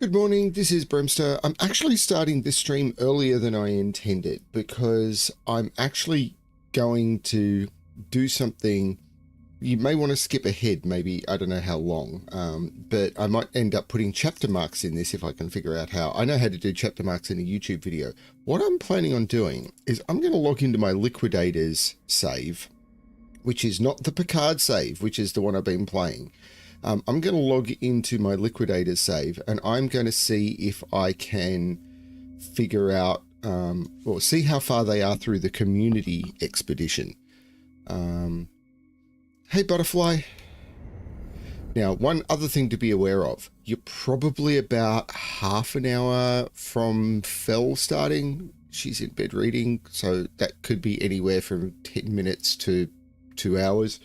Good morning, this is Bremster. I'm actually starting this stream earlier than I intended because I'm actually going to do something. You may want to skip ahead, maybe, I don't know how long, but I might end up putting chapter marks in this if I can figure out how. I know how to do chapter marks in a YouTube video. What I'm planning on doing is I'm going to log into my Liquidators save, which is not the Picard save, which is the one I've been playing. I'm going to log into my Liquidators save and I'm going to see if I can figure out or see how far they are through the community expedition. Hey, Butterfly. Now, one other thing to be aware of, you're probably about half an hour from Fel starting. She's in bed reading, so that could be anywhere from 10 minutes to 2 hours.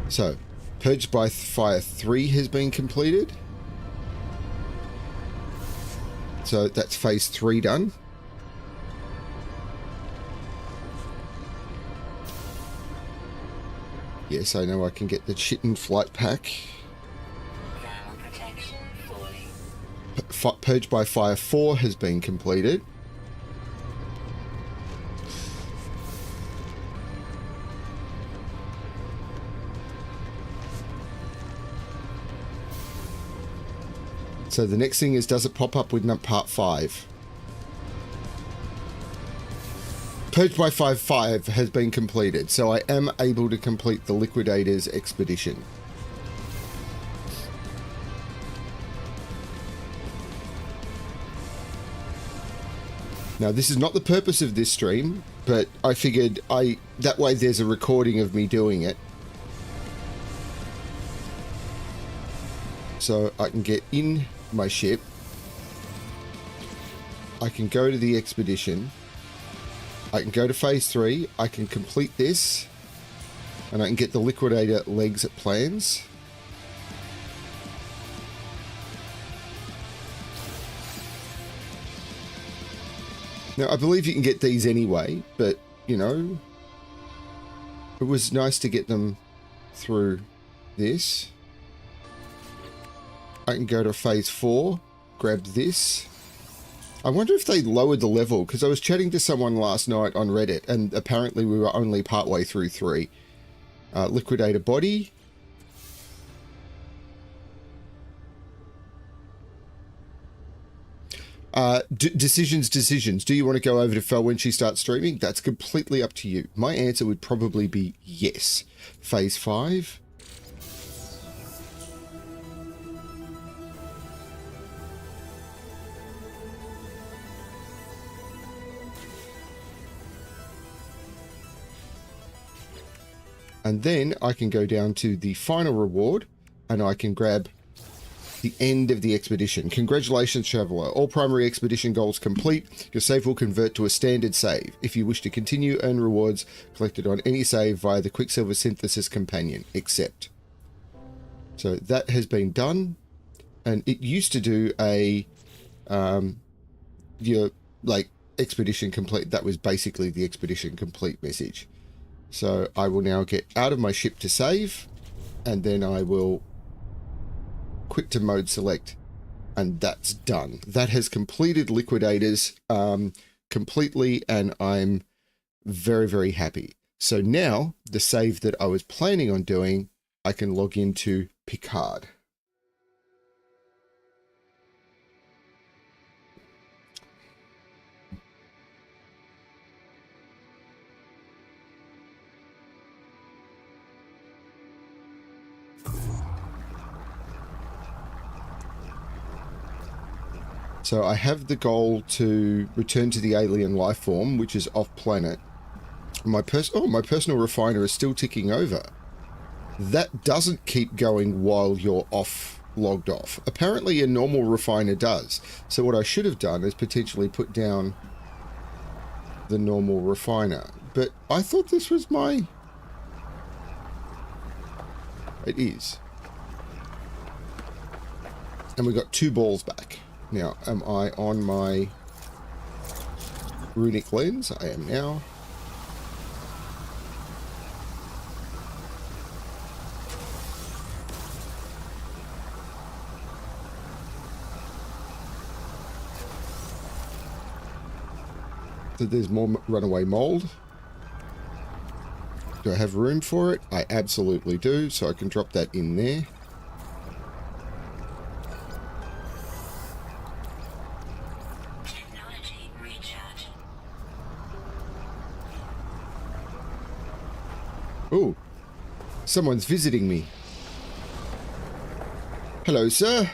So, Purged by Fire 3 has been completed. So that's phase 3 done. Yes, I know I can get the Chitin flight pack. Purged by Fire 4 has been completed. So the next thing is, does it pop up with part 5? Purged by Fire 5 has been completed, so I am able to complete the Liquidators expedition. Now, this is not the purpose of this stream, but I figured that way there's a recording of me doing it. So I can get in my ship. I can go to the expedition. I can go to phase 3. I can complete this. And I can get the Liquidator legs plans. Now, I believe you can get these anyway, but, you know, it was nice to get them through this. I can go to phase 4, grab this. I wonder if they lowered the level, because I was chatting to someone last night on Reddit, and apparently we were only partway through 3. Liquidator body. Decisions. Do you want to go over to Fel when she starts streaming? That's completely up to you. My answer would probably be yes. Phase 5. And then I can go down to the final reward and I can grab the end of the expedition. Congratulations, Traveller. All primary expedition goals complete. Your save will convert to a standard save. If you wish to continue, earn rewards collected on any save via the Quicksilver Synthesis Companion. Accept. So that has been done. And it used to do a, your, like, expedition complete. That was basically the expedition complete message. So I will now get out of my ship to save, and then I will quit to mode select, and that's done. That has completed Liquidators completely, and I'm very, very happy. So now the save that I was planning on doing, I can log into Picard. So I have the goal to return to the alien life form, which is off planet. My personal refiner is still ticking over. That doesn't keep going while you're logged off. Apparently a normal refiner does. So what I should have done is potentially put down the normal refiner. But I thought this was my... It is. And we got 2 balls back. Now, am I on my runic lens? I am now. So there's more runaway mold. Do I have room for it? I absolutely do, so I can drop that in there. Technology recharge. Oh, someone's visiting me. Hello, sir.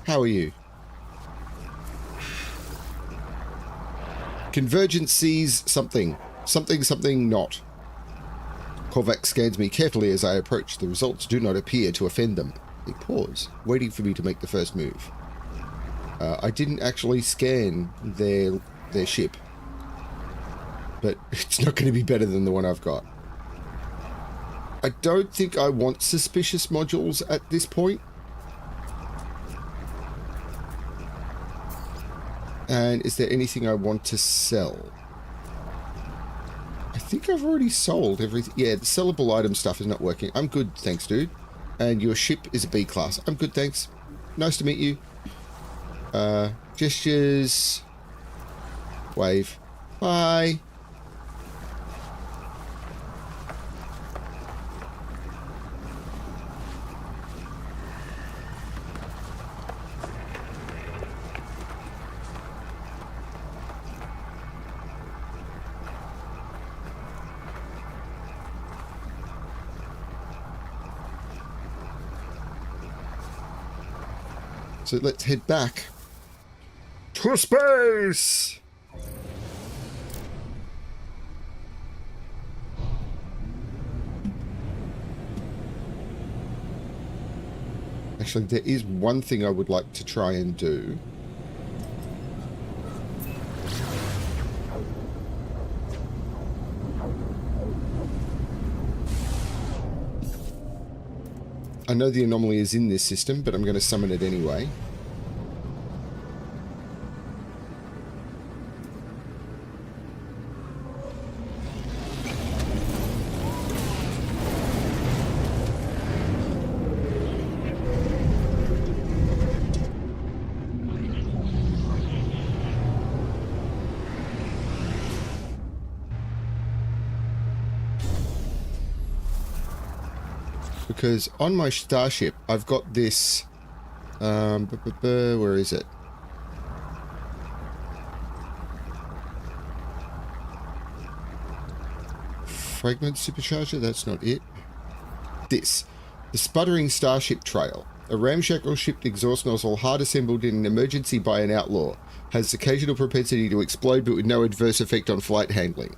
How are you? Convergence sees something. Something not. Korvax scans me carefully as I approach. The results do not appear to offend them. They pause, waiting for me to make the first move. I didn't actually scan their ship. But it's not going to be better than the one I've got. I don't think I want suspicious modules at this point. And is there anything I want to sell? I think I've already sold everything. Yeah, the sellable item stuff is not working. I'm good, thanks, dude. And your ship is a B class. I'm good, thanks. Nice to meet you. Gestures. Wave. Bye. So let's head back to space. Actually, there is one thing I would like to try and do. I know the anomaly is in this system, but I'm going to summon it anyway. Because on my starship, I've got this, where is it? Fragment supercharger, that's not it. This, the sputtering starship trail. A ramshackle shipped exhaust nozzle, hard assembled in an emergency by an outlaw, has occasional propensity to explode but with no adverse effect on flight handling.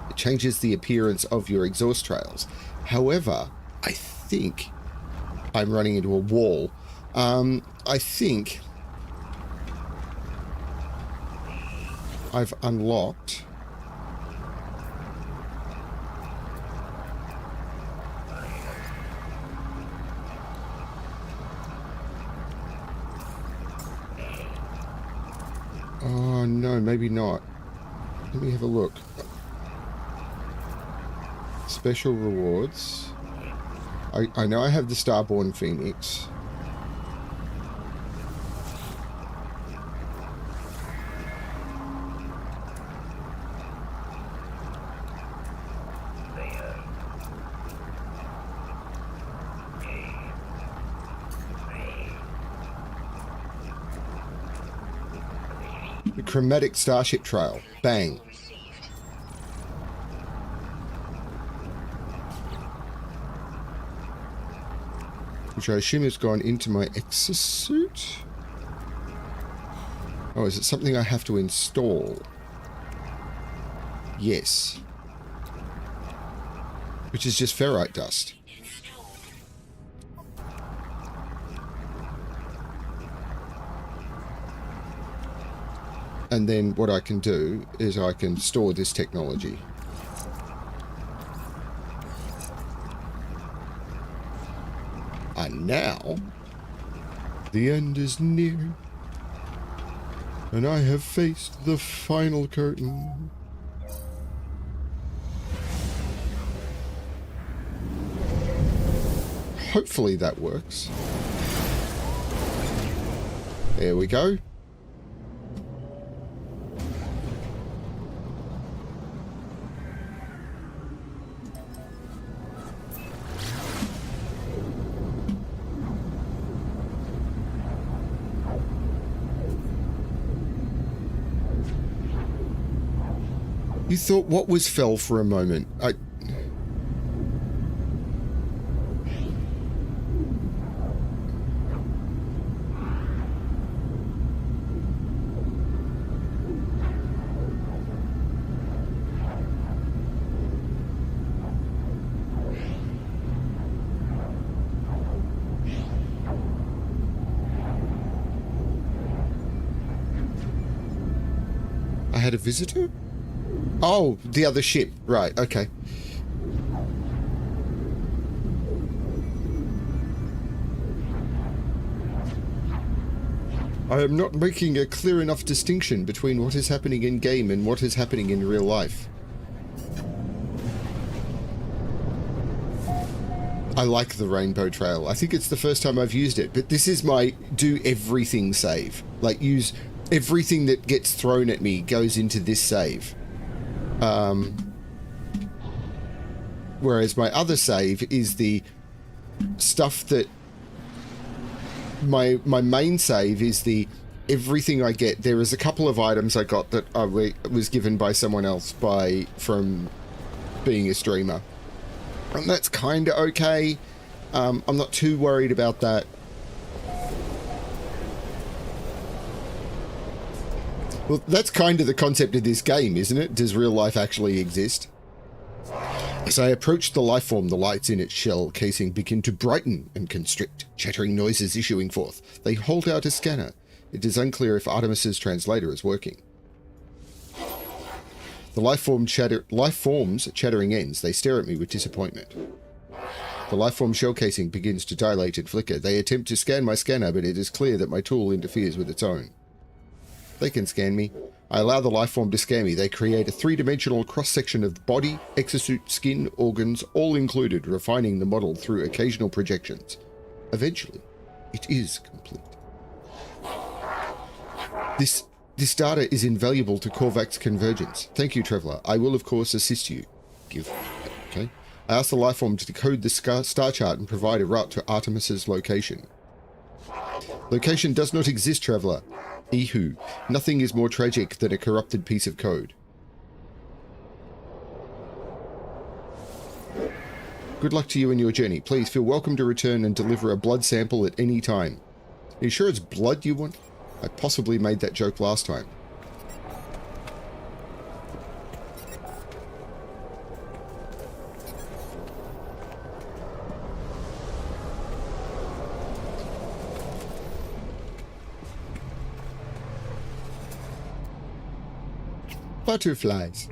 It changes the appearance of your exhaust trails. However, I think I'm running into a wall. I think I've unlocked oh no, maybe not. Let me have a look. Special rewards. I know I have the Starborn Phoenix. The Chromatic Starship Trail. Bang. Which I assume has gone into my exosuit. Oh, is it something I have to install? Yes. Which is just ferrite dust. And then what I can do is I can store this technology. And now, the end is near, and I have faced the final curtain. hopefully that works. There we go. You thought what was fell for a moment. I had a visitor? Oh, the other ship. Right, okay. I am not making a clear enough distinction between what is happening in game and what is happening in real life. I like the Rainbow Trail. I think it's the first time I've used it, but this is my do everything save. Like, use everything that gets thrown at me goes into this save. Whereas my other save is the stuff that my main save is the everything I get. There is a couple of items I got that I was given by someone else from being a streamer, and that's kind of okay. I'm not too worried about that. Well, that's kind of the concept of this game, isn't it? Does real life actually exist? As I approach the life form, the lights in its shell casing begin to brighten and constrict, chattering noises issuing forth. They hold out a scanner. It is unclear if Artemis's translator is working. The life form's chattering ends. They stare at me with disappointment. The life form shell casing begins to dilate and flicker. They attempt to scan my scanner, but it is clear that my tool interferes with its own. They can scan me. I allow the life form to scan me. They create a three-dimensional cross-section of body, exosuit, skin, organs, all included, refining the model through occasional projections. Eventually, it is complete. This data is invaluable to Korvax convergence. Thank you, Traveller. I will, of course, assist you. Okay. I ask the life form to decode the star chart and provide a route to Artemis's location. Location does not exist, Traveller. Ehu. Nothing is more tragic than a corrupted piece of code. Good luck to you in your journey. Please feel welcome to return and deliver a blood sample at any time. Are you sure it's blood you want? I possibly made that joke last time. Butterflies.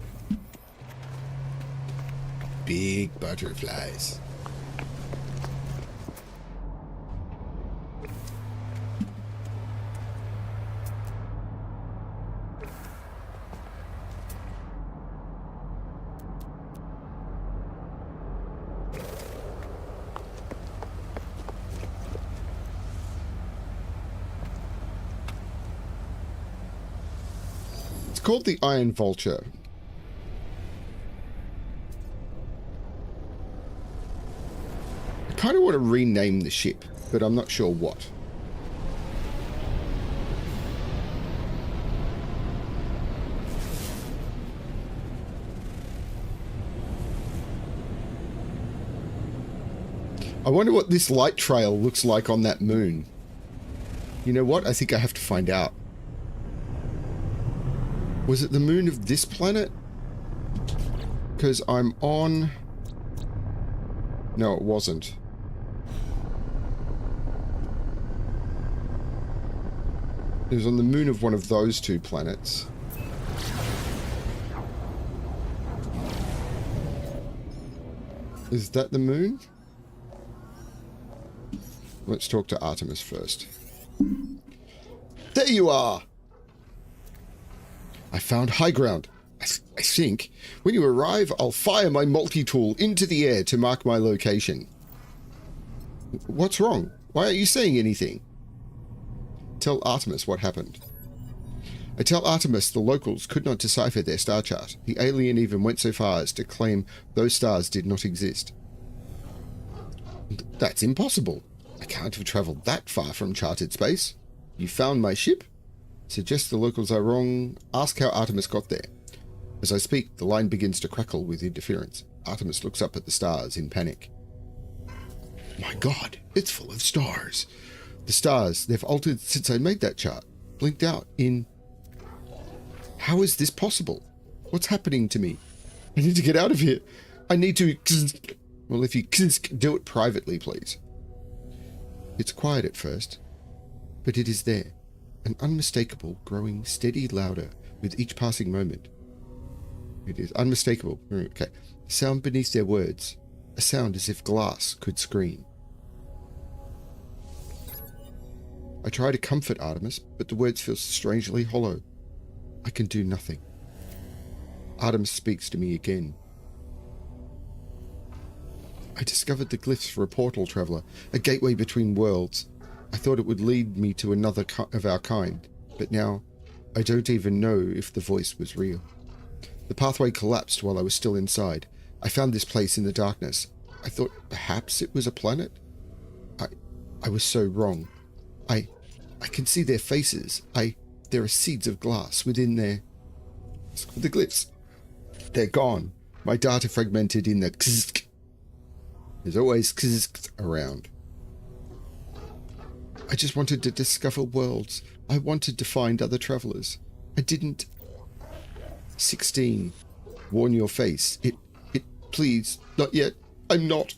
Big butterflies. Called the Iron Vulture. I kind of want to rename the ship, but I'm not sure what. I wonder what this light trail looks like on that moon. You know what? I think I have to find out. Was it the moon of this planet? Because I'm on... No, it wasn't. It was on the moon of one of those two planets. Is that the moon? Let's talk to Artemis first. There you are! I found high ground. I think. When you arrive, I'll fire my multi-tool into the air to mark my location. What's wrong? Why aren't you saying anything? Tell Artemis what happened. I tell Artemis the locals could not decipher their star chart. The alien even went so far as to claim those stars did not exist. That's impossible. I can't have travelled that far from charted space. You found my ship? Suggest the locals are wrong. Ask how Artemis got there. As I speak, the line begins to crackle with interference. Artemis looks up at the stars in panic. My God, it's full of stars. The stars, they've altered since I made that chart. Blinked out in... How is this possible? What's happening to me? I need to get out of here. I need to... Well, if you do it privately, please. It's quiet at first, but it is there. An unmistakable, growing steady louder with each passing moment. It is unmistakable. Okay. The sound beneath their words. A sound as if glass could scream. I try to comfort Artemis, but the words feel strangely hollow. I can do nothing. Artemis speaks to me again. I discovered the glyphs for a portal traveler, a gateway between worlds. I thought it would lead me to another of our kind, but now I don't even know if the voice was real. The pathway collapsed while I was still inside. I found this place in the darkness. I thought perhaps it was a planet. I was so wrong. I can see their faces. There are seeds of glass within the glyphs. They're gone. My data fragmented in the kzzk. There's always kzzk around. I just wanted to discover worlds. I wanted to find other travelers. I didn't. 16. Warn your face. Please. Not yet. I'm not.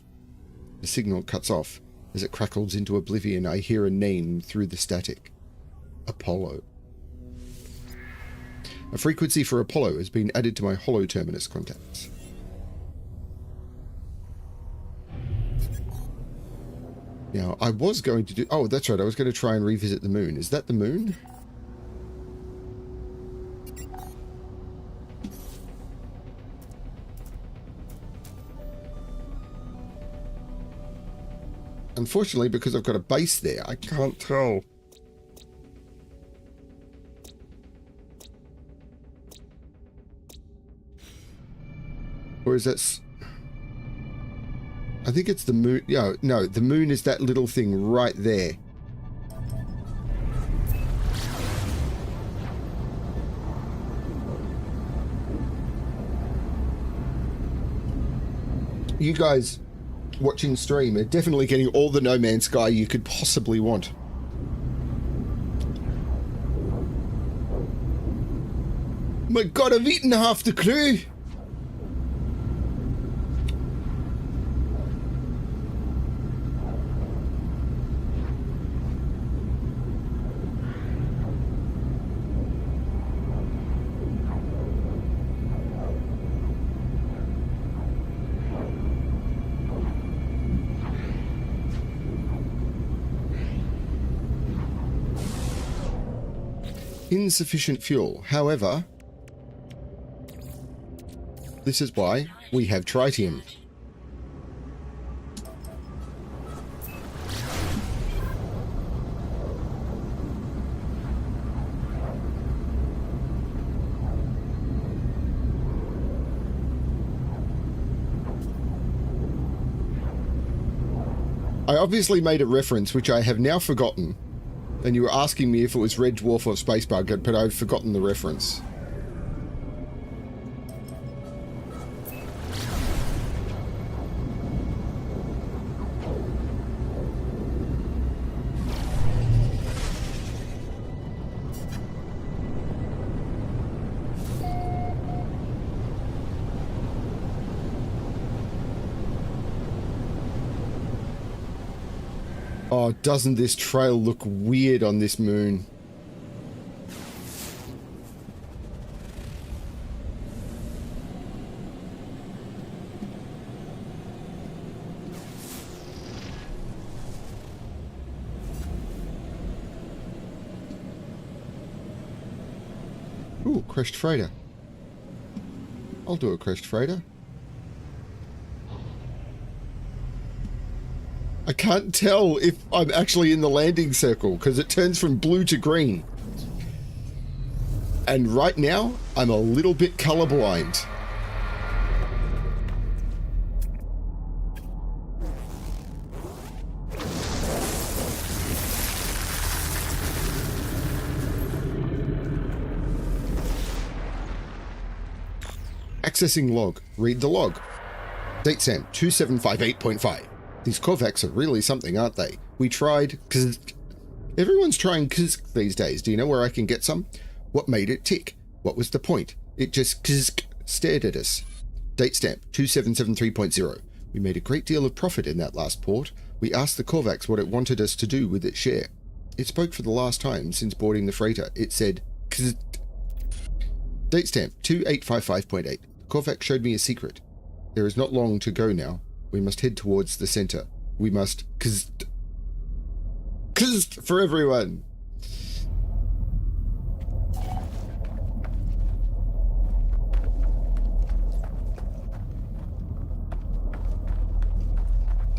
The signal cuts off. As it crackles into oblivion, I hear a name through the static. Apollo. A frequency for Apollo has been added to my Holo Terminus contacts. Now, I was going to do... Oh, that's right. I was going to try and revisit the moon. Is that the moon? Unfortunately, because I've got a base there, I can't tell. Or is that... I think it's the moon. Yeah, no, the moon is that little thing right there. You guys watching stream are definitely getting all the No Man's Sky you could possibly want. My God, I've eaten half the crew. Insufficient fuel. However, this is why we have tritium. I obviously made a reference which I have now forgotten. And you were asking me if it was Red Dwarf or Spacebug, but I've forgotten the reference. Oh, doesn't this trail look weird on this moon? Ooh, crashed freighter. I'll do a crashed freighter. I can't tell if I'm actually in the landing circle because it turns from blue to green. And right now, I'm a little bit colorblind. Accessing log. Read the log. Date stamp 2758.5. These Korvax are really something, aren't they? We tried Kzk. Everyone's trying Kzk these days. Do you know where I can get some? What made it tick? What was the point? It just Kzk stared at us. Date stamp 2773.0. We made a great deal of profit in that last port. We asked the Korvax what it wanted us to do with its share. It spoke for the last time since boarding the freighter. It said Kzk. Date stamp 2855.8. Korvax showed me a secret. There is not long to go now. We must head towards the center. We must Kzk for everyone.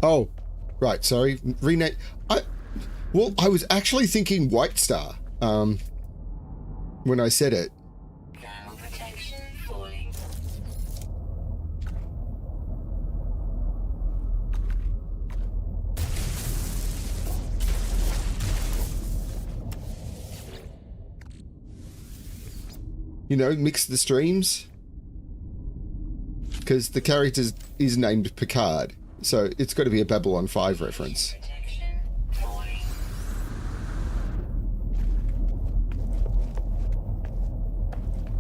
Oh, right. Sorry. Renate. I was actually thinking White Star when I said it. You know, mix the streams. Because the character is named Picard. So it's got to be a Babylon 5 reference.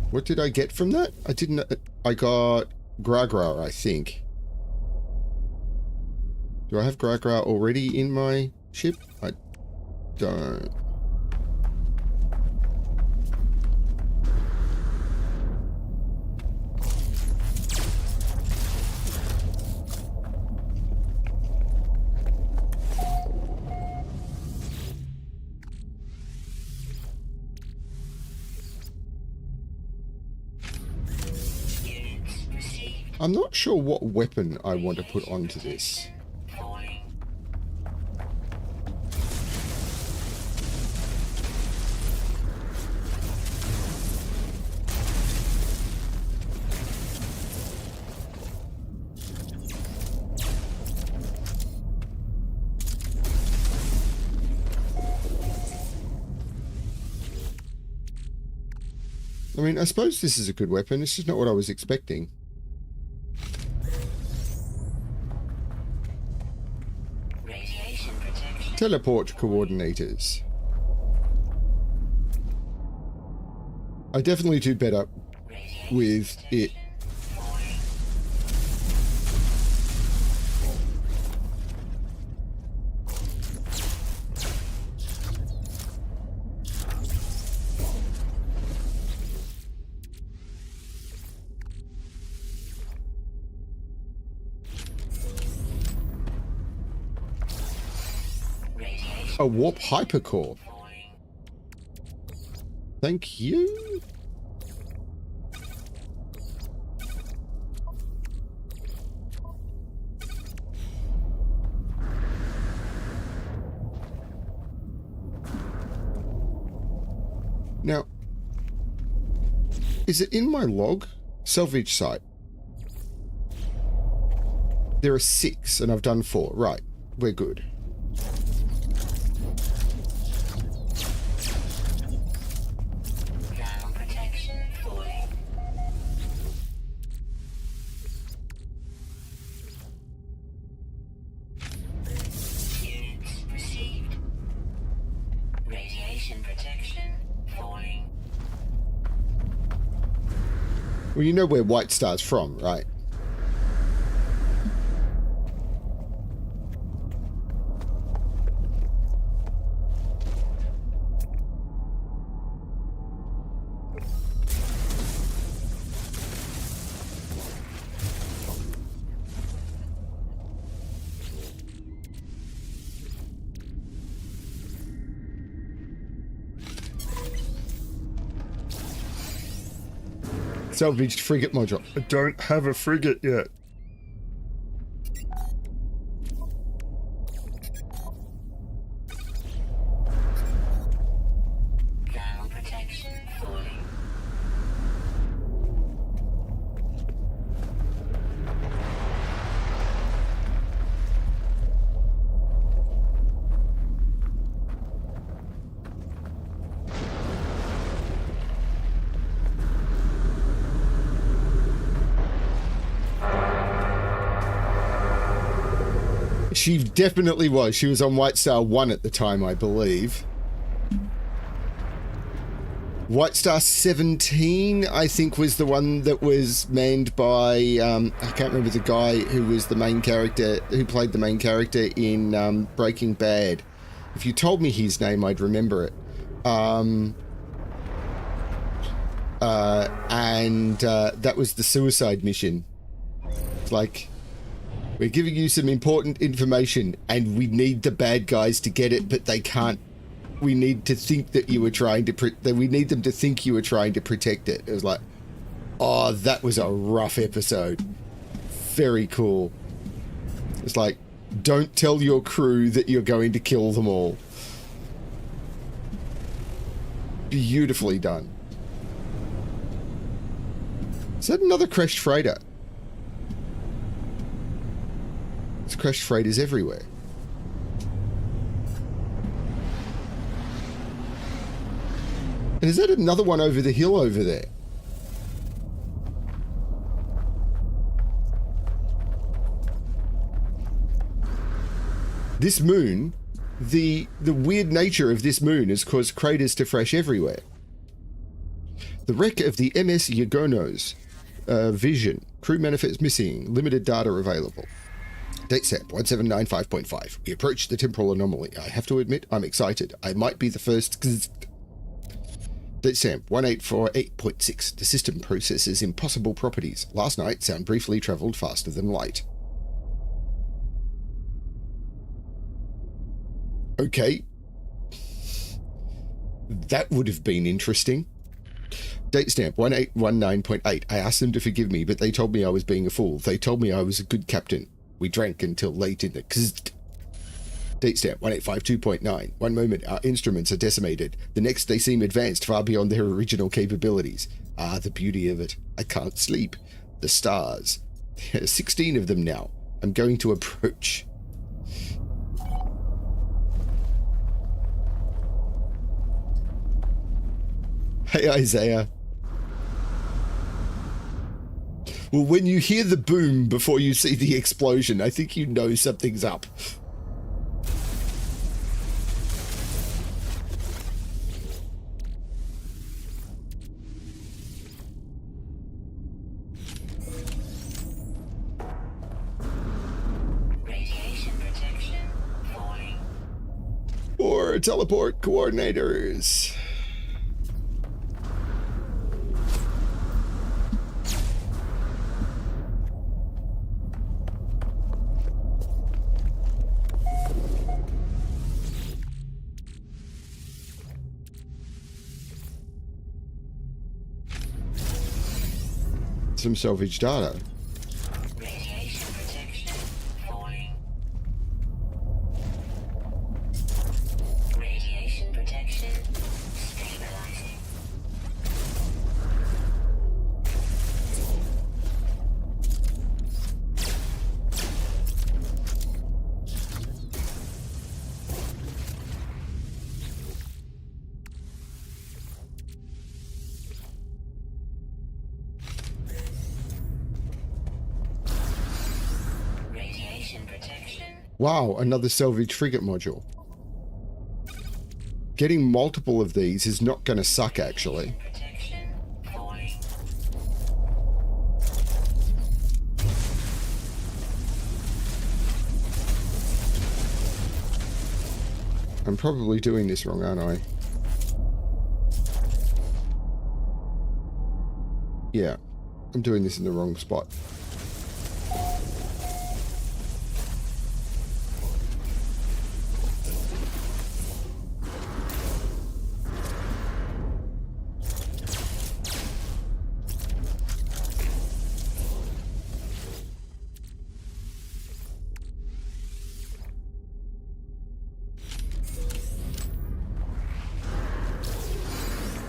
What did I get from that? I didn't... I got Gragra, I think. Do I have Gragra already in my ship? I don't. I'm not sure what weapon I want to put onto this. I mean, I suppose this is a good weapon. It's just not what I was expecting. Teleport coordinators. I definitely do better with it. A warp hypercore. Thank you. Now, is it in my log? Salvage site. There are 6 and I've done 4. Right, we're good. Well, you know where White Star's from, right? Salvaged frigate module. I don't have a frigate yet. She definitely was. She was on White Star 1 at the time, I believe. White Star 17, I think, was the one that was manned by, I can't remember the guy who was the main character, who played the main character in Breaking Bad. If you told me his name, I'd remember it. That was the suicide mission. It's like, we're giving you some important information, and we need the bad guys to get it, but they can't. We need to think that you were trying to. We need them to think you were trying to protect it. It was like, oh, that was a rough episode. Very cool. It's like, don't tell your crew that you're going to kill them all. Beautifully done. Is that another crashed freighter? There's crashed freighters everywhere. And is that another one over the hill over there? This moon, the weird nature of this moon has caused craters to fresh everywhere. The wreck of the MS Yagonos Vision. Crew manifest missing. Limited data available. Date stamp 1795.5. We approach the temporal anomaly. I have to admit, I'm excited. I might be the first. Date stamp 1848.6. The system processes impossible properties. Last night, sound briefly travelled faster than light. Okay. That would have been interesting. Date stamp 1819.8. I asked them to forgive me, but they told me I was being a fool. They told me I was a good captain. We drank until late in the... Date stamp 1852.9. One moment, our instruments are decimated. The next, they seem advanced far beyond their original capabilities. Ah, the beauty of it. I can't sleep. The stars. There are 16 of them now. I'm going to approach. Hey, Isaiah. Well, when you hear the boom before you see the explosion, I think you know something's up. Radiation protection falling. Or teleport coordinators. Some salvage data. Radiation protection falling. Radiation protection stabilizing. Radiation protection. Wow, another salvage frigate module. Getting multiple of these is not going to suck, actually. Protection falling. I'm probably doing this wrong, aren't I? Yeah, I'm doing this in the wrong spot.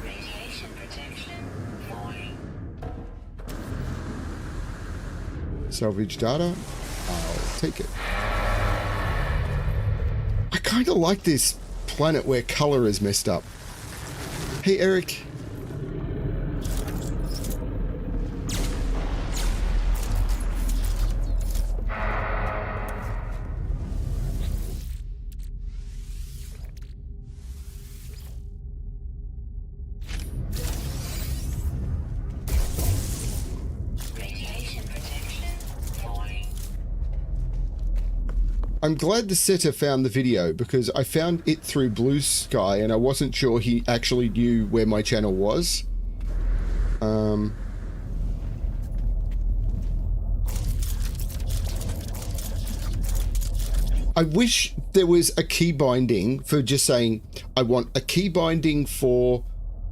Radiation protection falling. Salvage data. I'll take it. I kind of like this planet where color is messed up. Hey, Eric. I'm glad the setter found the video because I found it through Blue Sky and I wasn't sure he actually knew where my channel was. I wish there was a key binding for just saying, I want a key binding for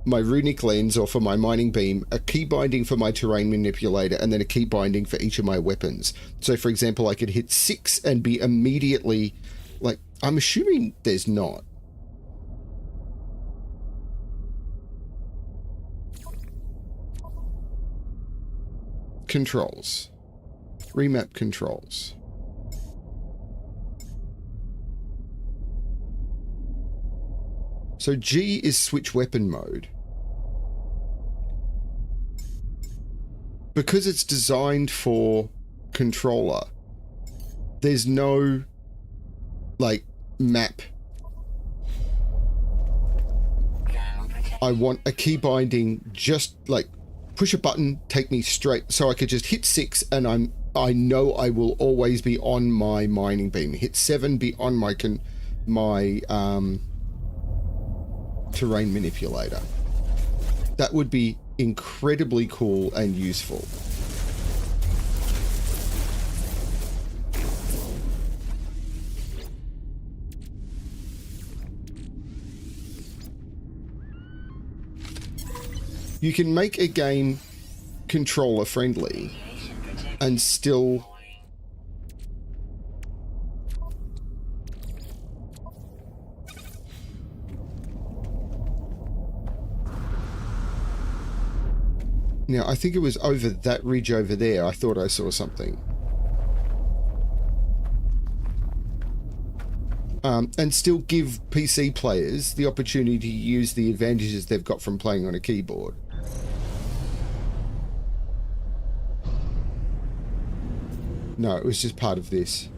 my runic lens or for my mining beam, a key binding for my terrain manipulator, and then a key binding for each of my weapons. So for example, I could hit 6 and be immediately, like, I'm assuming there's not. Controls. Remap controls. So G is switch weapon mode. Because it's designed for controller, there's no, like, map. I want a key binding, just like push a button, take me straight, so I could just hit 6 and I know I will always be on my mining beam. Hit 7, be on my terrain manipulator. That would be incredibly cool and useful. You can make a game controller friendly and still now, I think it was over that ridge over there. I thought I saw something. And still give PC players the opportunity to use the advantages they've got from playing on a keyboard. No, it was just part of this.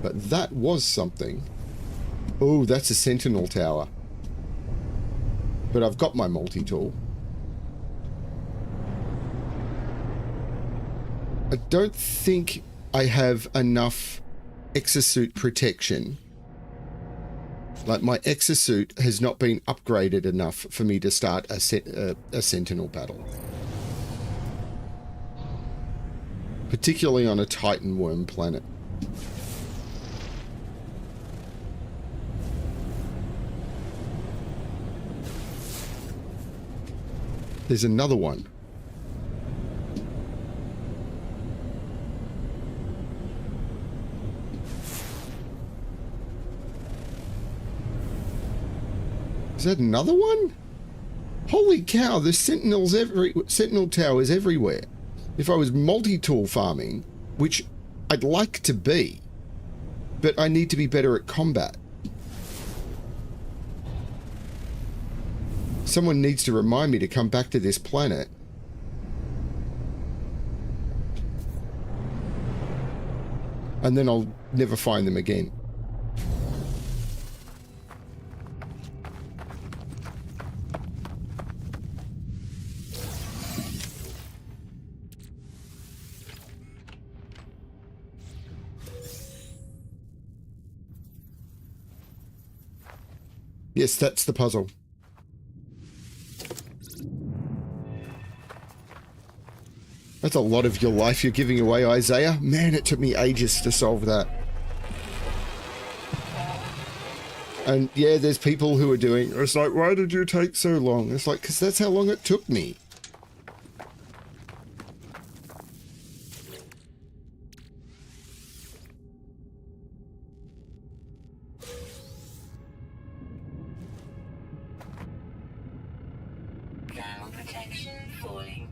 But that was something. Oh, that's a sentinel tower. But I've got my multi-tool. I don't think I have enough exosuit protection. Like, my exosuit has not been upgraded enough for me to start a sentinel battle. Particularly on a Titan worm planet. There's another one. Is that another one? Holy cow, there's sentinel towers everywhere. If I was multi-tool farming, which I'd like to be, but I need to be better at combat. Someone needs to remind me to come back to this planet. And then I'll never find them again. Yes, that's the puzzle. That's a lot of your life you're giving away, Isaiah. Man, it took me ages to solve that. And yeah, there's people who are doing, it's like, why did you take so long? It's like, because that's how long it took me. Protection falling.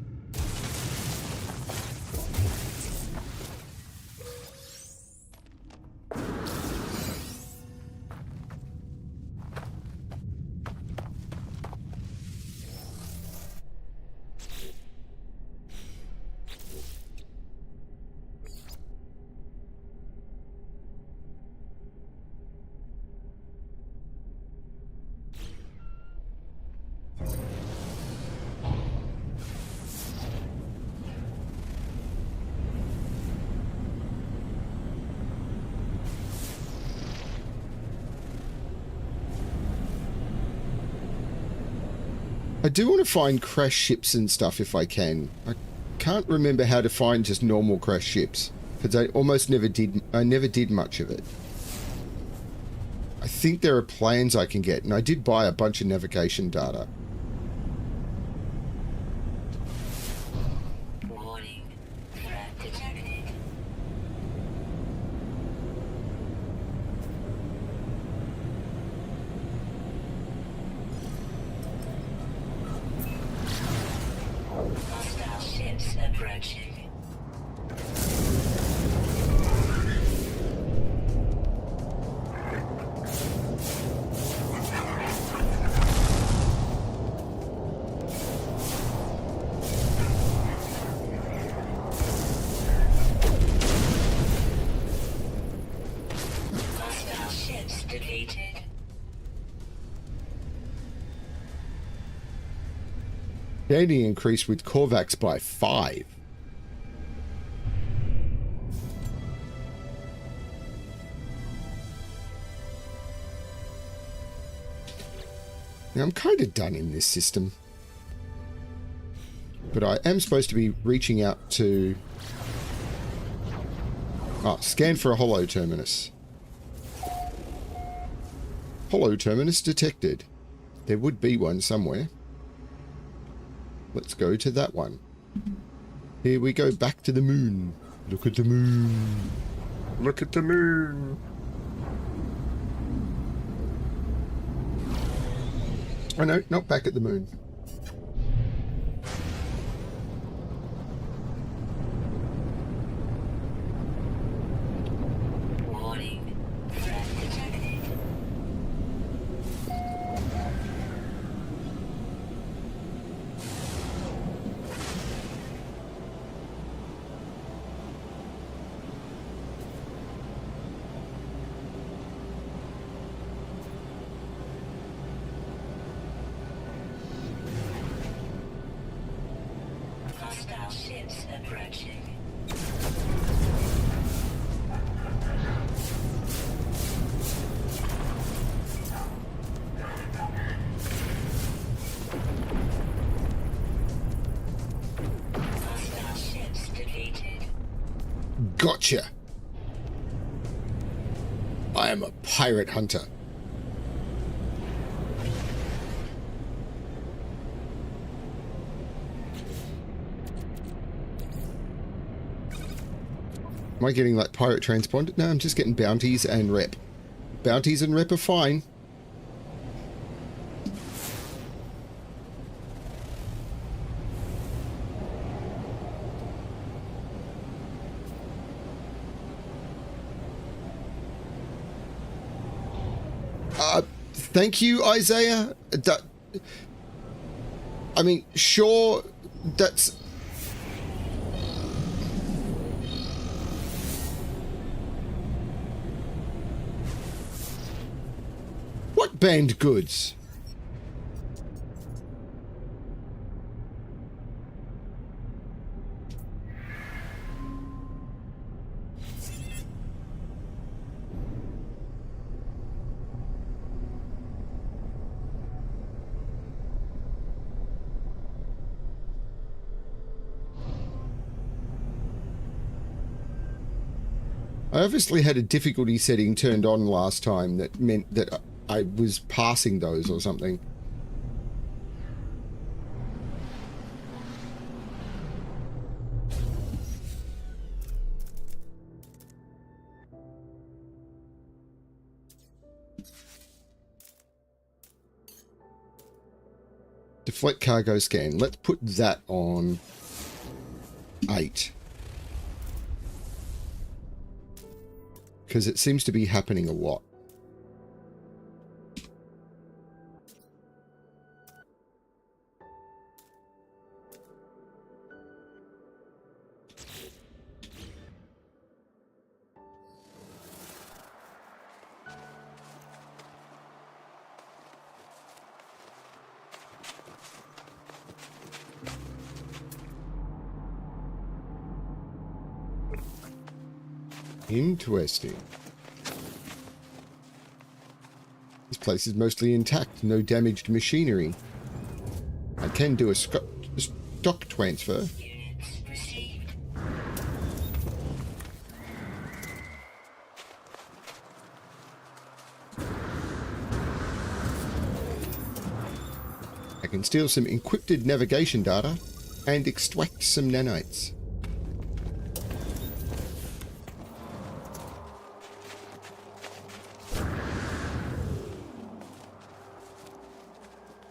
I do want to find crash ships and stuff if I can. I can't remember how to find just normal crash ships, because I never did much of it. I think there are plans I can get, and I did buy a bunch of navigation data. Warning. Threat detected. Hostile ships approaching. Hostile ships defeated. Standing increased with Korvax by 5. Now, I'm kind of done in this system. But I am supposed to be reaching out to... scan for a holo terminus. Holo terminus detected. There would be one somewhere. Let's go to that one. Here we go, back to the moon. Look at the moon. Look at the moon. Oh no, not back at the moon. Warning. Threat detected. Hostile ships approaching. Hostile ships defeated. Gotcha. I am a pirate hunter. Am I getting like pirate transponded? No, I'm just getting bounties and rep. Bounties and rep are fine. Thank you, Isaiah. I mean, sure, that's... What banned goods? I obviously had a difficulty setting turned on last time that meant that I was passing those or something. Deflect cargo scan. Let's put that on 8. Because it seems to be happening a lot. Interesting. This place is mostly intact, no damaged machinery. can do a stock transfer. Units received. I can steal some encrypted navigation data and extract some nanites.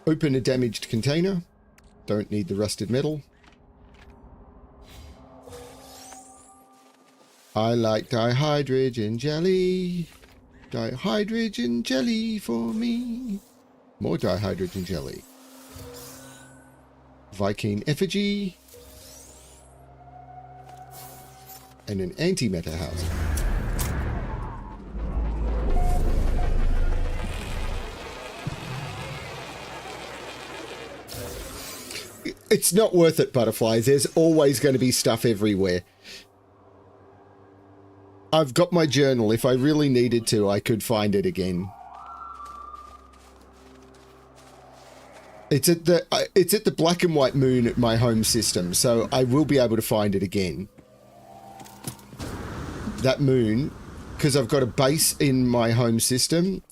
Open a damaged container. Don't need the rusted metal. I like dihydrogen jelly. Dihydrogen jelly for me. More dihydrogen jelly. Viking effigy. And an antimatter housing. It's not worth it, butterflies. There's always going to be stuff everywhere. I've got my journal. If I really needed to, I could find it again. It's at the black and white moon at my home system, so I will be able to find it again. That moon, because I've got a base in my home system,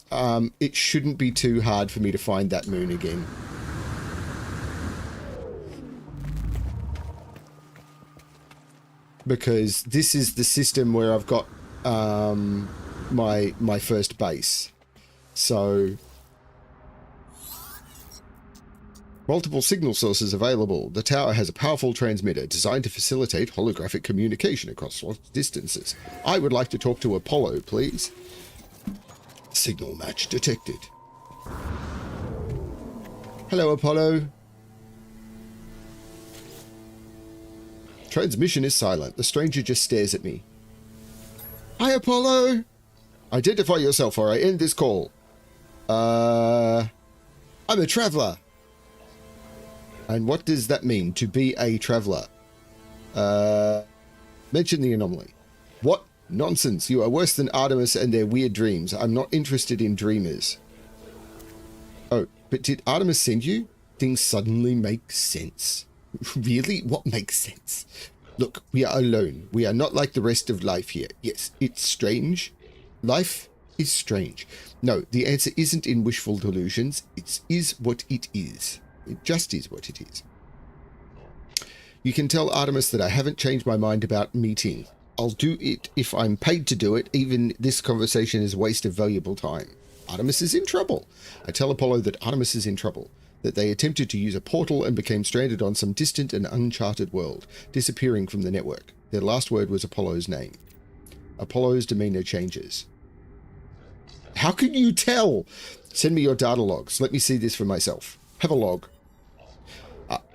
it shouldn't be too hard for me to find that moon again. Because this is the system where I've got my first base. So multiple signal sources available. The tower has a powerful transmitter designed to facilitate holographic communication across long distances. I would like to talk to Apollo, please. Signal match detected. Hello, Apollo. Transmission is silent. The stranger just stares at me. Hi, Apollo. Identify yourself or I end this call. I'm a traveler. And what does that mean, to be a traveler? Mention the anomaly. What? Nonsense. You are worse than Artemis and their weird dreams. I'm not interested in dreamers. Oh, but did Artemis send you? Things suddenly make sense. Really? What makes sense? Look, we are alone. We are not like the rest of life here. Yes, it's strange. Life is strange. No, the answer isn't in wishful delusions. It is what it is. It just is what it is. You can tell Artemis that I haven't changed my mind about meeting. I'll do it if I'm paid to do it. Even this conversation is a waste of valuable time. Artemis is in trouble. I tell Apollo that Artemis is in trouble. That they attempted to use a portal and became stranded on some distant and uncharted world, disappearing from the network. Their last word was Apollo's name. Apollo's demeanor changes. How can you tell? Send me your data logs. Let me see this for myself. Have a log.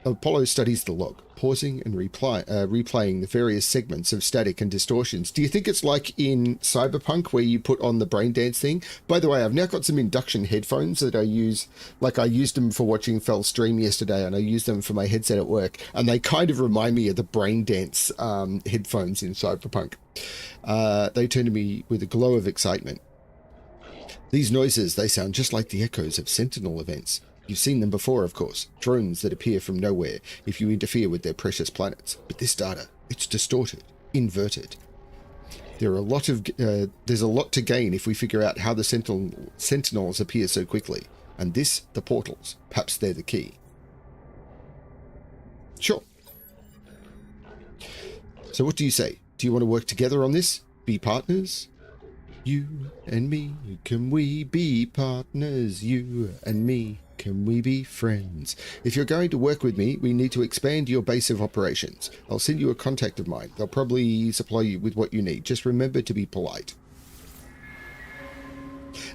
Apollo studies the log, pausing and replaying the various segments of static and distortions. Do you think it's like in Cyberpunk where you put on the brain dance thing? By the way, I've now got some induction headphones that I use. Like I used them for watching Fell stream yesterday, and I used them for my headset at work, and they kind of remind me of the brain dance headphones in Cyberpunk. They turn to me with a glow of excitement. These noises, they sound just like the echoes of Sentinel events. You've seen them before, of course. Drones that appear from nowhere if you interfere with their precious planets. But this data, it's distorted, inverted. There's a lot to gain if we figure out how the Sentinels appear so quickly. And this, the portals. Perhaps they're the key. Sure. So what do you say? Do you want to work together on this? Be partners? You and me, can we be partners? You and me, can we be friends? If you're going to work with me, we need to expand your base of operations. I'll send you a contact of mine. They'll probably supply you with what you need. Just remember to be polite.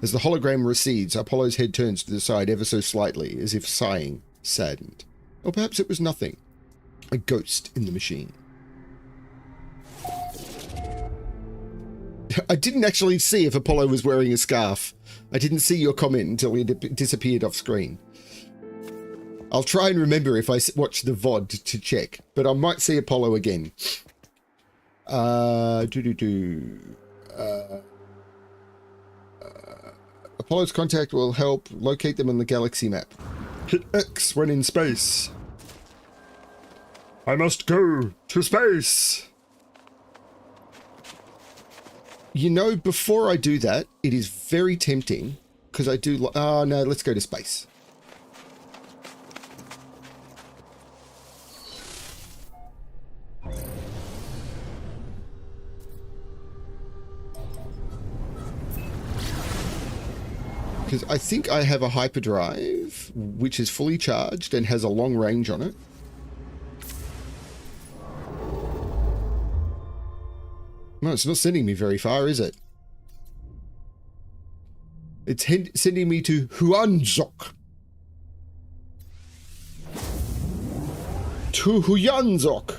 As the hologram recedes, Apollo's head turns to the side ever so slightly, as if sighing, saddened. Or perhaps it was nothing. A ghost in the machine. I didn't actually see if Apollo was wearing a scarf. I didn't see your comment until he disappeared off screen. I'll try and remember if I watch the VOD to check, but I might see Apollo again. Apollo's contact will help locate them on the galaxy map. Hit X when in space. I must go to space. You know, before I do that, it is very tempting because I do. Oh no, let's go to space. Because I think I have a hyperdrive, which is fully charged and has a long range on it. No, it's not sending me very far, is it? It's sending me to Huanzok. To Huyanzok.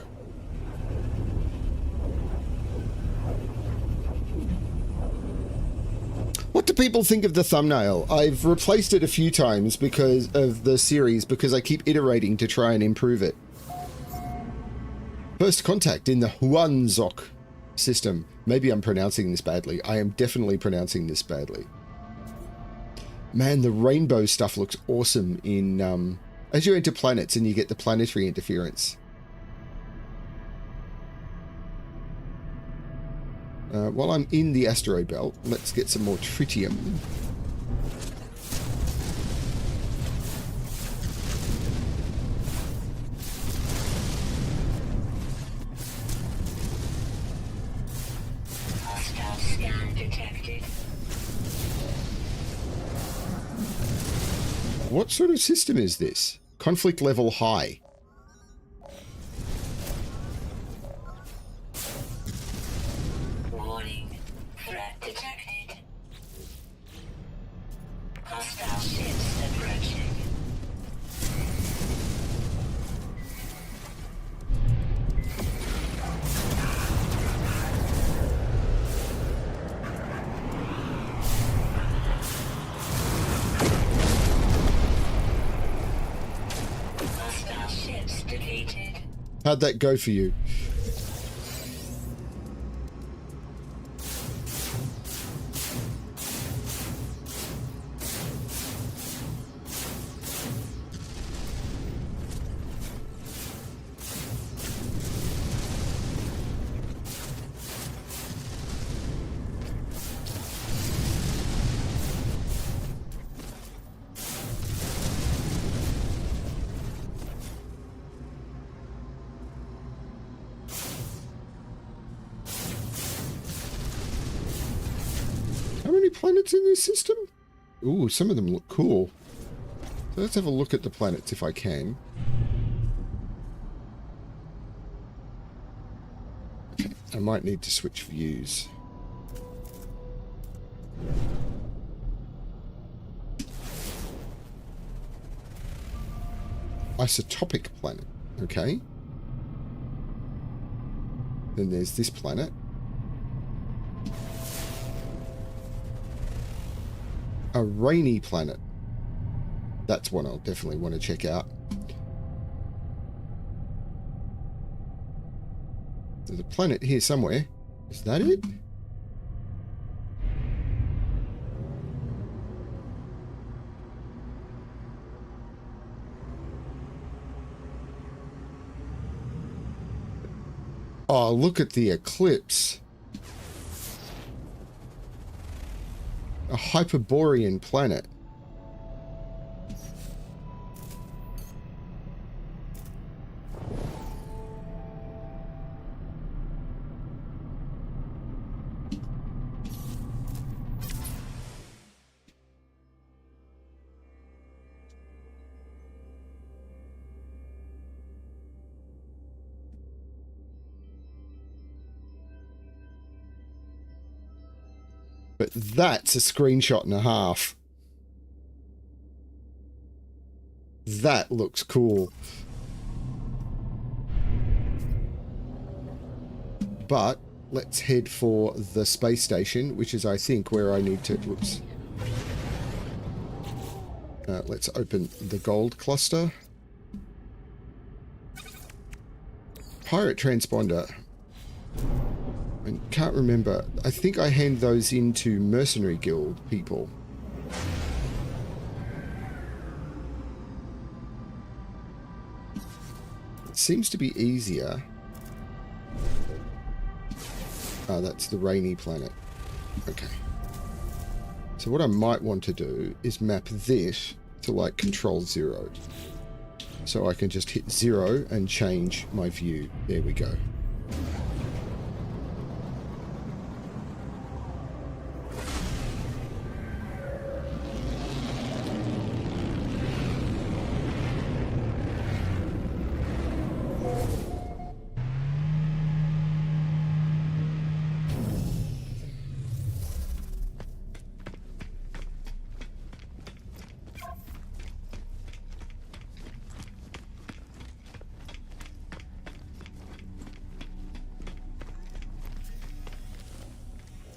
What do people think of the thumbnail? I've replaced it a few times because of the series, because I keep iterating to try and improve it. First contact in the Huanzok system. Maybe I'm pronouncing this badly. I am definitely pronouncing this badly. Man, the rainbow stuff looks awesome in, as you enter planets and you get the planetary interference. While I'm in the asteroid belt, let's get some more tritium. Hostile scan detected. What sort of system is this? Conflict level high. Warning. Threat detected. Hostile ships approaching. Hostile ships defeated. How'd that go for you? How many planets in this system? Ooh, some of them look cool. So let's have a look at the planets if I can. Okay, I might need to switch views. Isotopic planet, okay. Then there's this planet. A rainy planet. That's one I'll definitely want to check out. There's a planet here somewhere. Is that it? Oh, look at the eclipse. A Hyperborean planet. But that's a screenshot and a half. That looks cool. But let's head for the space station, which is, I think, where I need to... Whoops. Let's open the gold cluster. Pirate transponder. I can't remember. I think I hand those in to Mercenary Guild people. seems to be easier. Oh, that's the rainy planet. Okay. So what I might want to do is map this to like Control 0. So I can just hit 0 and change my view. There we go.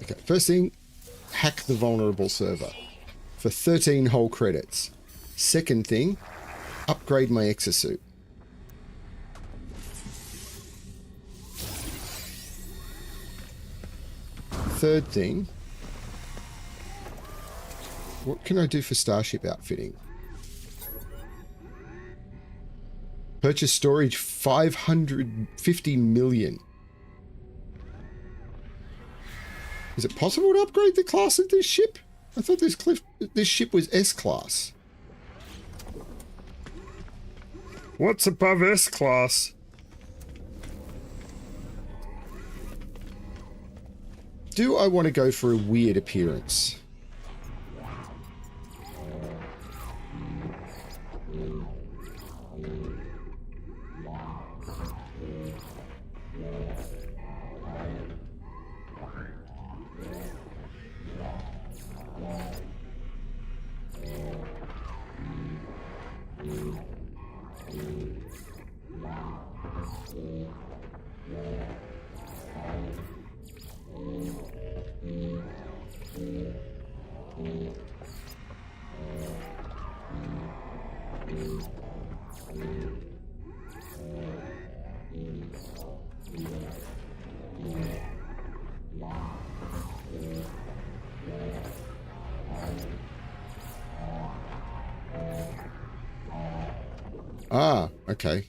Okay, first thing, hack the vulnerable server for 13 whole credits. Second thing, upgrade my exosuit. Third thing, what can I do for Starship outfitting? Purchase storage 550 million. Is it possible to upgrade the class of this ship? I thought this ship was S-class. What's above S-class? Do I want to go for a weird appearance? Ah, okay.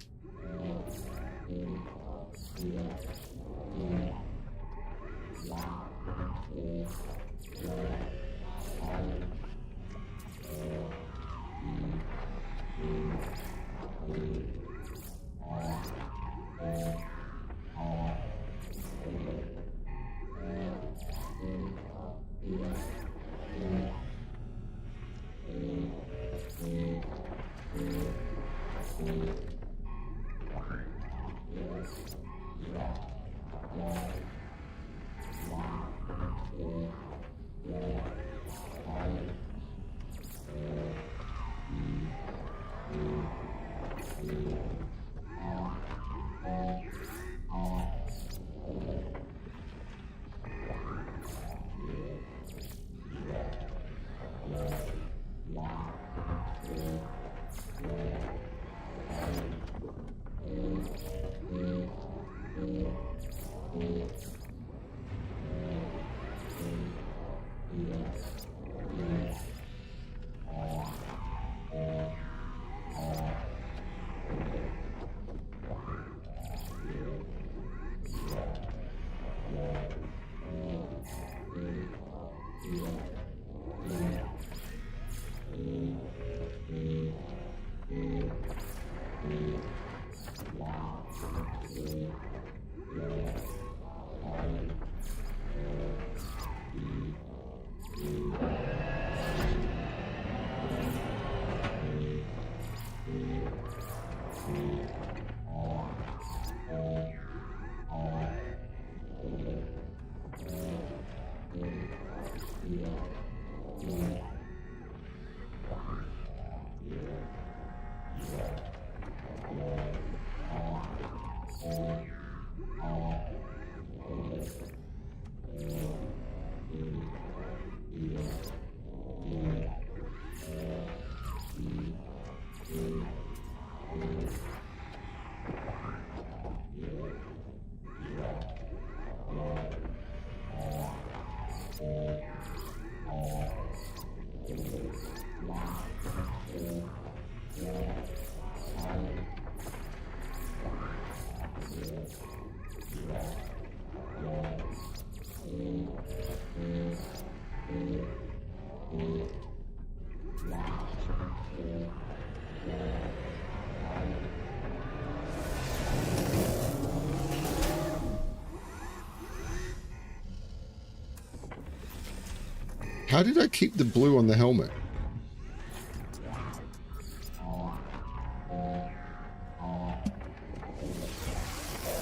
How did I keep the blue on the helmet?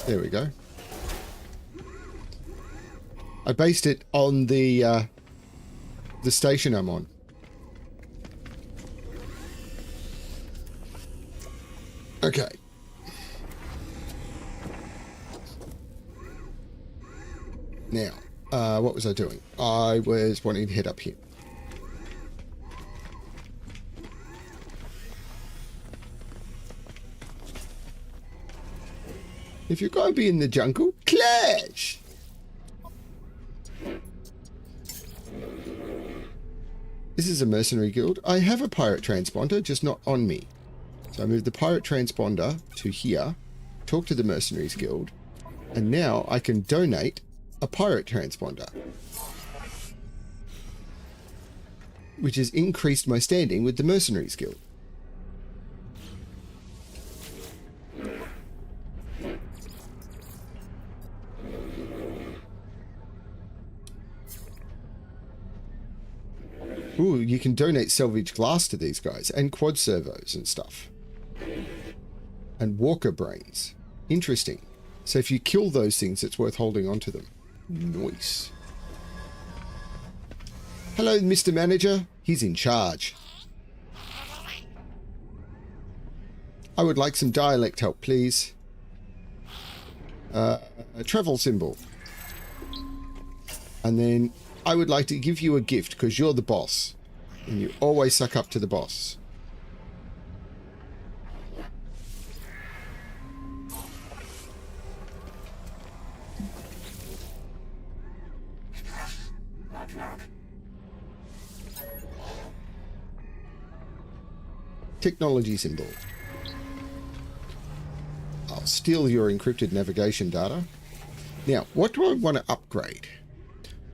There we go. I based it on the station I'm on. Okay. Now, what was I doing? I was wanting to head up here. If you're going to be in the jungle, clash! This is a mercenary guild. I have a pirate transponder, just not on me. So I move the pirate transponder to here, talk to the mercenaries guild, and now I can donate a pirate transponder, which has increased my standing with the mercenaries guild. Ooh, you can donate salvage glass to these guys, and quad servos and stuff. And walker brains. Interesting. So if you kill those things, it's worth holding on to them. Nice. Hello, Mr. Manager. He's in charge. I would like some dialect help, please. A travel symbol. And then I would like to give you a gift because you're the boss. And you always suck up to the boss. Technology symbol. I'll steal your encrypted navigation data. Now, what do I want to upgrade?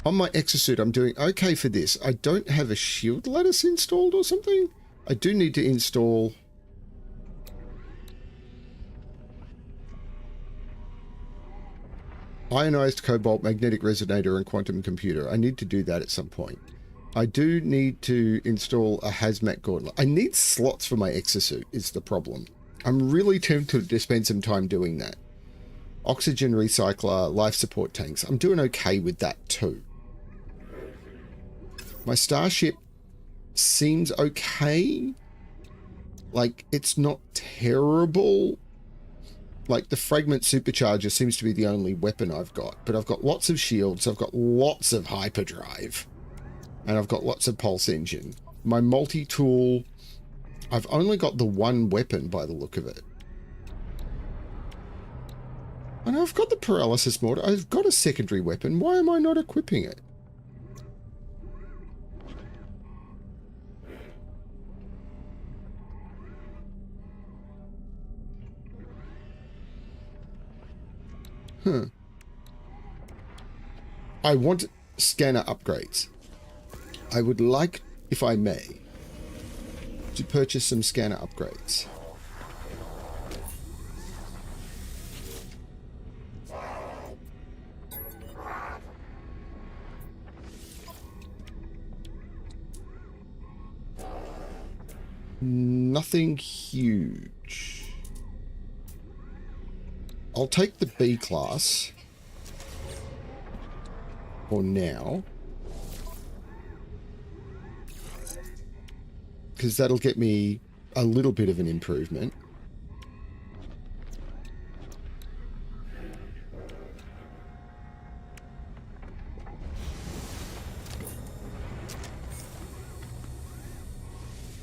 On my exosuit, I'm doing okay for this. I don't have a shield lattice installed or something. I do need to install... ionized cobalt, magnetic resonator, and quantum computer. I need to do that at some point. I do need to install a hazmat gauntlet. I need slots for my exosuit is the problem. I'm really tempted to spend some time doing that. Oxygen recycler, life support tanks. I'm doing okay with that too. My starship seems okay. Like, it's not terrible. Like, the fragment supercharger seems to be the only weapon I've got. But I've got lots of shields. I've got lots of hyperdrive. And I've got lots of pulse engine. My multi-tool... I've only got the one weapon by the look of it. And I've got the paralysis mortar. I've got a secondary weapon. Why am I not equipping it? I want scanner upgrades. I would like, if I may, to purchase some scanner upgrades. Nothing huge. I'll take the B class for now, because that'll get me a little bit of an improvement.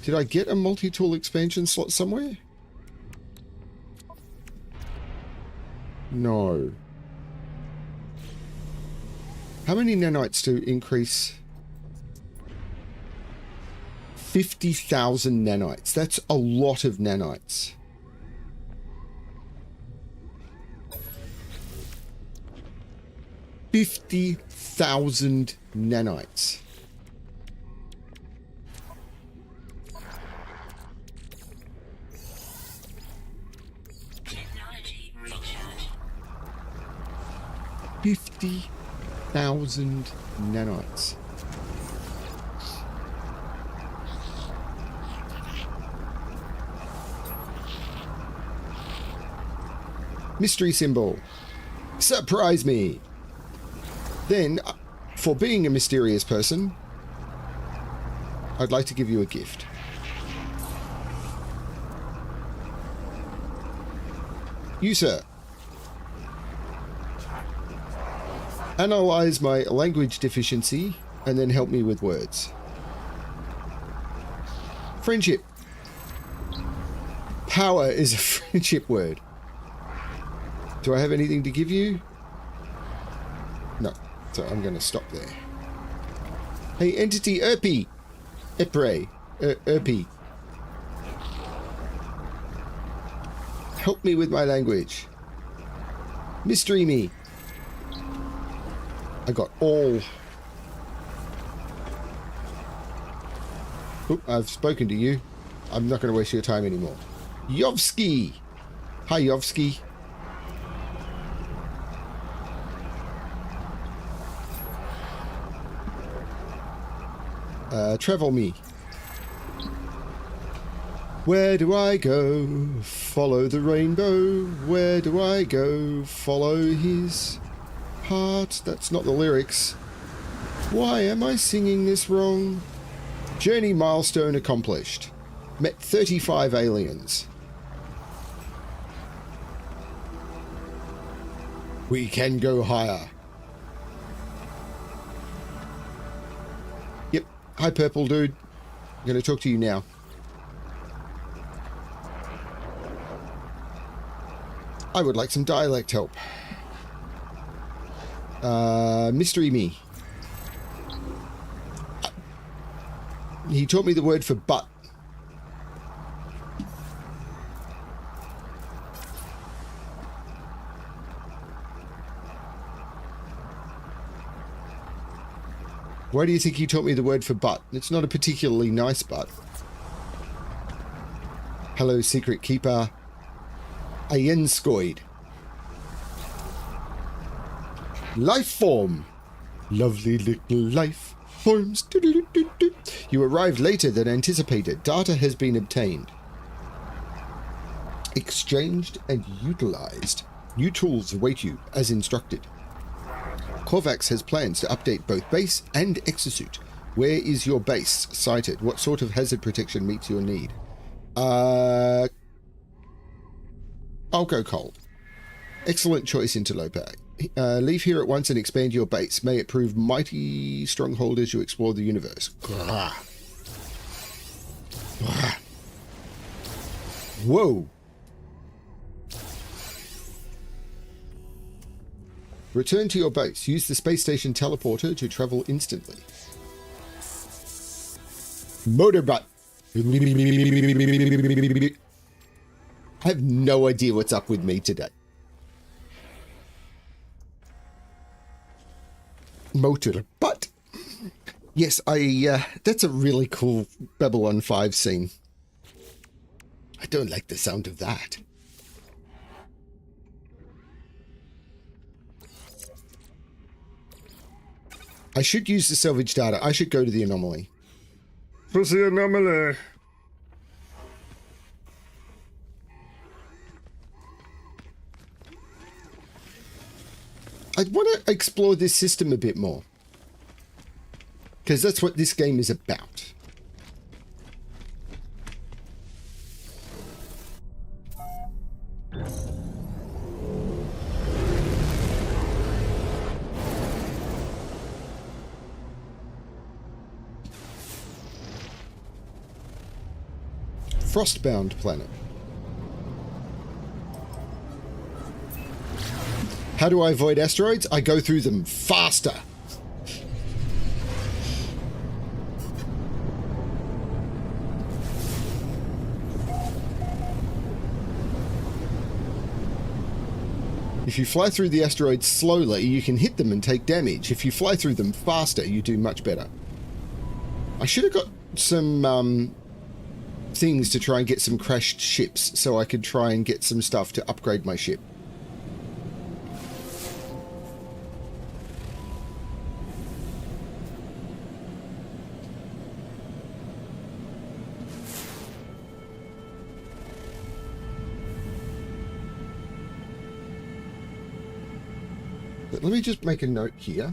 Did I get a multi-tool expansion slot somewhere? No. How many nanites to increase? 50,000 nanites. That's a lot of nanites. $50,000 nanites. Technology recharge. 50,000 nanites. Mystery symbol. Surprise me. Then, for being a mysterious person, I'd like to give you a gift. You, sir. Analyze my language deficiency and then help me with words. Friendship. Power is a friendship word. Do I have anything to give you? No. So I'm going to stop there. Hey, entity Erpy. Epre. Erpy. Help me with my language. Mystery me. I got all. Oop, I've spoken to you. I'm not going to waste your time anymore. Yovsky. Hi, Yovsky. Travel me. Where do I go? Follow the rainbow. Where do I go? Follow his heart. That's not the lyrics. Why am I singing this wrong? Journey milestone accomplished. Met 35 aliens. We can go higher. Yep. Hi, purple dude. I'm going to talk to you now. I would like some dialect help. Mystery me. He taught me the word for butt. Why do you think he taught me the word for butt? It's not a particularly nice butt. Hello, secret keeper. Ayenskoid. Life form. Lovely little life forms. You arrived later than anticipated. Data has been obtained, exchanged, and utilized. New tools await you as instructed. Korvax has plans to update both base and exosuit. Where is your base sited? What sort of hazard protection meets your need? I'll go cold. Excellent choice, Interloper. Leave here at once and expand your base. May it prove mighty stronghold as you explore the universe. Whoa. Return to your base. Use the space station teleporter to travel instantly. Motorbot. I have no idea what's up with me today. Motorbot. Yes, that's a really cool Babylon 5 scene. I don't like the sound of that. I should use the salvage data. I should go to the anomaly. What's the anomaly? I want to explore this system a bit more, because that's what this game is about. Frostbound planet. How do I avoid asteroids? I go through them faster. If you fly through the asteroids slowly, you can hit them and take damage. If you fly through them faster, you do much better. I should have got some things to try and get some crashed ships so I could try and get some stuff to upgrade my ship. let me just make a note here.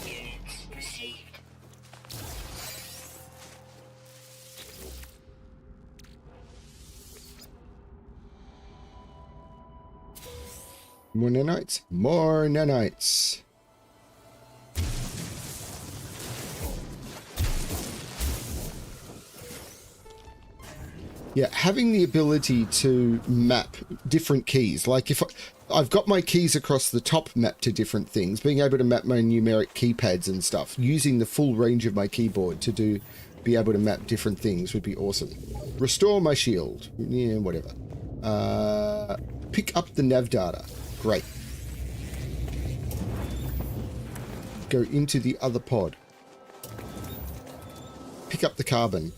Units received. More nanites? More nanites. Yeah, having the ability to map different keys. Like if I've got my keys across the top mapped to different things, being able to map my numeric keypads and stuff, using the full range of my keyboard to be able to map different things would be awesome. Restore my shield. Yeah, whatever. Pick up the nav data. Great. Go into the other pod. Pick up the carbon.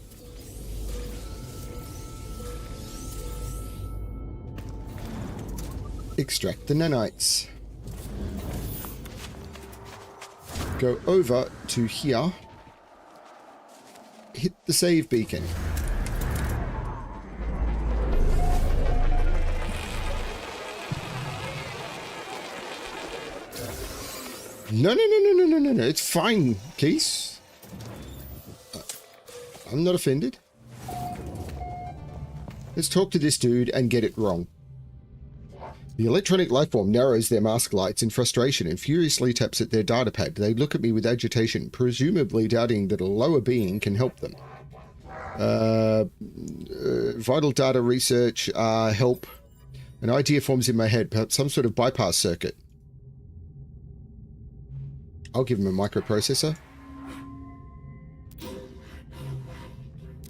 Extract the nanites. Go over to here. Hit the save beacon. No. It's fine, Keith. I'm not offended. Let's talk to this dude and get it wrong. The electronic lifeform narrows their mask lights in frustration and furiously taps at their datapad. They look at me with agitation, presumably doubting that a lower being can help them. Vital data research, help. An idea forms in my head, perhaps some sort of bypass circuit. I'll give him a microprocessor.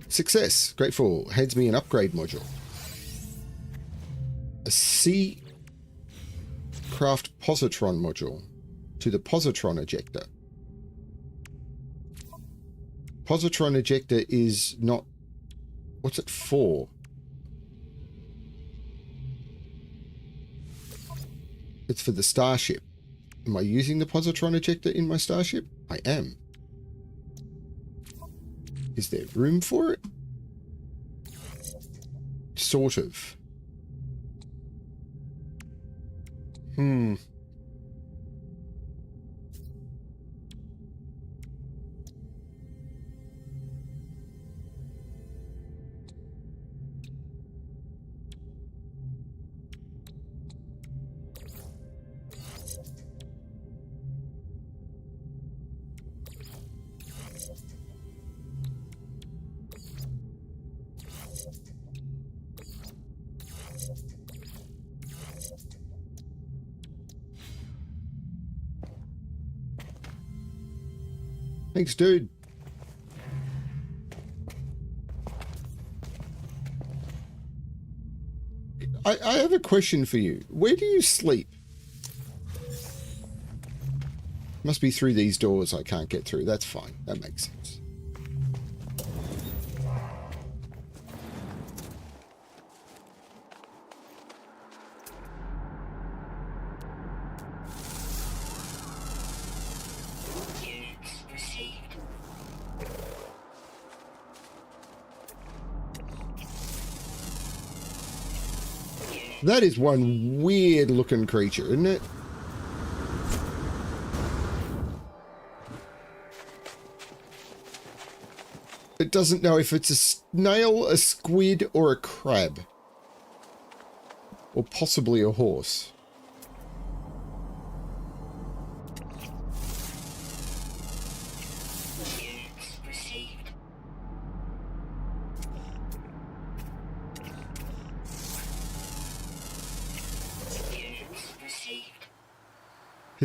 Success. Grateful. Hands me an upgrade module. A C craft positron module to the positron ejector. Positron ejector is not... What's it for? It's for the starship. Am I using the positron ejector in my starship? I am. Is there room for it? Sort of. Thanks, dude. I have a question for you. Where do you sleep? Must be through these doors I can't get through. That's fine. That makes sense. That is one weird looking creature, isn't it? It doesn't know if it's a snail, a squid, or a crab. Or possibly a horse.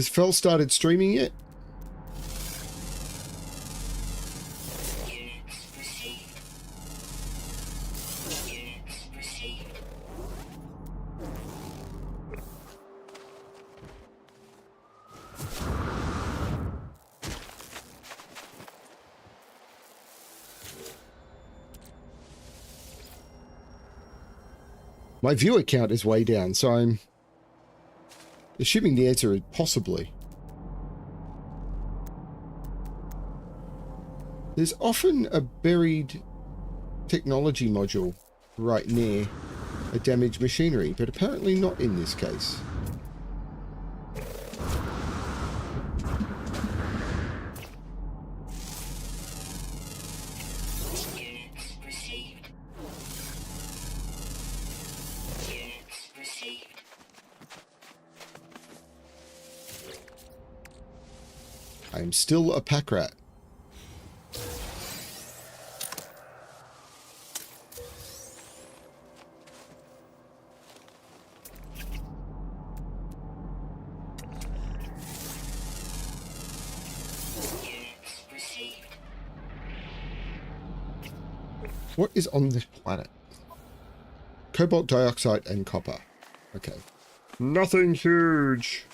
Has Fel started streaming yet? Units received. Units received. My viewer count is way down, so I'm assuming the answer is possibly. There's often a buried technology module right near a damaged machinery, but apparently not in this case. Units received. Units received. I am still a pack rat. Units received. What is on this planet? Cobalt dioxide and copper. Okay. Nothing huge.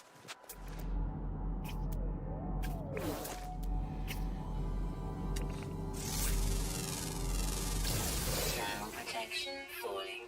Thermal protection falling.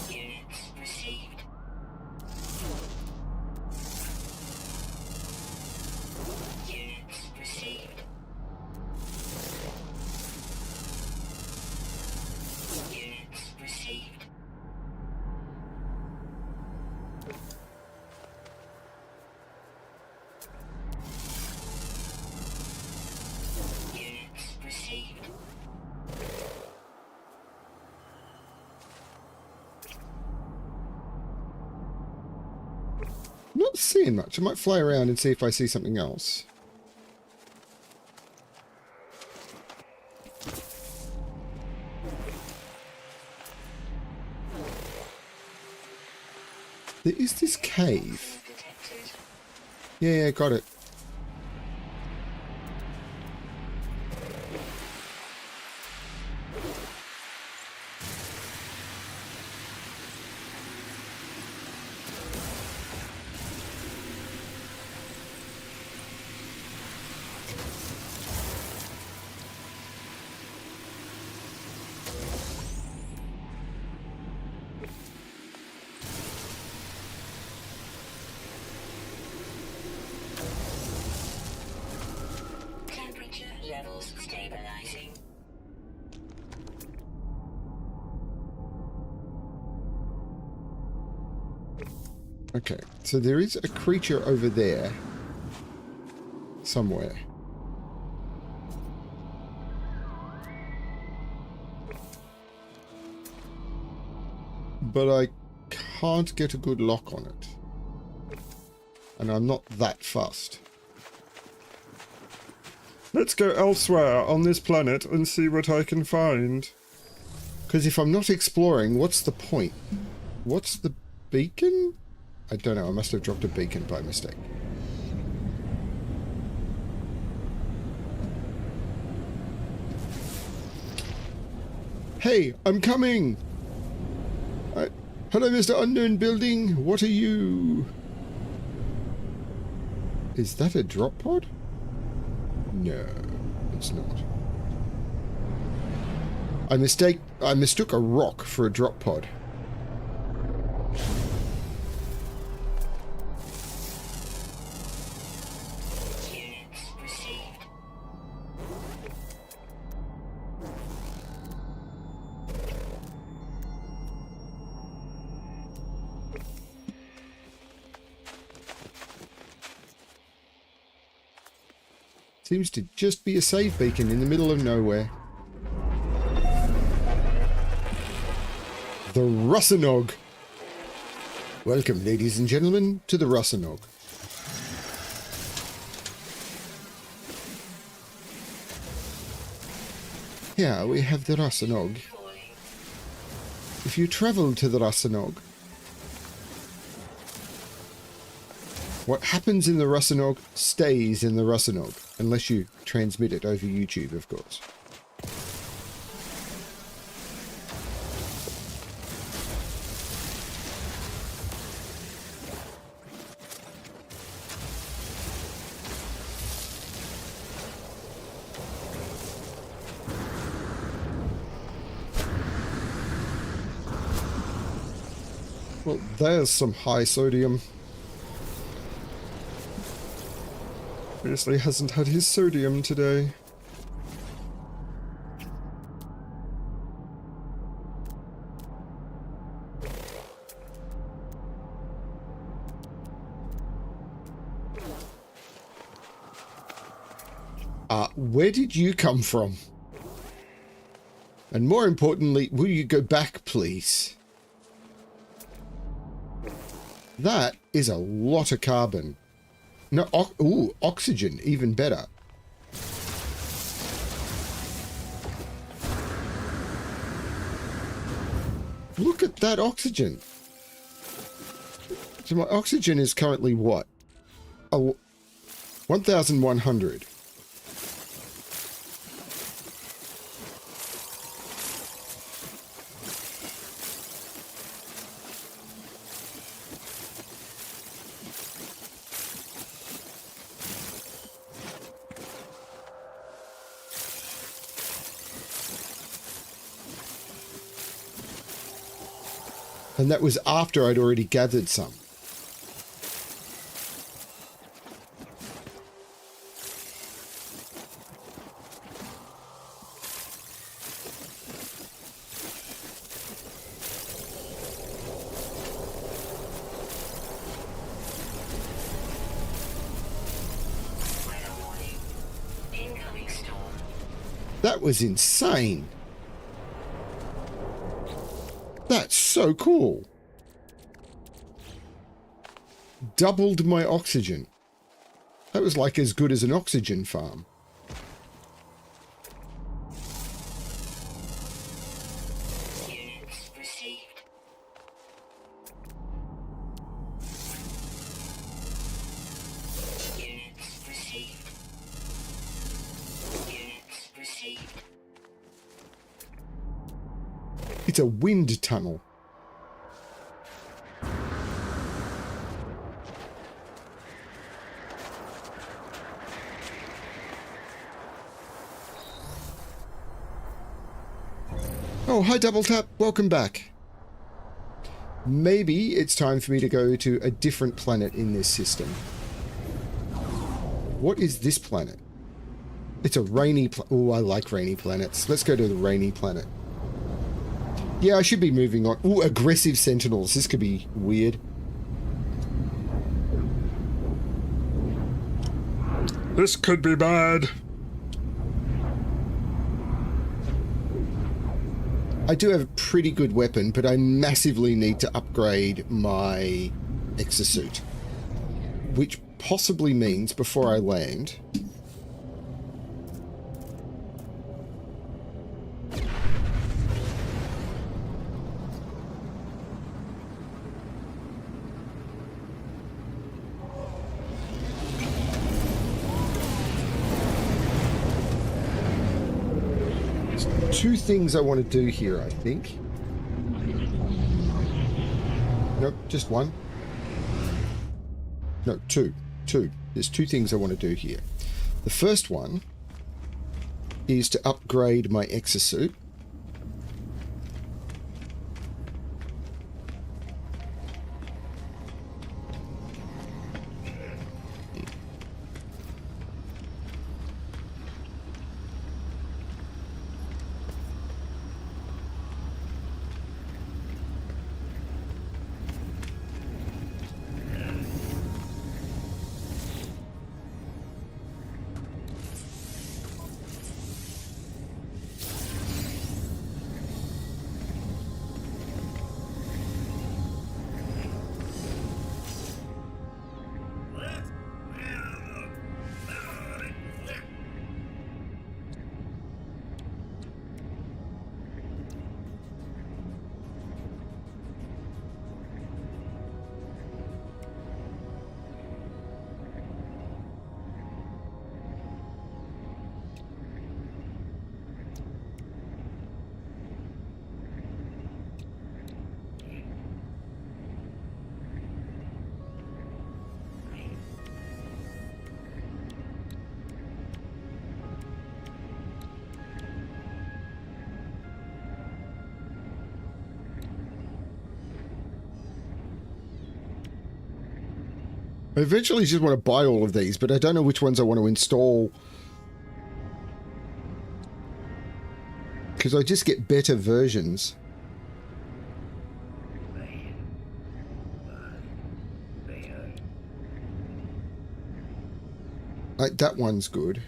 Units received. Units received. Units received. Units received. Not seeing much. I might fly around and see if I see something else. There is this cave. Detected. Yeah, got it. Temperature levels stabilizing. Okay, so there is a creature over there. Somewhere. But I can't get a good lock on it. And I'm not that fussed. Let's go elsewhere on this planet and see what I can find. Because if I'm not exploring, what's the point? What's the beacon? I don't know, I must have dropped a beacon by mistake. Hey, I'm coming! Hello, Mr. Unknown Building. What are you? Is that a drop pod? No, it's not. I mistook a rock for a drop pod. Units received. Seems to just be a save beacon in the middle of nowhere. The Russanog. Welcome, ladies and gentlemen, to the Russanog. Here we have the Russanog. If you travel to the Russanog, what happens in the Russanog stays in the Russanog, unless you transmit it over YouTube, of course. Well, there's some high sodium. Obviously hasn't had his sodium today. Where did you come from? And more importantly, will you go back, please? That is a lot of carbon. No, ooh, oxygen, even better. Look at that oxygen. So my oxygen is currently what? Oh, 1,100. And that was after I'd already gathered some. Weather warning. Incoming storm. That was insane. That's so cool. Doubled my oxygen. That was like as good as an oxygen farm. Units received. Units received. Units received. It's a wind tunnel. Oh, hi Double Tap. Welcome back. Maybe it's time for me to go to a different planet in this system. What is this planet? It's a rainy planet. Oh, I like rainy planets. Let's go to the rainy planet. Yeah, I should be moving on. Ooh, aggressive sentinels. This could be weird. This could be bad. I do have a pretty good weapon, but I massively need to upgrade my exosuit. Which possibly means, before I land... two things I want to do here, I think. Nope, just one. No, two. There's two things I want to do here. The first one is to upgrade my exosuit. I eventually just want to buy all of these, but I don't know which ones I want to install. Because I just get better versions. Like, that one's good.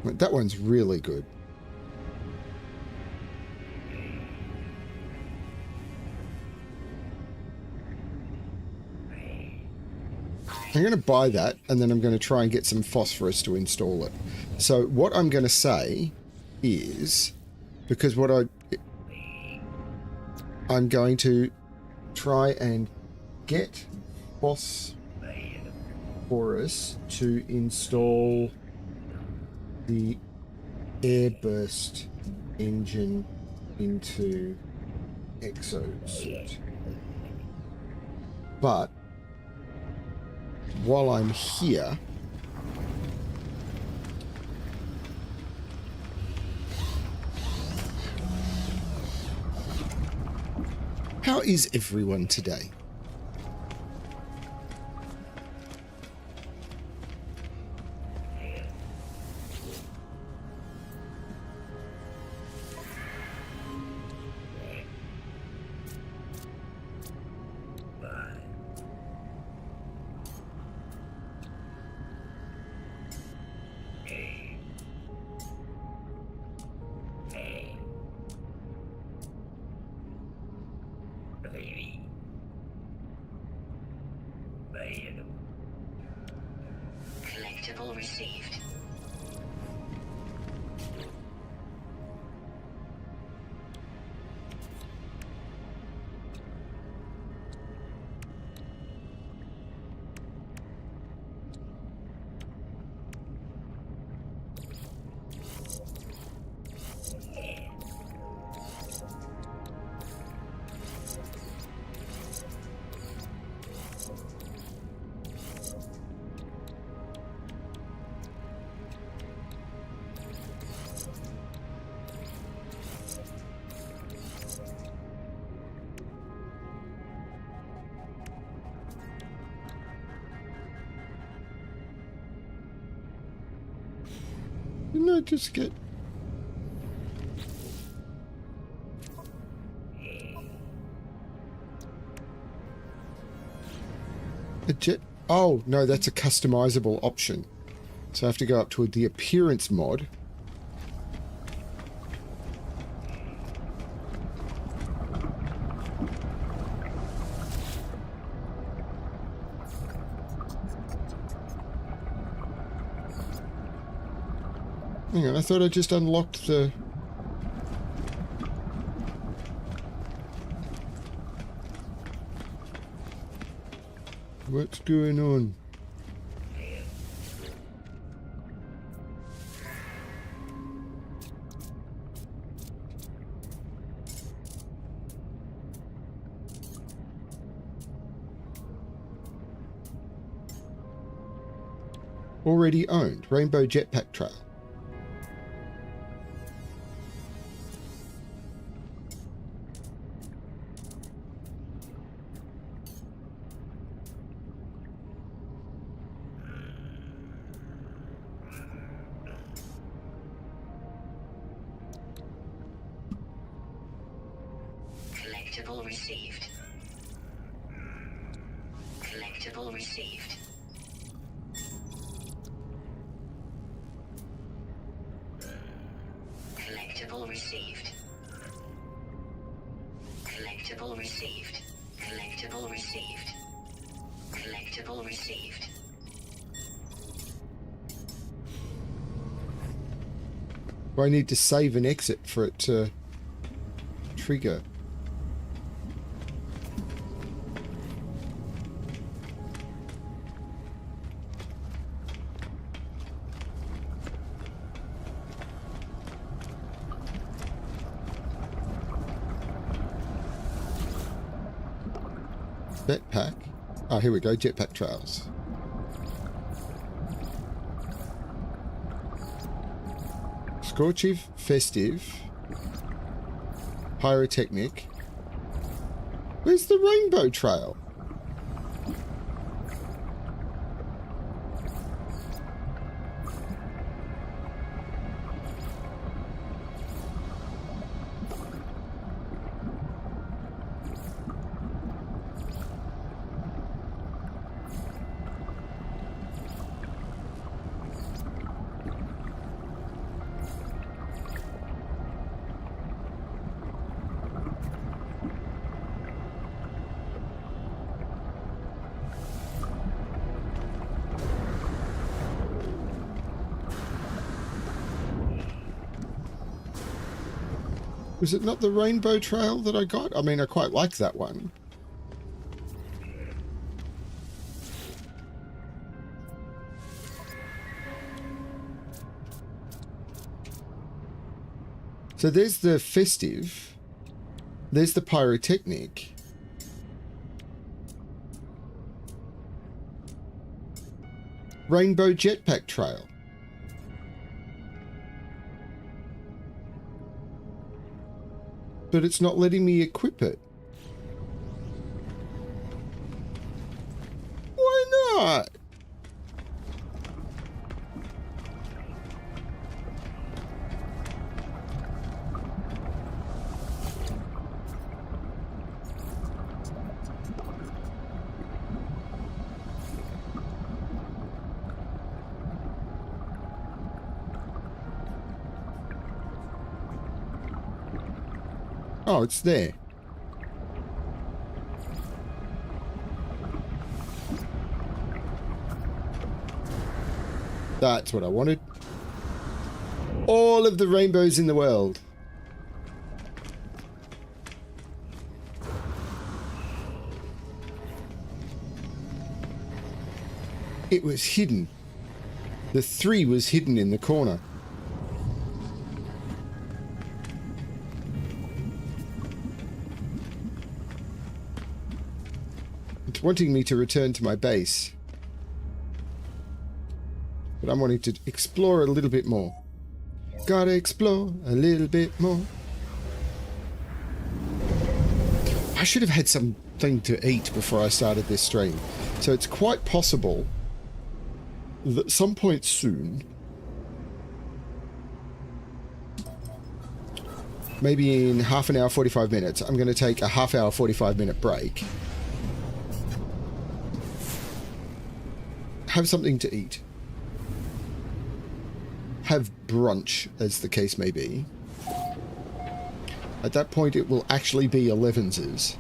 Like, that one's really good. I'm going to buy that, and then I'm going to try and get some phosphorus to install it. So what I'm going to say is, because I'm going to try and get phosphorus to install the airburst engine into exosuit. But while I'm here, how is everyone today? Collectible received. Didn't I just get... a jet? Oh, no, that's a customizable option. So I have to go up to the appearance mod. Hang on, I thought I just unlocked the... What's going on? Already owned. Rainbow Jetpack Trail. Collectible received. Collectible received. Collectible received. Collectible received. Collectible received. Collectible received. I need to save and exit for it to trigger. Jetpack. Oh, here we go. Jetpack Trails. Scorchive, Festive, Pyrotechnic, Where's the rainbow trail? Was it not the rainbow trail that I got? I mean, I quite like that one. So there's the festive. There's the pyrotechnic. Rainbow jetpack trail. But it's not letting me equip it. Why not? Oh, it's there. That's what I wanted. All of the rainbows in the world. It was hidden. The 3 was hidden in the corner. It's wanting me to return to my base. But I'm wanting to explore a little bit more. Gotta explore a little bit more. I should have had something to eat before I started this stream. So it's quite possible that some point soon, maybe in half an hour, 45 minutes, I'm going to take a half hour, 45-minute break. Have something to eat. Have brunch, as the case may be. At that point, it will actually be 11's.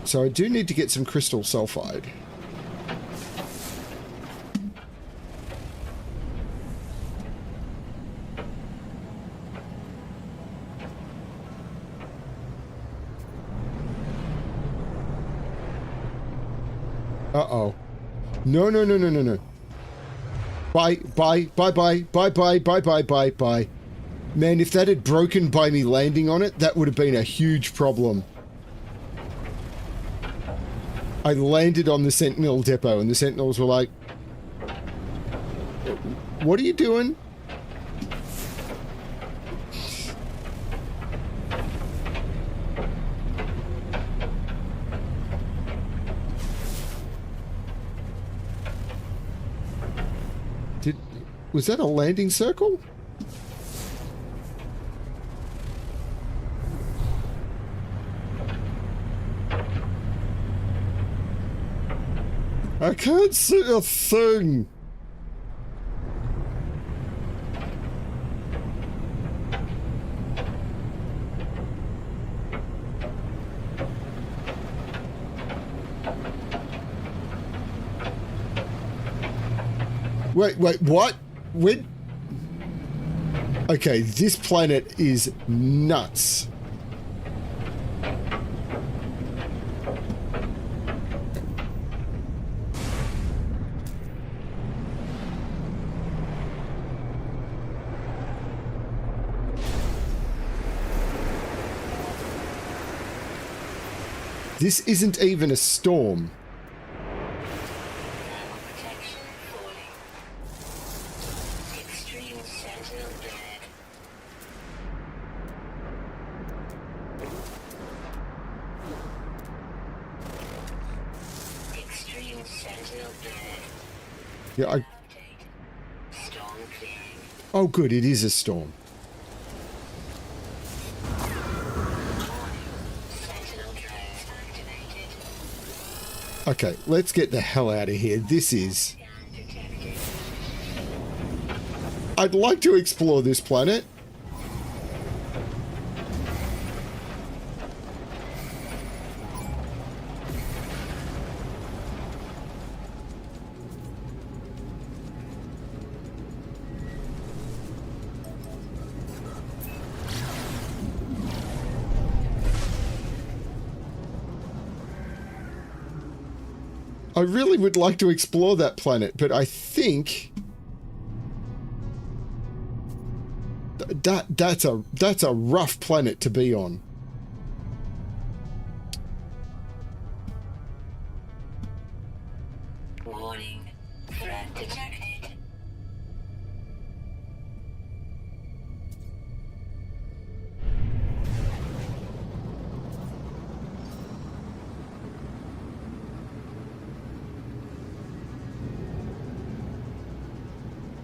So I do need to get some crystal sulfide. Uh-oh. No, no, no, no, no, no. Bye, bye, bye, bye, bye, bye, bye, bye, bye, bye. Man, if that had broken by me landing on it, that would have been a huge problem. I landed on the Sentinel depot, and the Sentinels were like, "What are you doing?" Was that a landing circle? I can't see a thing. Wait, what? When? Okay, this planet is nuts. This isn't even a storm. Sentinel cleared. Yeah, I... Update. Storm clearing. Oh, good, it is a storm. Sentinel drones activated. Okay, let's get the hell out of here. This is... Scan detected. I'd like to explore this planet. I really would like to explore that planet, but I think that's a rough planet to be on. Warning. Threat detected.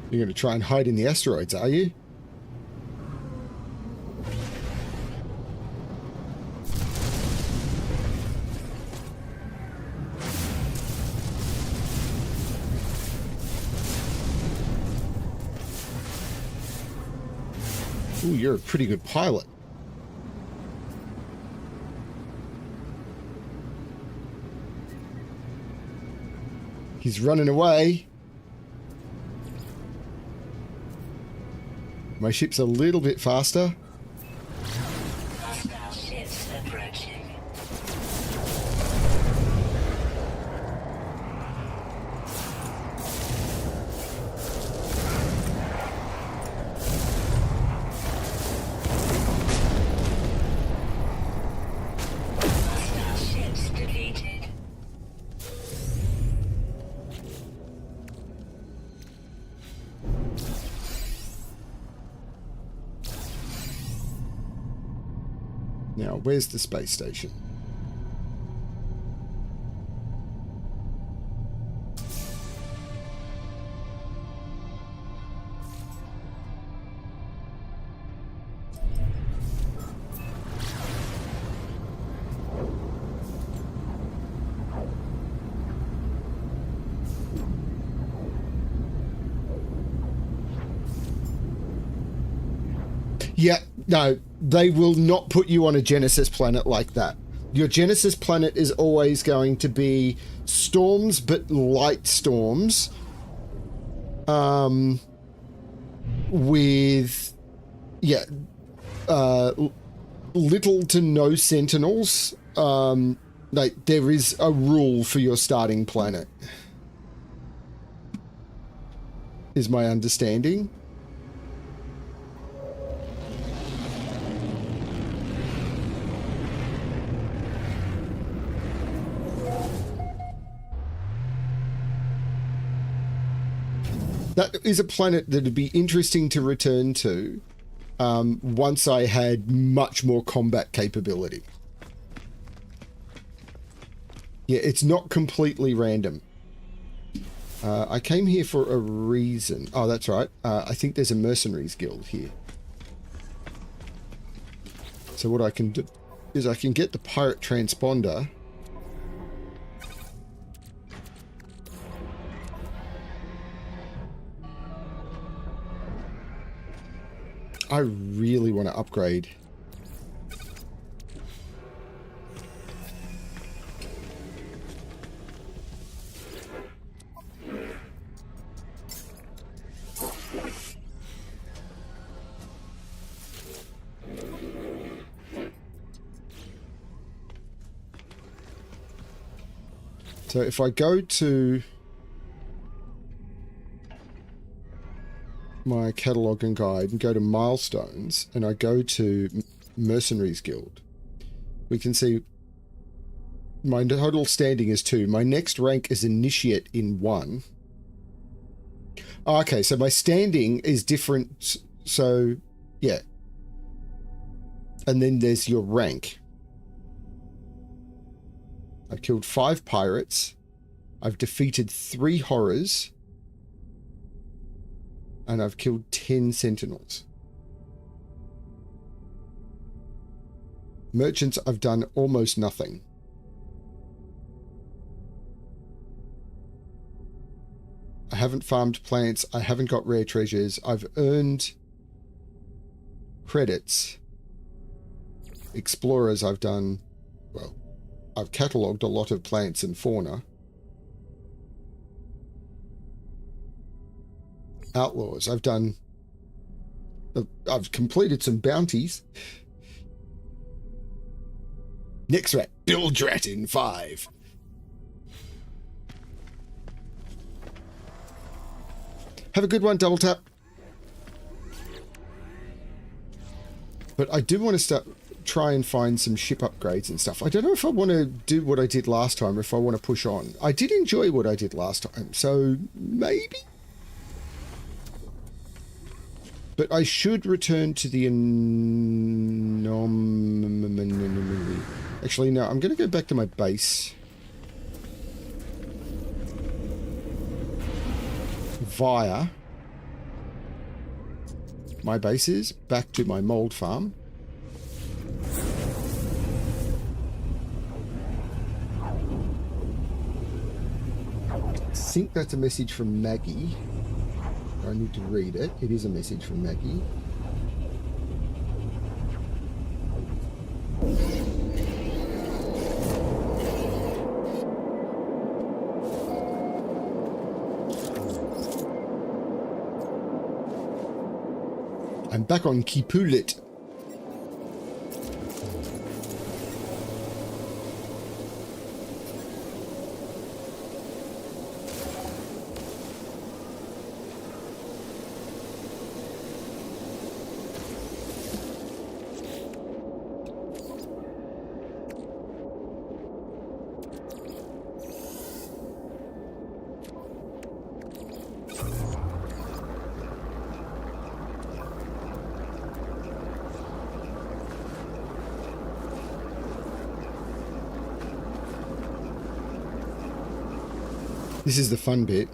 You're going to try and hide in the asteroids, are you? Ooh, you're a pretty good pilot. He's running away. My ship's a little bit faster. Hostile ships approaching. Hostile ships defeated. Now, where's the space station? Yeah, no, they will not put you on a Genesis planet like that. Your Genesis planet is always going to be storms, but light storms. With, yeah, little to no sentinels. Like, there is a rule for your starting planet, is my understanding. That is a planet that would be interesting to return to once I had much more combat capability. Yeah, it's not completely random. I came here for a reason. Oh, that's right. I think there's a mercenaries guild here. So what I can do is I can get the pirate transponder. I really want to upgrade. So if I go to my catalog and guide and go to milestones and I go to Mercenaries Guild, we can see my total standing is 2. My next rank is Initiate in 1. Oh, okay, so my standing is different. So, yeah. And then there's your rank. I killed 5 pirates. I've defeated 3 horrors. And I've killed 10 sentinels. Merchants, I've done almost nothing. I haven't farmed plants. I haven't got rare treasures. I've earned credits. Explorers, I've done... Well, I've catalogued a lot of plants and fauna. Outlaws, I've done... I've completed some bounties. Next rat, Bilge Rat in 5. Have a good one, Double Tap. But I do want to try and find some ship upgrades and stuff. I don't know if I want to do what I did last time or if I want to push on. I did enjoy what I did last time, so maybe? But I should return to the Actually, no, I'm going to go back to my base. Via my bases back to my mold farm. I think that's a message from Maggie. I need to read it. It is a message from Maggie. I'm back on Kipulit. This is the fun bit.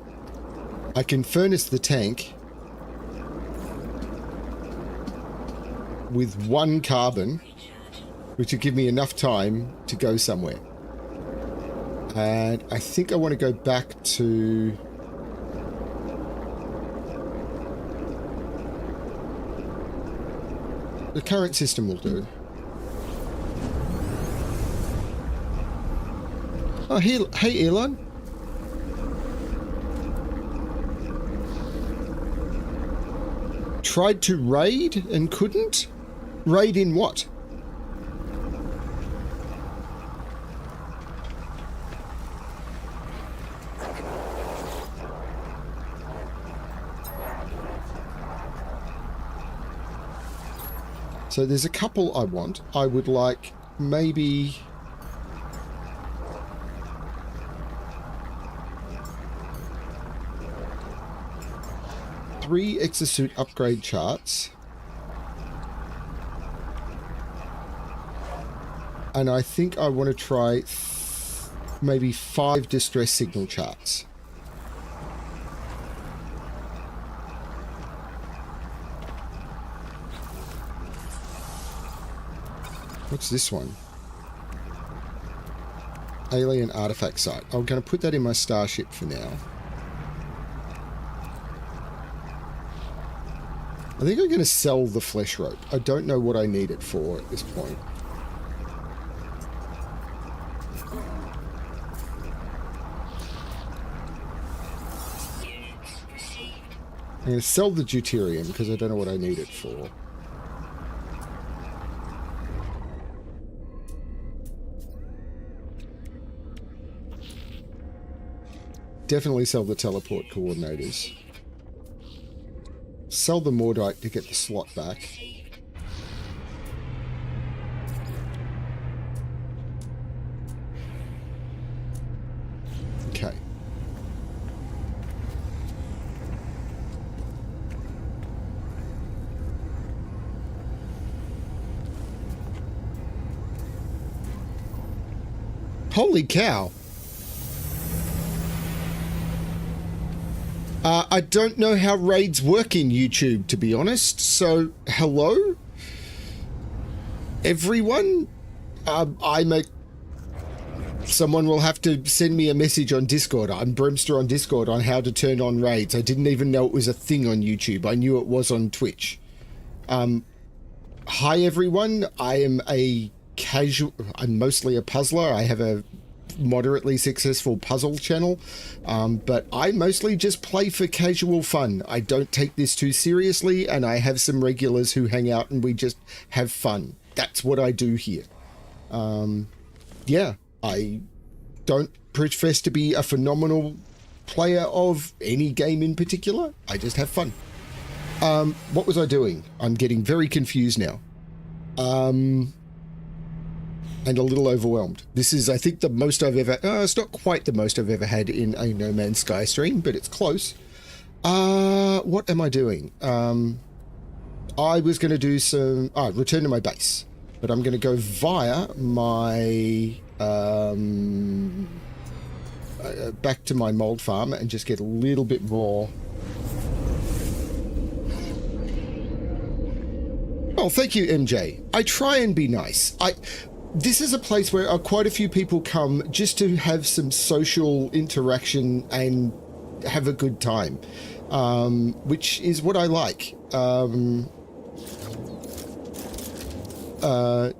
I can furnace the tank with 1 carbon, which will give me enough time to go somewhere. And I think I want to go back to... the current system will do. Oh, hey Elon. Tried to raid and couldn't? Raid in what? So there's a couple I want. I would like maybe... three exosuit upgrade charts. And I think I want to try maybe 5 distress signal charts. What's this one? Alien artifact site. I'm going to put that in my starship for now. I think I'm going to sell the flesh rope. I don't know what I need it for at this point. I'm going to sell the deuterium because I don't know what I need it for. Definitely sell the teleport coordinators. Sell the Mordite to get the slot back. Okay. Holy cow! I don't know how raids work in YouTube, to be honest. So, hello, everyone. Someone will have to send me a message on Discord. I'm Brimster on Discord on how to turn on raids. I didn't even know it was a thing on YouTube. I knew it was on Twitch. Hi, everyone. I am I'm mostly a puzzler. I have a moderately successful puzzle channel, but I mostly just play for casual fun. I don't take this too seriously, and I have some regulars who hang out and we just have fun. That's what I do here. Yeah, I don't profess to be a phenomenal player of any game in particular. I just have fun. What was I doing? I'm getting very confused now. And a little overwhelmed. This is, I think, the most I've ever... it's not quite the most I've ever had in a No Man's Sky stream, but it's close. What am I doing? I was going to do some... return to my base. But I'm going to go via my... back to my mold farm and just get a little bit more... Oh, thank you, MJ. I try and be nice. This is a place where quite a few people come just to have some social interaction and have a good time, which is what I like.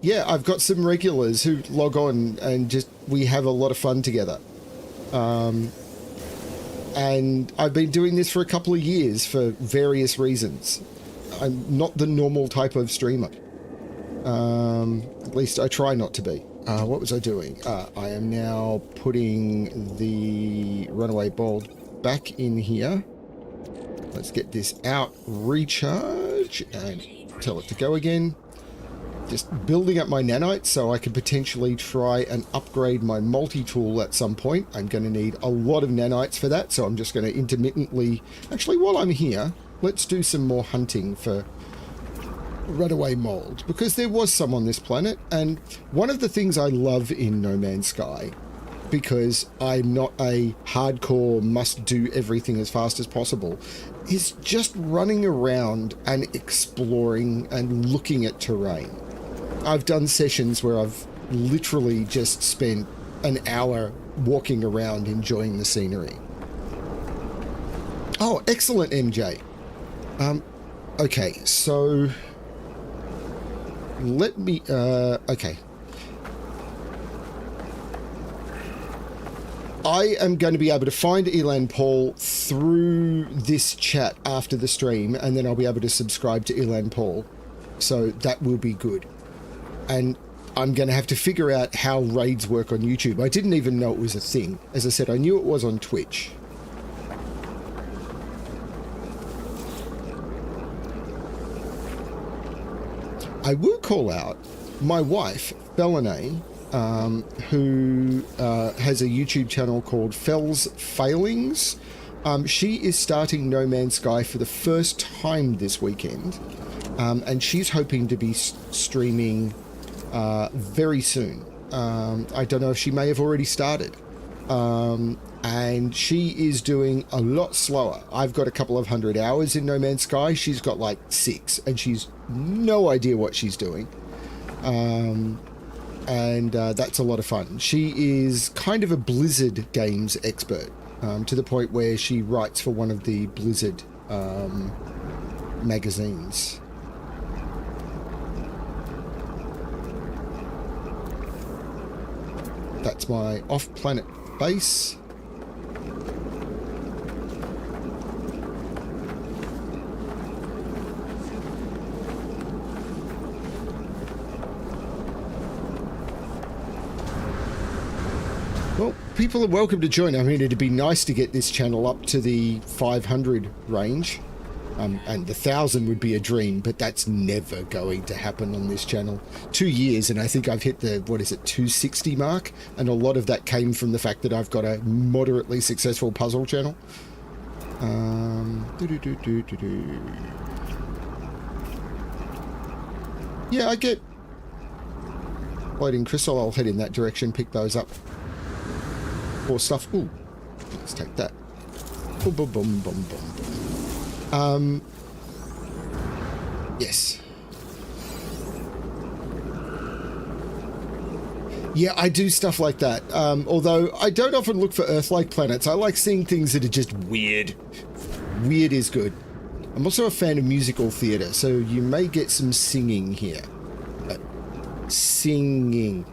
Yeah, I've got some regulars who log on and just we have a lot of fun together. And I've been doing this for a couple of years for various reasons. I'm not the normal type of streamer. At least I try not to be. What was I doing? I am now putting the runaway bolt back in here. Let's get this out, recharge, and tell it to go again. Just building up my nanites so I can potentially try and upgrade my multi-tool at some point. I'm going to need a lot of nanites for that, so I'm just going to intermittently... Actually, while I'm here, let's do some more hunting for runaway mold, because there was some on this planet, and one of the things I love in No Man's Sky, because I'm not a hardcore must do everything as fast as possible, is just running around and exploring and looking at terrain. I've done sessions where I've literally just spent an hour walking around enjoying the scenery. Oh, excellent, MJ. Okay, so let me, okay. I am going to be able to find Elan Paul through this chat after the stream, and then I'll be able to subscribe to Elan Paul. So that will be good. And I'm going to have to figure out how raids work on YouTube. I didn't even know it was a thing. As I said, I knew it was on Twitch. I will call out my wife, Felinae, who has a YouTube channel called Fel's Failings. She is starting No Man's Sky for the first time this weekend, and she's hoping to be streaming very soon. I don't know if she may have already started. And she is doing a lot slower. I've got a couple of 100 hours in No Man's Sky. She's got like 6, and she's no idea what she's doing. And that's a lot of fun. She is kind of a Blizzard games expert, to the point where she writes for one of the Blizzard magazines. That's my off-planet base. Well, people are welcome to join. I mean, it'd be nice to get this channel up to the 500 range. And the 1,000 would be a dream, but that's never going to happen on this channel. 2 years, and I think I've hit the, 260 mark, and a lot of that came from the fact that I've got a moderately successful puzzle channel. Yeah, I get loading crystal. I'll head in that direction, pick those up. Or stuff. Ooh, let's take that. Boom, boom, boom, boom, boom, boom. Yes. Yeah, I do stuff like that. Although I don't often look for Earth-like planets. I like seeing things that are just weird. Weird is good. I'm also a fan of musical theatre, so you may get some singing here. Singing.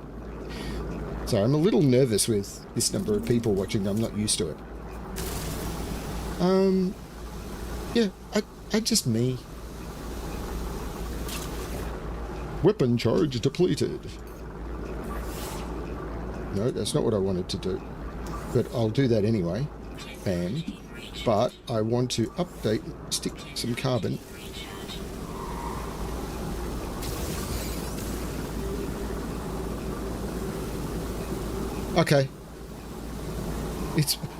So I'm a little nervous with this number of people watching. I'm not used to it. Yeah, I just me. Weapon charge depleted. No, that's not what I wanted to do. But I'll do that anyway. Bam. But I want to update, stick some carbon. Okay.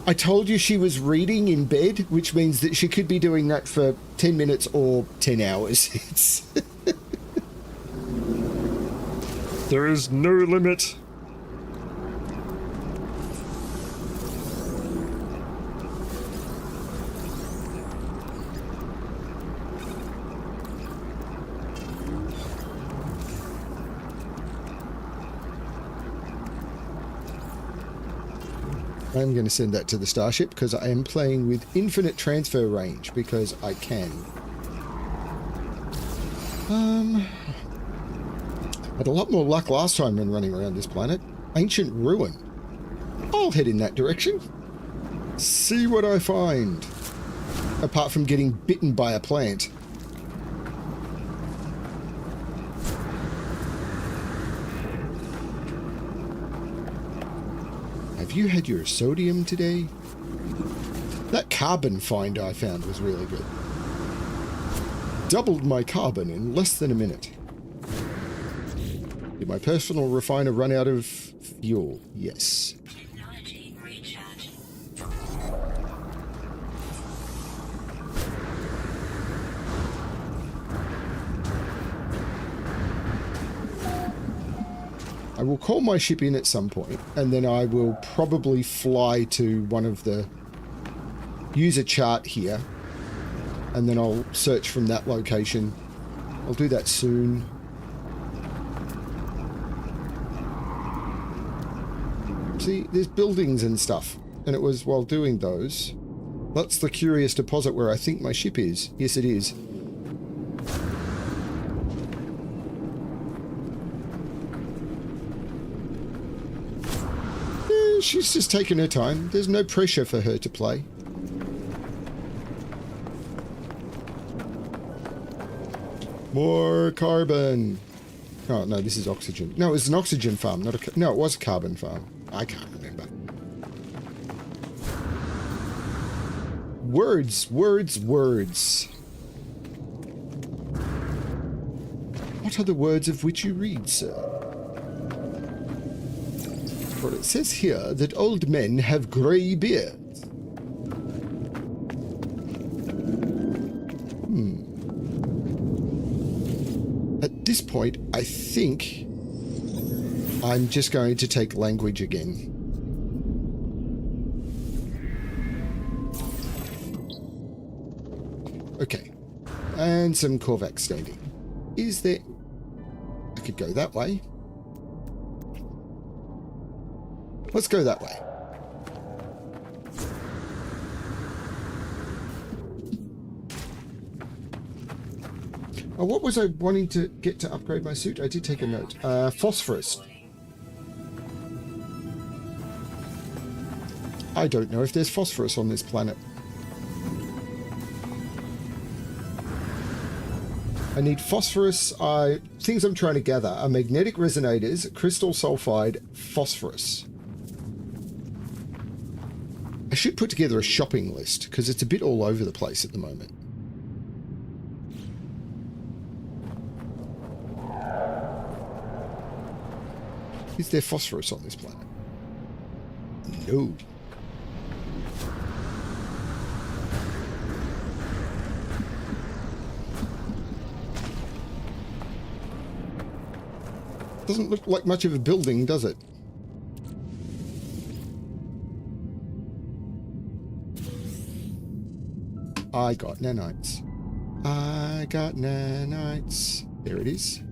I told you she was reading in bed, which means that she could be doing that for 10 minutes or 10 hours. It's There is no limit. I'm going to send that to the Starship because I am playing with infinite transfer range because I can. Had a lot more luck last time when running around this planet. Ancient ruin. I'll head in that direction. See what I find. Apart from getting bitten by a plant. Have you had your sodium today? That carbon find I found was really good. Doubled my carbon in less than a minute. Did my personal refiner run out of fuel? Yes. Technology recharge. I will call my ship in at some point, and then I will probably fly to one of the... use a chart here, and then I'll search from that location. I'll do that soon. See, there's buildings and stuff, and it was while doing those. That's the curious deposit where I think my ship is. Yes, it is. She's just taking her time. There's no pressure for her to play. More carbon. Oh, no, this is oxygen. No, it's an oxygen farm, not a... No, it was a carbon farm. I can't remember. Words, words, words. What are the words of which you read, sir? For it says here that old men have grey beards. At this point, I think I'm just going to take language again. Okay. And some Korvax standing. Is there... I could go that way. Let's go that way. Oh, what was I wanting to get to upgrade my suit? I did take a note. Phosphorus. I don't know if there's phosphorus on this planet. I need phosphorus. Things I'm trying to gather are magnetic resonators, crystal sulfide, phosphorus. I should put together a shopping list because it's a bit all over the place at the moment. Is there phosphorus on this planet? No. Doesn't look like much of a building, does it? I got nanites. I got nanites. There it is.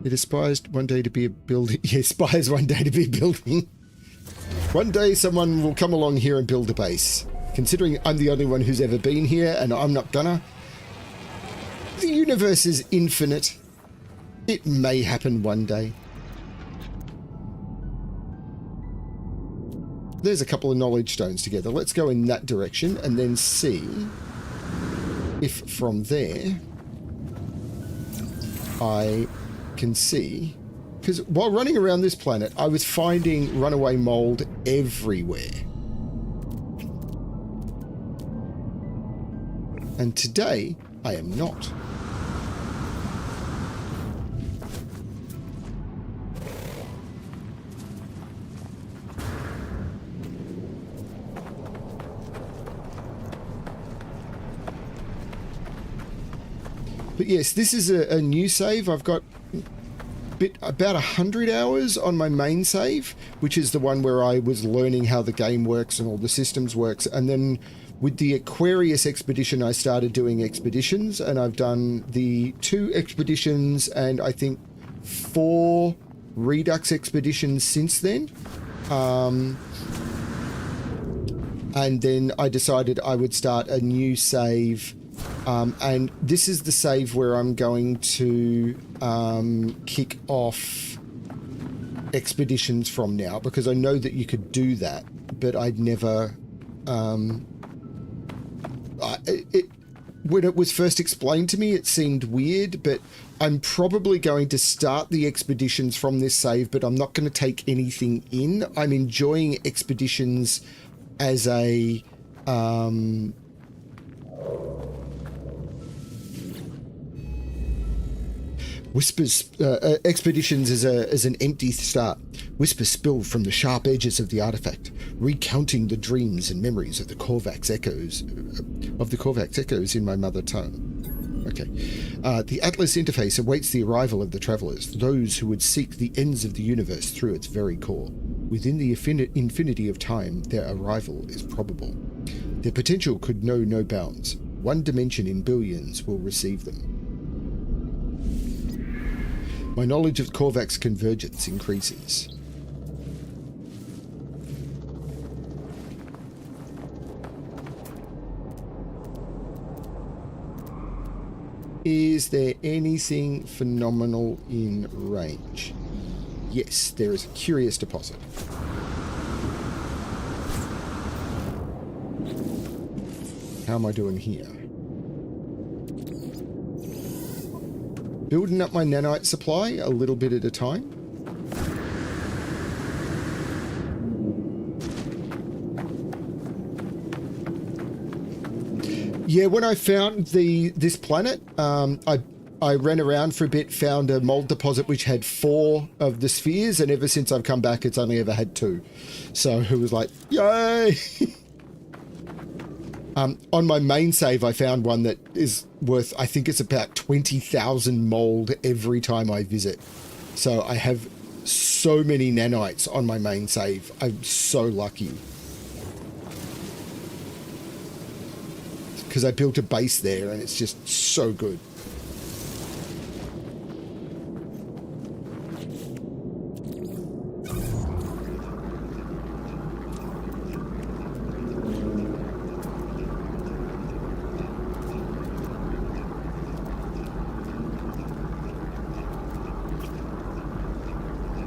It aspires one day to be a building. It aspires one day to be a building. One day someone will come along here and build a base. Considering I'm the only one who's ever been here and I'm not gonna. The universe is infinite. It may happen one day. There's a couple of knowledge stones together. Let's go in that direction and then see if from there I can see, because while running around this planet I was finding runaway mold everywhere, and today I am not. But yes, this is a new save. I've got about 100 hours on my main save, which is the one where I was learning how the game works and all the systems works. And then with the Aquarius expedition, I started doing expeditions, and I've done the 2 expeditions and I think 4 Redux expeditions since then. And then I decided I would start a new save. And this is the save where I'm going to kick off expeditions from now, because I know that you could do that, but I'd never... when it was first explained to me, it seemed weird, but I'm probably going to start the expeditions from this save, but I'm not going to take anything in. I'm enjoying expeditions as a... Whispers, expeditions as an empty start. Whispers spilled from the sharp edges of the artifact, recounting the dreams and memories of the Korvax echoes in my mother tongue. Okay. The Atlas interface awaits the arrival of the travelers, those who would seek the ends of the universe through its very core. Within the infinity of time, their arrival is probable. Their potential could know no bounds. One dimension in billions will receive them. My knowledge of Korvax convergence increases. Is there anything phenomenal in range? Yes, there is a curious deposit. How am I doing here? Building up my nanite supply a little bit at a time. Yeah, when I found this planet, I ran around for a bit, found a mold deposit which had 4 of the spheres, and ever since I've come back, it's only ever had 2. So it was like, yay! On my main save, I found one that is worth, I think it's about 20,000 mold every time I visit. So I have so many nanites on my main save. I'm so lucky. Because I built a base there and it's just so good.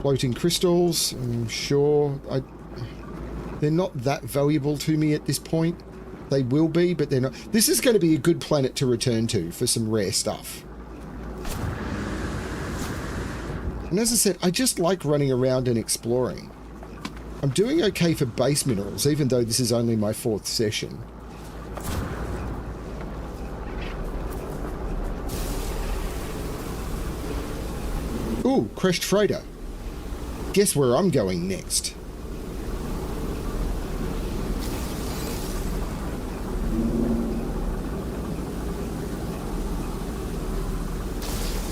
Floating crystals, I'm sure. They're not that valuable to me at this point. They will be, but they're not. This is going to be a good planet to return to for some rare stuff. And as I said, I just like running around and exploring. I'm doing okay for base minerals, even though this is only my 4th session. Ooh, crashed freighter. Guess where I'm going next?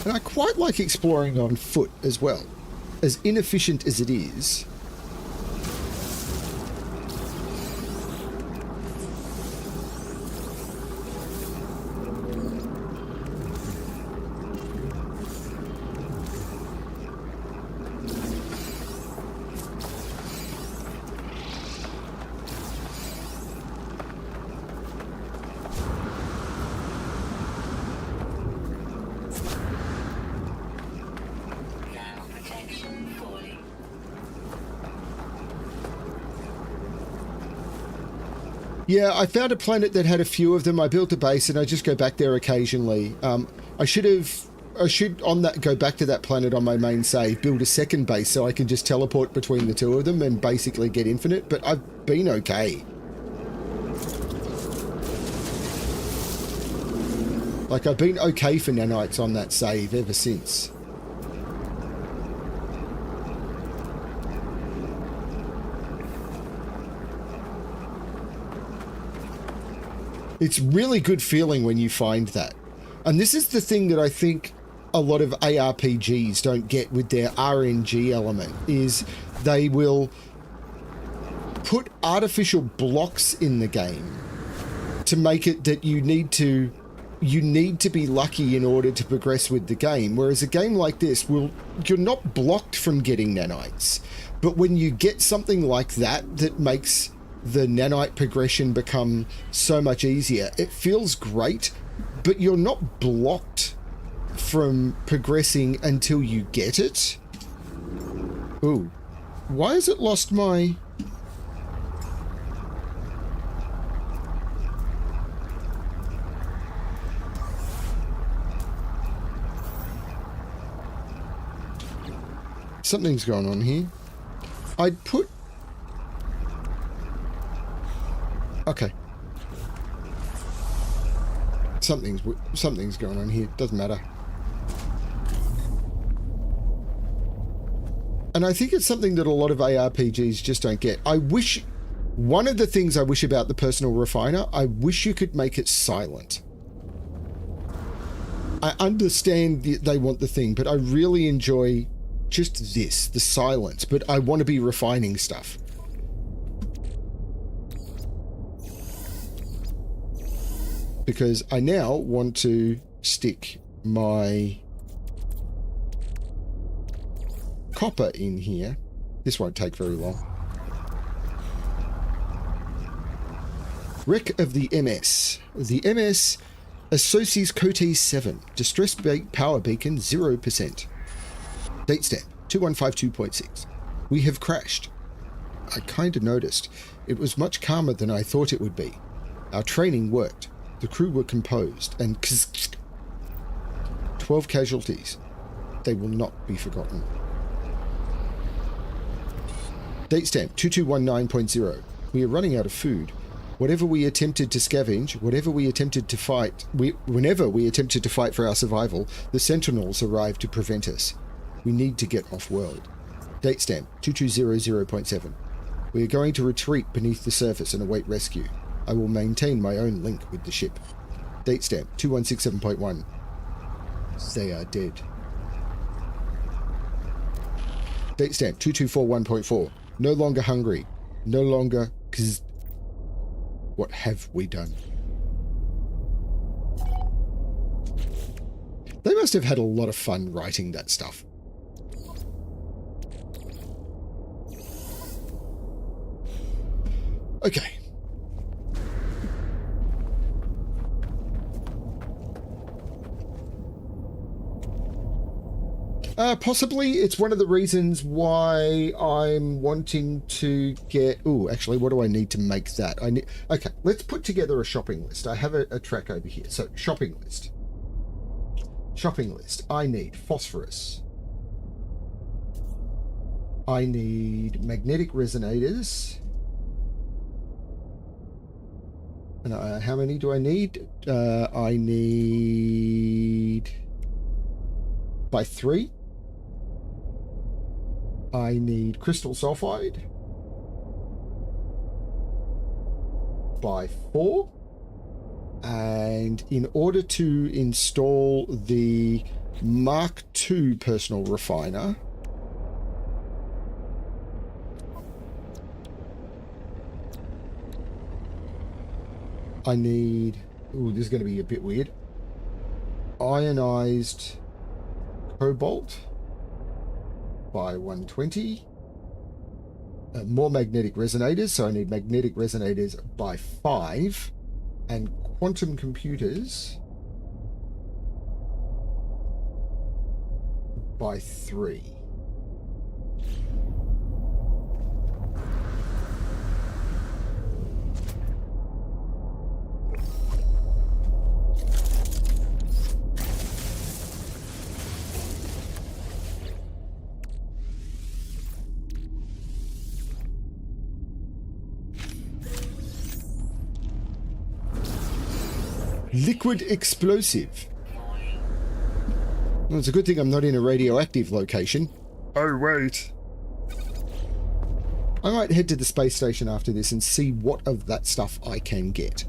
And I quite like exploring on foot as well. As inefficient as it is, Now protection falling. yeah, I found a planet that had a few of them. I built a base and I just go back there occasionally. I should on that go back to that planet on my main save, build a second base so I can just teleport between the two of them and basically get infinite, but I've been okay. Like, I've been okay for nanites on that save ever since. It's really good feeling when you find that. And this is the thing that I think a lot of ARPGs don't get with their RNG element, is they will put artificial blocks in the game to make it that you need to be lucky in order to progress with the game. Whereas a game like this you're not blocked from getting nanites. But when you get something like that makes the nanite progression become so much easier, it feels great, but you're not blocked from progressing until you get it. Ooh, why has it lost my... Something's going on here. I'd put... Okay. Something's going on here. Doesn't matter. And I think it's something that a lot of ARPGs just don't get. One of the things I wish about the Personal Refiner, I wish you could make it silent. I understand they want the thing, but I really enjoy just this, the silence, but I want to be refining stuff. Because I now want to stick my copper in here. This won't take very long. Wreck of the MS. The MS Associes Cote 7. Distress power beacon 0%. Date stamp 2152.6. We have crashed. I kinda noticed. It was much calmer than I thought it would be. Our training worked. The crew were composed and 12 casualties. They will not be forgotten. Date stamp 2219.0. We are running out of food. Whatever we attempted to scavenge, whenever we attempted to fight for our survival, the Sentinels arrived to prevent us. We need to get off-world. Date stamp 2200.7. We are going to retreat beneath the surface and await rescue. I will maintain my own link with the ship. Date stamp 2167.1. They are dead. Date stamp 2241.4. No longer hungry. No longer... What have we done? They must have had a lot of fun writing that stuff. Okay. Possibly it's one of the reasons why I'm wanting to get... Ooh, actually, what do I need to make that? Okay, let's put together a shopping list. I have a track over here. So, shopping list. Shopping list. I need phosphorus. I need magnetic resonators. And how many do I need? I need... by 3. I need crystal sulfide by 4, and in order to install the Mark II personal refiner. I need... Ooh, this is going to be a bit weird. Ionized cobalt by 120. More magnetic resonators, so I need magnetic resonators by 5. And quantum computers by 3. Liquid explosive. Well, it's a good thing I'm not in a radioactive location. Oh, wait. I might head to the space station after this and see what of that stuff I can get.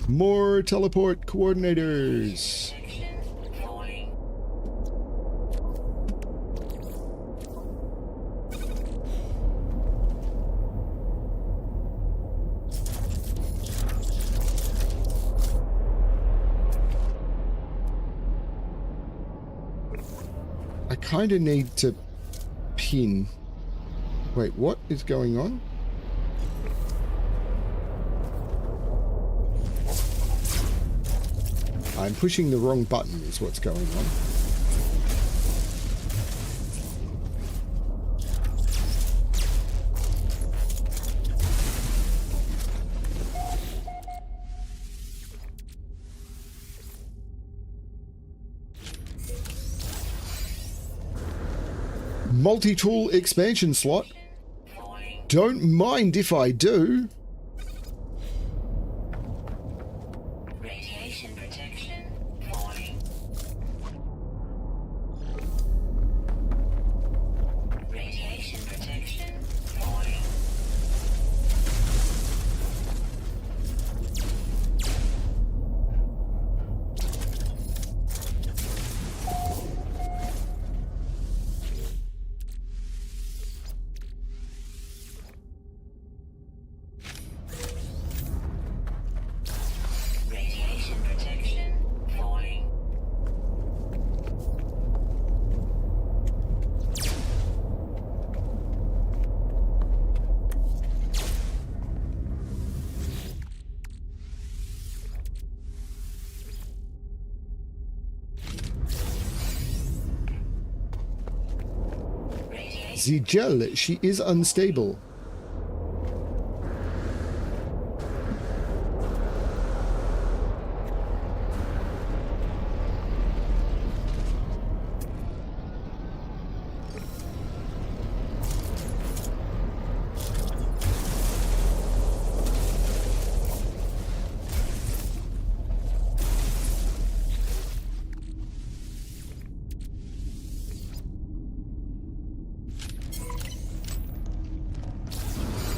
More teleport coordinators. I kind of need to pin. Wait, what is going on? I'm pushing the wrong button is what's going on. Multi-tool expansion slot. Don't mind if I do. Radiation protection falling. Radiation protection falling. Radiation protection falling. The gel, she is unstable.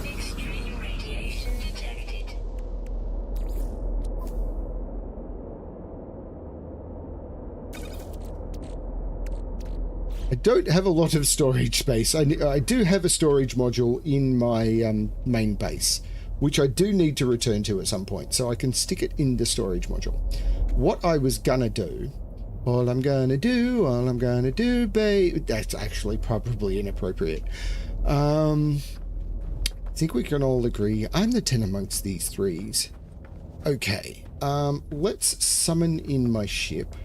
Extreme radiation detected. I don't have a lot of storage space. I do have a storage module in my main base, which I do need to return to at some point, so I can stick it in the storage module. What I was gonna do, all I'm gonna do, babe, that's actually probably inappropriate. I think we can all agree I'm the 10 amongst these threes. Okay, let's summon in my ship.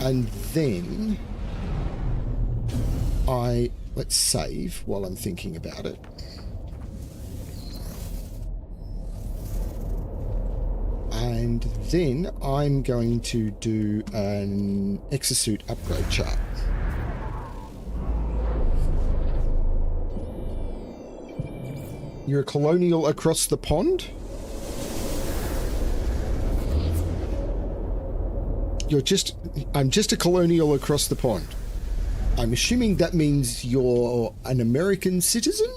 And then let's save while I'm thinking about it. And then I'm going to do an exosuit upgrade chart. You're a colonial across the pond? I'm just a colonial across the pond. I'm assuming that means you're an American citizen?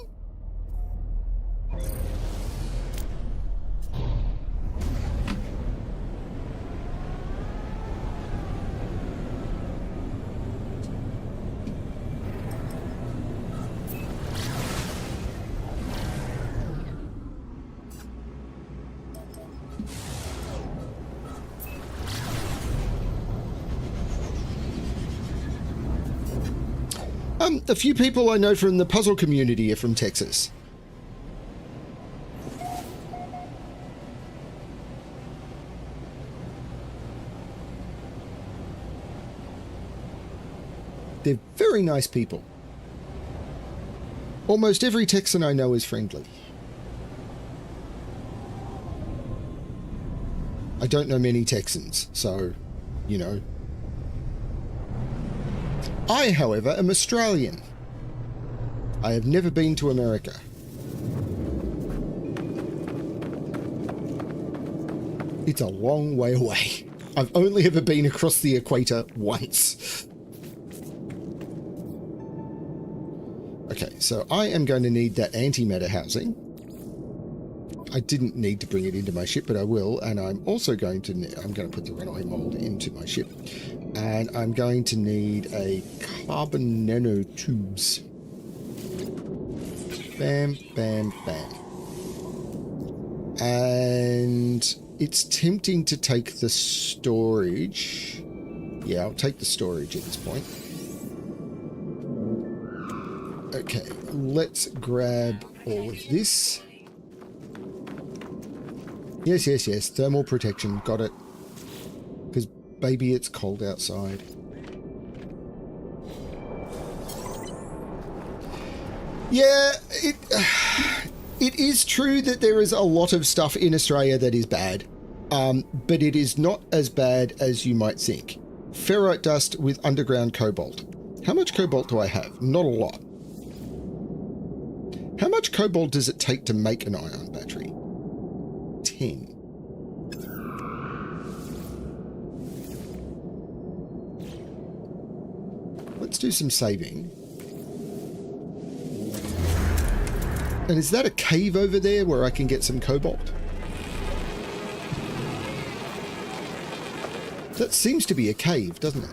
A few people I know from the puzzle community are from Texas. They're very nice people. Almost every Texan I know is friendly. I don't know many Texans, so, you know. I, however, am Australian. I have never been to America. It's a long way away. I've only ever been across the equator once. Okay, so I am going to need that antimatter housing. I didn't need to bring it into my ship, but I will. And I'm also going to put the Renoi mold into my ship. And I'm going to need a carbon nanotubes. Bam, bam, bam. And it's tempting to take the storage. Yeah, I'll take the storage at this point. Okay, let's grab all of this. Yes, yes, yes. Thermal protection. Got it. Because, baby, it's cold outside. Yeah, it is true that there is a lot of stuff in Australia that is bad. But it is not as bad as you might think. Ferrite dust with underground cobalt. How much cobalt do I have? Not a lot. How much cobalt does it take to make an ion battery? 10. Let's do some saving. And is that a cave over there where I can get some cobalt? That seems to be a cave, doesn't it?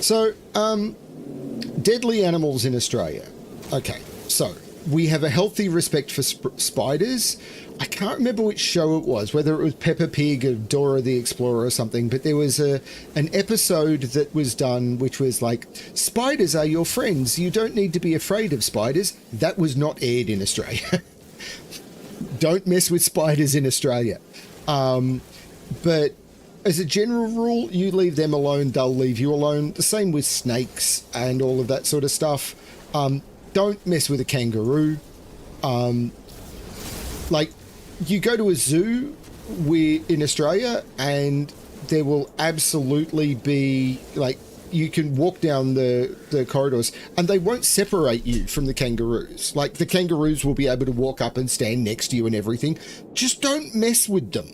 So, deadly animals in Australia. Okay, so we have a healthy respect for spiders. I can't remember which show it was, whether it was Peppa Pig or Dora the Explorer or something, but there was an episode that was done which was like, spiders are your friends. You don't need to be afraid of spiders. That was not aired in Australia. Don't mess with spiders in Australia. But as a general rule, you leave them alone, they'll leave you alone. The same with snakes and all of that sort of stuff. Don't mess with a kangaroo. Like, you go to a zoo in Australia and there will absolutely be, like, you can walk down the corridors and they won't separate you from the kangaroos. Like, the kangaroos will be able to walk up and stand next to you and everything. Just don't mess with them.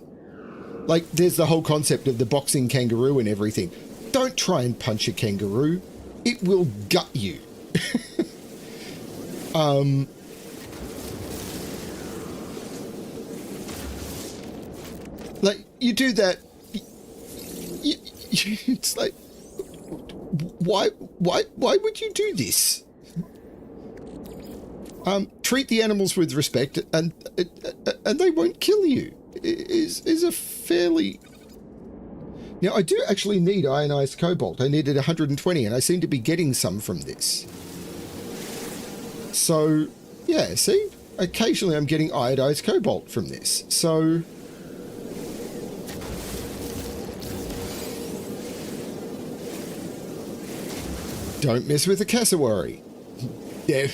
Like, there's the whole concept of the boxing kangaroo and everything. Don't try and punch a kangaroo. It will gut you. Like, you do that, it's like, why would you do this? Treat the animals with respect and they won't kill you. Is a fairly... Now, I do actually need ionized cobalt. I needed 120, and I seem to be getting some from this. So, yeah, see? Occasionally I'm getting iodized cobalt from this. So... Don't mess with the cassowary. Yeah.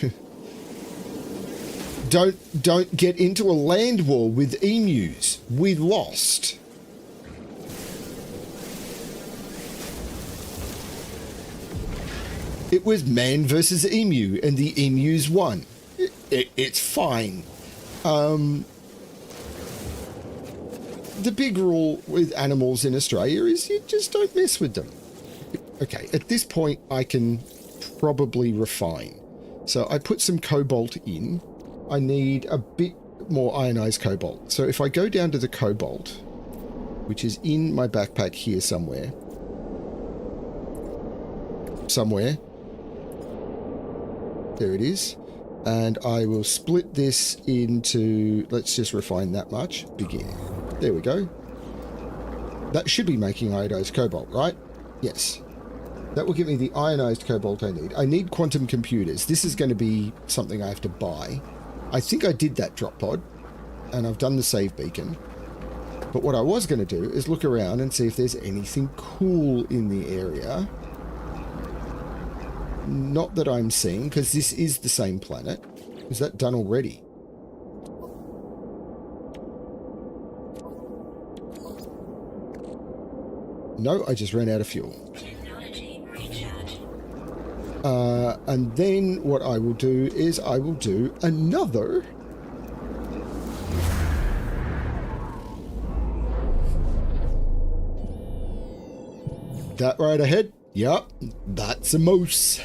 Don't get into a land war with emus. We lost. It was man versus emu, and the emus won. It's fine. The big rule with animals in Australia is you just don't mess with them. Okay, at this point I can probably refine. So I put some cobalt in. I need a bit more ionized cobalt. So if I go down to the cobalt, which is in my backpack here somewhere. There it is. And I will split this into, let's just refine that much. Begin. There we go. That should be making iodized cobalt, right? Yes. That will give me the ionized cobalt I need. I need quantum computers. This is going to be something I have to buy. I think I did that drop pod, and I've done the save beacon. But what I was going to do is look around and see if there's anything cool in the area. Not that I'm seeing, because this is the same planet. Is that done already? No, I just ran out of fuel. Technology recharge. And then what I will do is I will do another. That right ahead? Yup, that's a moose.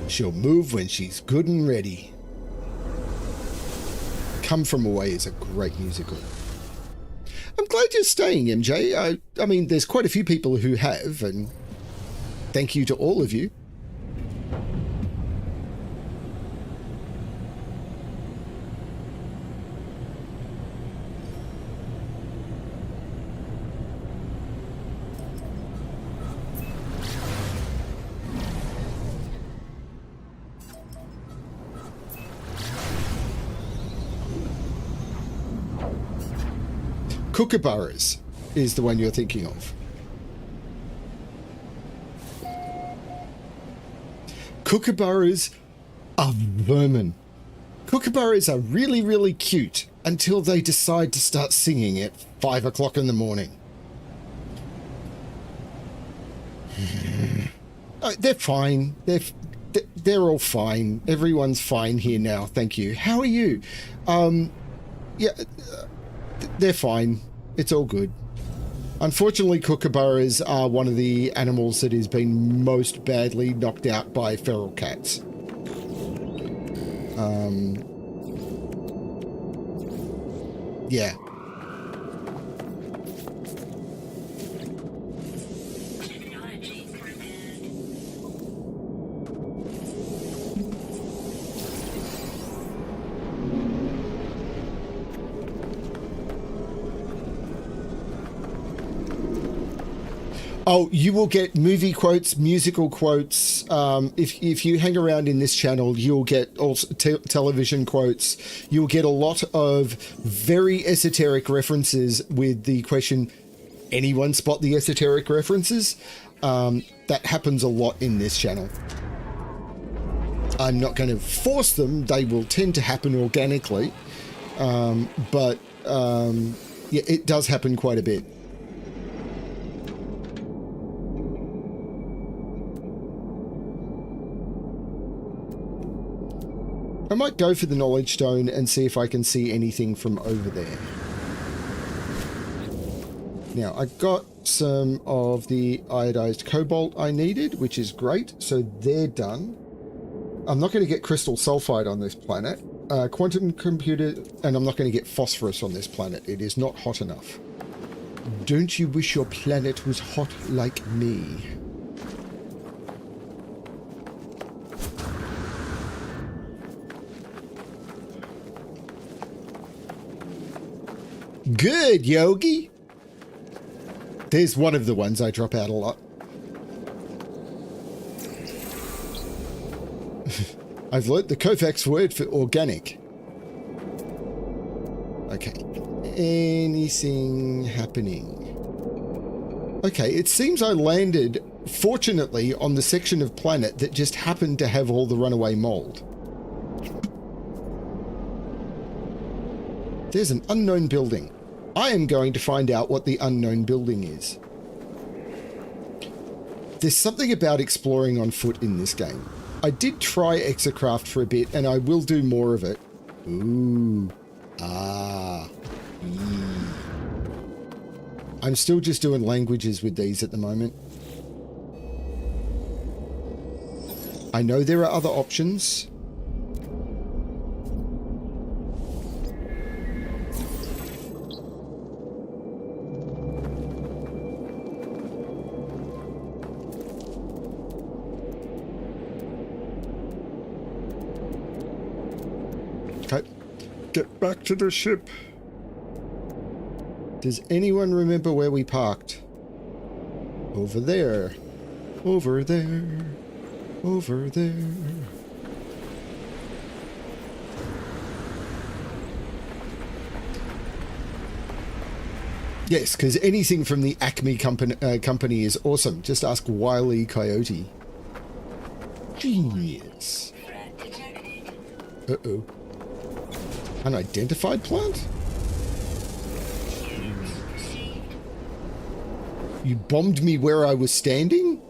She'll move when she's good and ready. Come From Away is a great musical. I'm glad you're staying, MJ. I mean, there's quite a few people who have, and thank you to all of you. Kookaburras is the one you're thinking of. Kookaburras are vermin. Kookaburras are really, really cute until they decide to start singing at 5 o'clock in the morning. They're fine. They're all fine. Everyone's fine here now. Thank you. How are you? They're fine. It's all good. Unfortunately, kookaburras are one of the animals that has been most badly knocked out by feral cats. Yeah. Technology prepared. Oh, you will get movie quotes, musical quotes. If you hang around in this channel, you'll get also television quotes. You'll get a lot of very esoteric references with the question, anyone spot the esoteric references? That happens a lot in this channel. I'm not going to force them. They will tend to happen organically. But yeah, it does happen quite a bit. I might go for the knowledge stone and see if I can see anything from over there. Now, I got some of the iodized cobalt I needed, which is great. So they're done. I'm not going to get crystal sulfide on this planet. Quantum computer, and I'm not going to get phosphorus on this planet. It is not hot enough. Don't you wish your planet was hot like me? Good, Yogi. There's one of the ones I drop out a lot. I've learnt the Kovacs word for organic. Okay. Anything happening? Okay, it seems I landed Fortunately, on the section of planet that just happened to have all the runaway mold. There's an unknown building. I am going to find out what the unknown building is. There's something about exploring on foot in this game. I did try Exocraft for a bit, and I will do more of it. Ooh. Ah. I'm still just doing languages with these at the moment. I know there are other options. Okay. Get back to the ship. Does anyone remember where we parked? Over there. Over there. Over there. Yes, because anything from the Acme company is awesome. Just ask Wile E. Coyote. Genius. Threat detected. Uh-oh. Unidentified plant? You bombed me where I was standing?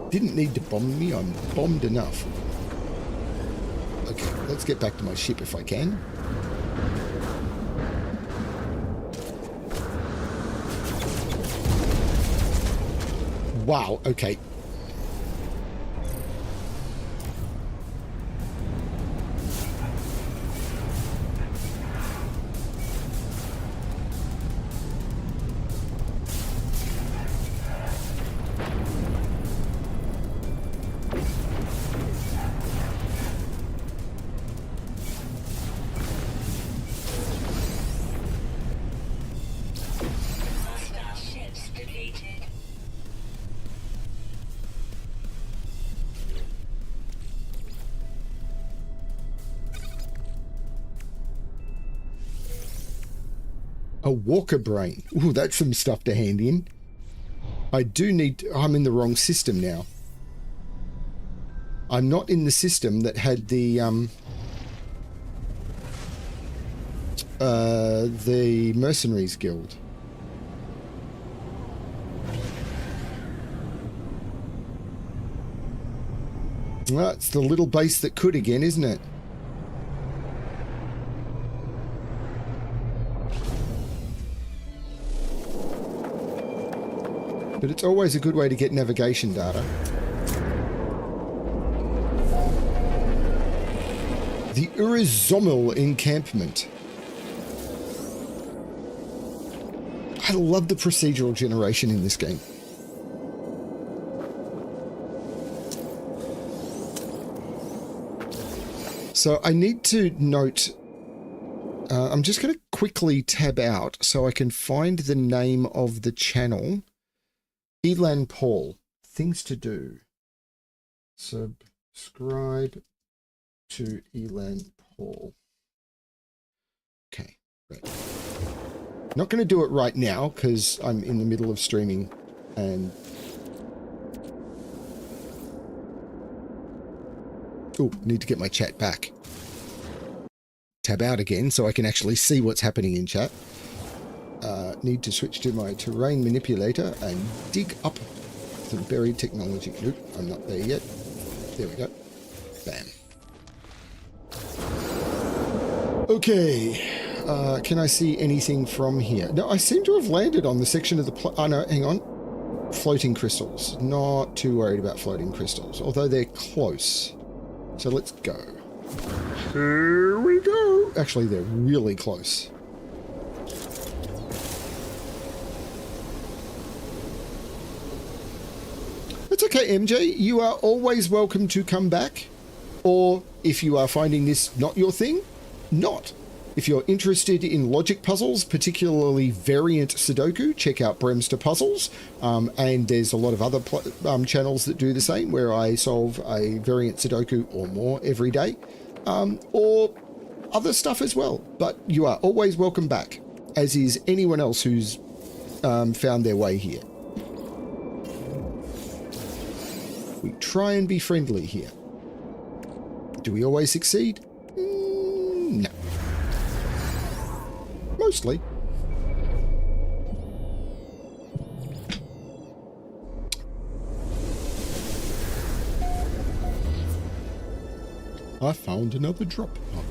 Didn't need to bomb me, I'm bombed enough. Okay, let's get back to my ship if I can. Wow, okay. Hostile ships defeated. A walker brain. Ooh, that's some stuff to hand in. I do need... I'm in the wrong system now. I'm not in the system that had the Mercenaries Guild. Well, it's the little base that could again, isn't it? But it's always a good way to get navigation data. The Urizomel encampment. I love the procedural generation in this game. So I need to note, I'm just going to quickly tab out so I can find the name of the channel. Elan Paul, things to do. Subscribe to Elan Paul. Okay, right. Not going to do it right now because I'm in the middle of streaming and... Oh, need to get my chat back. Tab out again so I can actually see what's happening in chat. Need to switch to my terrain manipulator and dig up some buried technology. Nope, I'm not there yet. There we go. Bam. Okay. Can I see anything from here? No, I seem to have landed on the section of the... Oh, no, hang on. Floating crystals. Not too worried about floating crystals, although they're close. So let's go. Here we go. Actually, they're really close. It's okay, MJ. You are always welcome to come back. Or if you are finding this not your thing, not. If you're interested in logic puzzles, particularly variant Sudoku, check out Bremster Puzzles. And there's a lot of other channels that do the same, where I solve a variant Sudoku or more every day. Or other stuff as well. But you are always welcome back, as is anyone else who's found their way here. We try and be friendly here. Do we always succeed? No. Mostly. I found another drop pod.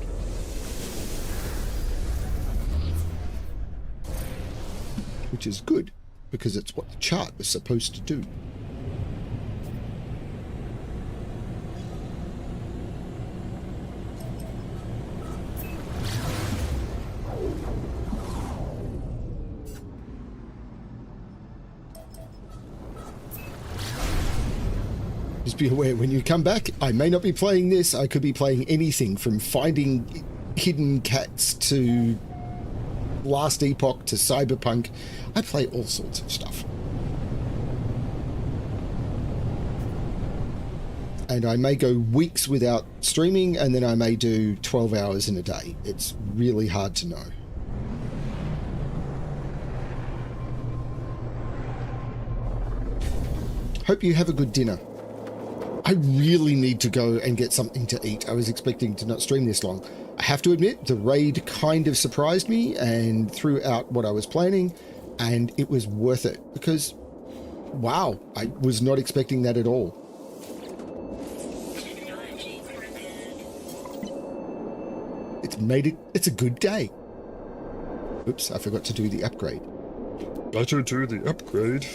Which is good, because it's what the chart was supposed to do. Just be aware, when you come back, I may not be playing this. I could be playing anything from finding hidden cats to Last Epoch to Cyberpunk. I play all sorts of stuff. And I may go weeks without streaming, and then I may do 12 hours in a day. It's really hard to know. Hope you have a good dinner. I really need to go and get something to eat. I was expecting to not stream this long. I have to admit, the raid kind of surprised me and threw out what I was planning, and it was worth it because, wow, I was not expecting that at all. It's a good day. Oops, I forgot to do the upgrade. Better do the upgrade.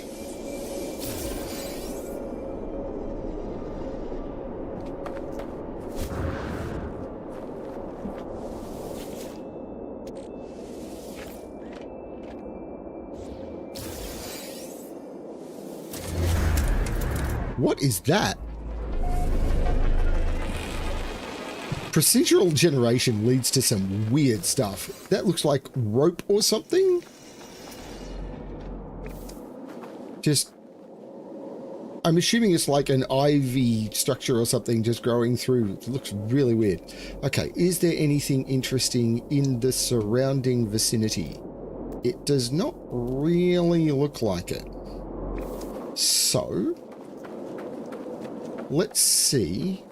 What is that? Procedural generation leads to some weird stuff. That looks like rope or something. Just, I'm assuming it's like an ivy structure or something just growing through. It looks really weird. Okay, is there anything interesting in the surrounding vicinity? It does not really look like it. So, let's see.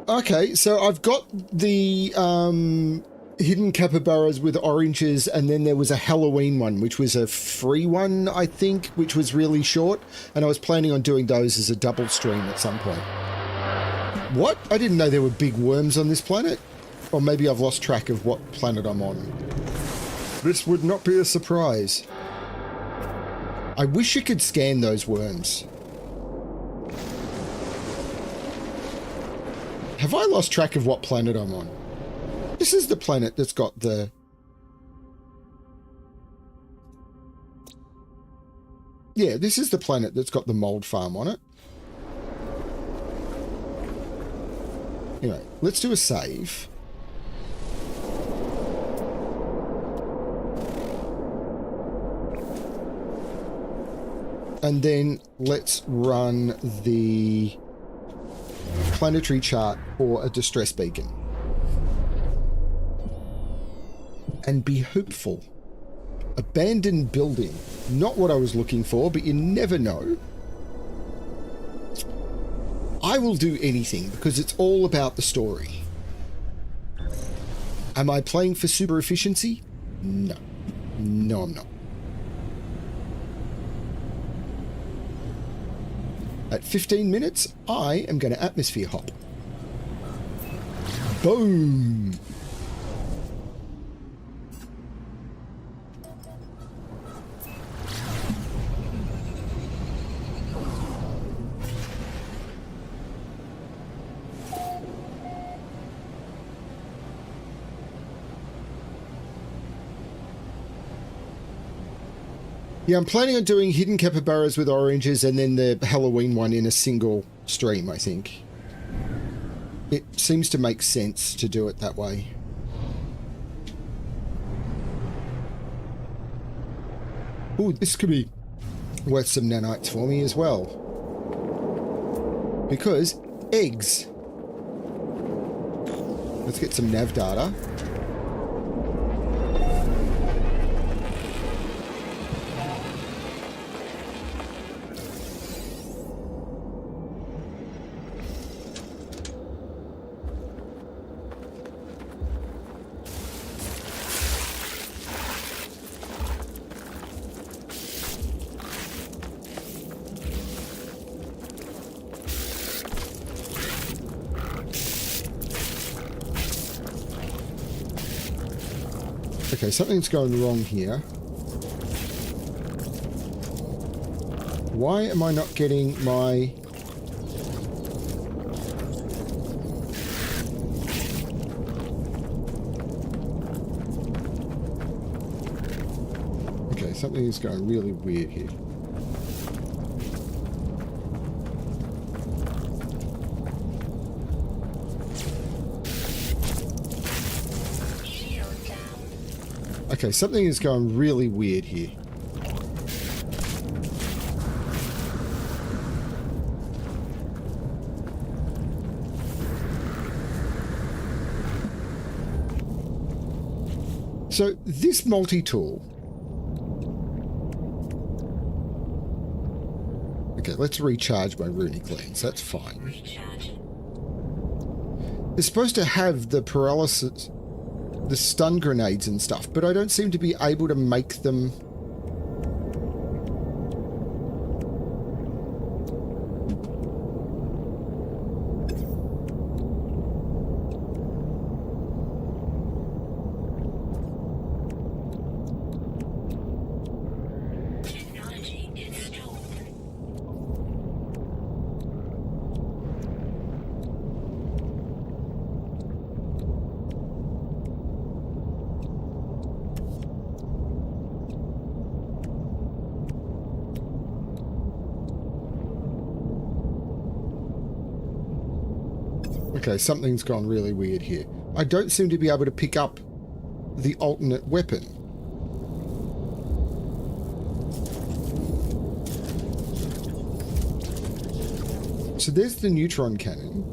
Okay, so I've got the hidden capybaras with oranges, and then there was a Halloween one, which was a free one, I think, which was really short, and I was planning on doing those as a double stream at some point. What? I didn't know there were big worms on this planet. Or maybe I've lost track of what planet I'm on. This would not be a surprise. I wish you could scan those worms. Have I lost track of what planet I'm on? This is the planet that's got the... Yeah, this is the planet that's got the mold farm on it. Anyway, let's do a save. And then let's run the planetary chart for a distress beacon. And be hopeful. Abandoned building. Not what I was looking for, but you never know. I will do anything because it's all about the story. Am I playing for super efficiency? No. No, I'm not. At 15 minutes, I am going to atmosphere hop. Boom! Yeah, I'm planning on doing hidden capybaras with oranges and then the Halloween one in a single stream, I think. It seems to make sense to do it that way. Ooh, this could be worth some nanites for me as well. Because eggs. Let's get some nav data. Okay, something's going wrong here. Why am I not getting my... Okay, something is going really weird here. Shield down. Okay, something is going really weird here. So this multi-tool... Okay, let's recharge my runic lens. That's fine. Recharge. It's supposed to have the paralysis, the stun grenades and stuff, but I don't seem to be able to make them... Technology installed. Okay, something's gone really weird here. I don't seem to be able to pick up the alternate weapon. So there's the neutron cannon.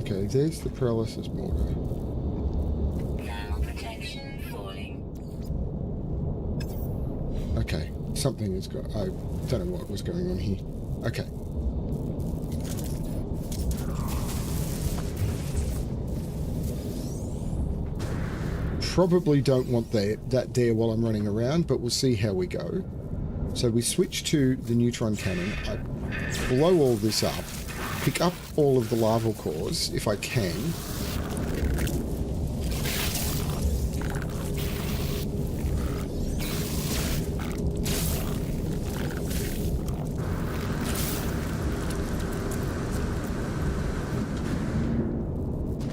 Okay, there's the paralysis mortar. Thermal protection falling. Okay, something has got... I don't know what was going on here. Okay. Probably don't want that there while I'm running around, but we'll see how we go. So we switch to the neutron cannon. I blow all this up, pick up all of the larval cores if I can.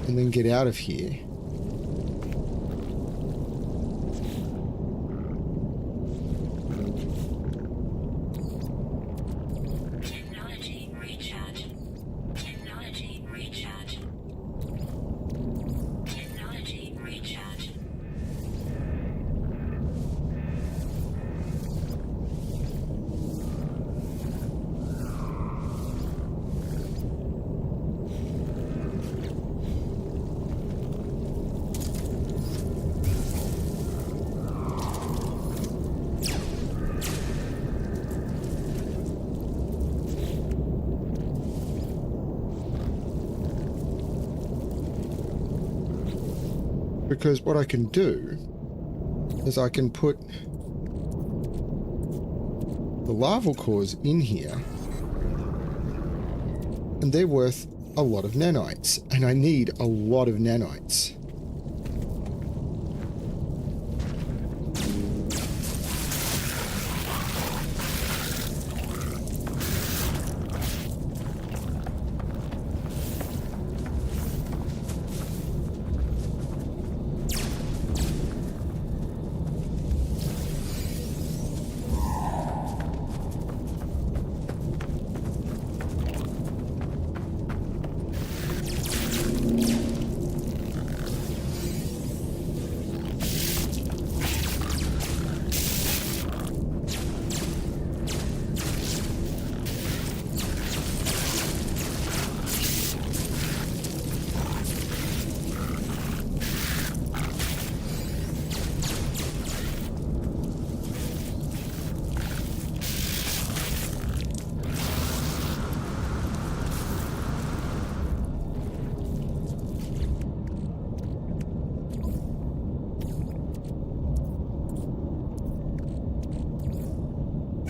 And then get out of here. Technology recharge. Technology recharge. Technology recharge. Because what I can do is I can put the larval cores in here, and they're worth a lot of nanites, and I need a lot of nanites.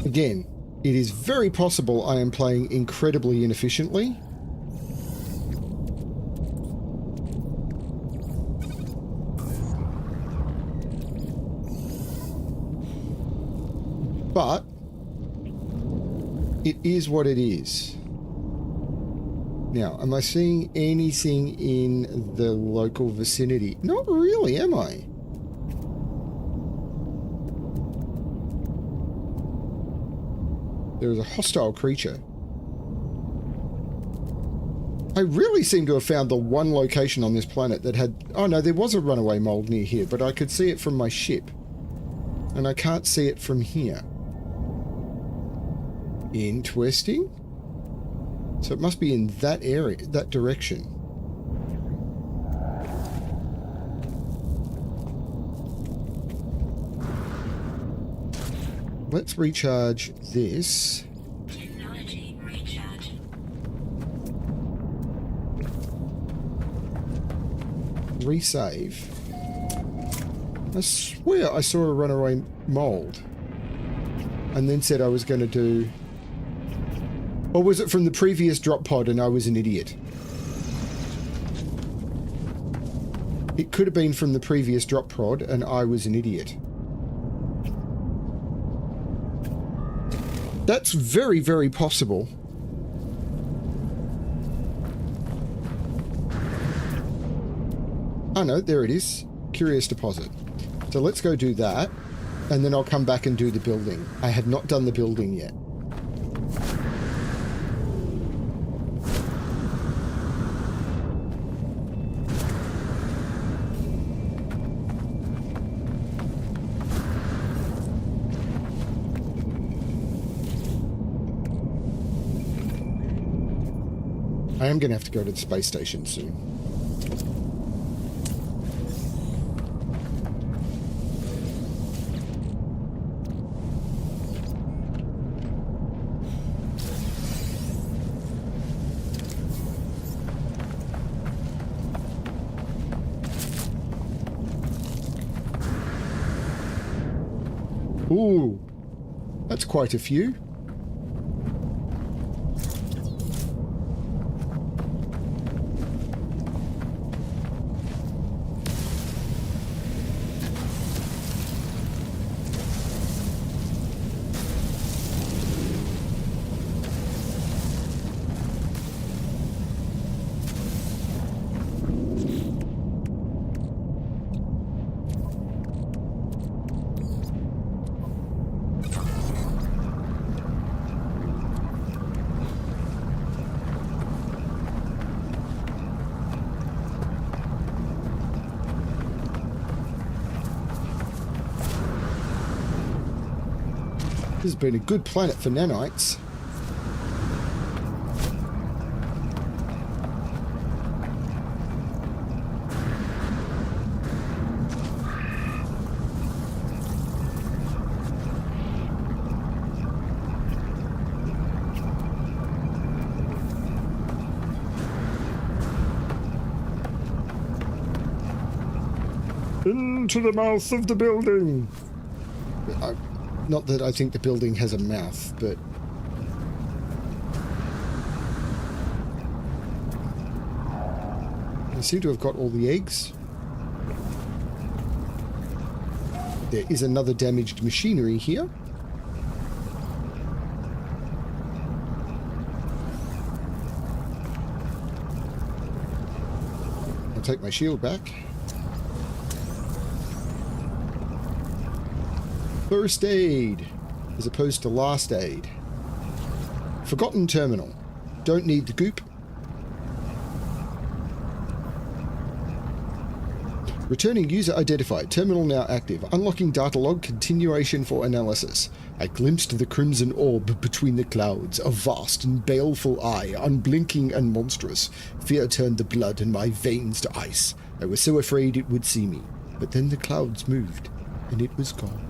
Again, it is very possible I am playing incredibly inefficiently. But it is what it is. Now, am I seeing anything in the local vicinity? Not really, am I? There is a hostile creature. I really seem to have found the one location on this planet that had... Oh no, there was a runaway mold near here, but I could see it from my ship. And I can't see it from here. Interesting. So it must be in that area, that direction. Let's recharge this. Technology recharge. Resave. I swear I saw a runaway mold. And then said I was going to do... Or was it from the previous drop pod and I was an idiot? It could have been from the previous drop pod and I was an idiot. That's very, very possible. Oh no, there it is. Curious deposit. So let's go do that, and then I'll come back and do the building. I have not done the building yet. I am going to have to go to the space station soon. Ooh, that's quite a few. This has been a good planet for nanites. Into the mouth of the building. Not that I think the building has a mouth, but... I seem to have got all the eggs. There is another damaged machinery here. I'll take my shield back. First aid, as opposed to last aid. Forgotten terminal. Don't need the goop. Returning user identified. Terminal now active. Unlocking data log continuation for analysis. I glimpsed the crimson orb between the clouds, a vast and baleful eye, unblinking and monstrous. Fear turned the blood in my veins to ice. I was so afraid it would see me. But then the clouds moved, and it was gone.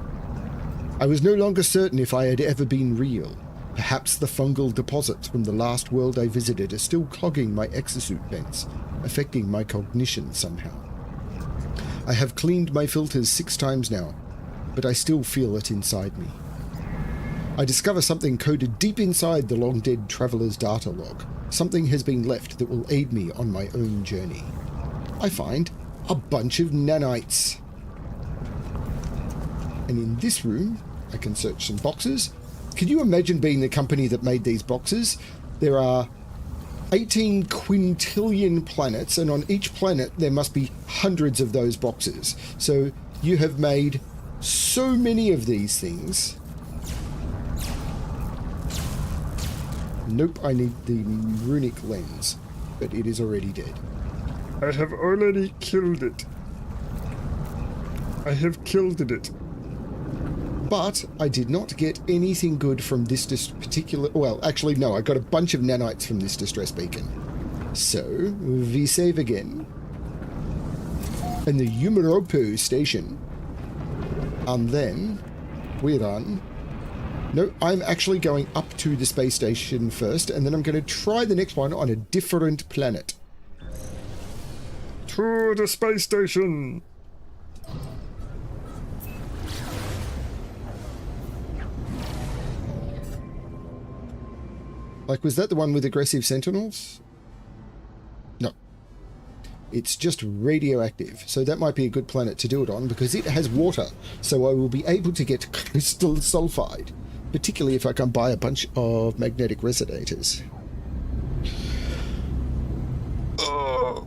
I was no longer certain if I had ever been real. Perhaps the fungal deposits from the last world I visited are still clogging my exosuit vents, affecting my cognition somehow. I have cleaned my filters 6 times now, but I still feel it inside me. I discover something coded deep inside the long-dead traveler's data log. Something has been left that will aid me on my own journey. I find a bunch of nanites. And in this room, I can search some boxes. Can you imagine being the company that made these boxes? There are 18 quintillion planets, and on each planet there must be hundreds of those boxes. So you have made so many of these things. Nope, I need the runic lens, but it is already dead. I have already killed it. I have killed it. But I did not get anything good from this particular... Well, actually, no, I got a bunch of nanites from this distress beacon. So, we save again. And the Yumoropo station. And then we run. No, I'm actually going up to the space station first, and then I'm going to try the next one on a different planet. To the space station! Like, was that the one with aggressive sentinels? No. It's just radioactive, so that might be a good planet to do it on, because it has water, so I will be able to get crystal sulfide, particularly if I can buy a bunch of magnetic resonators. Oh.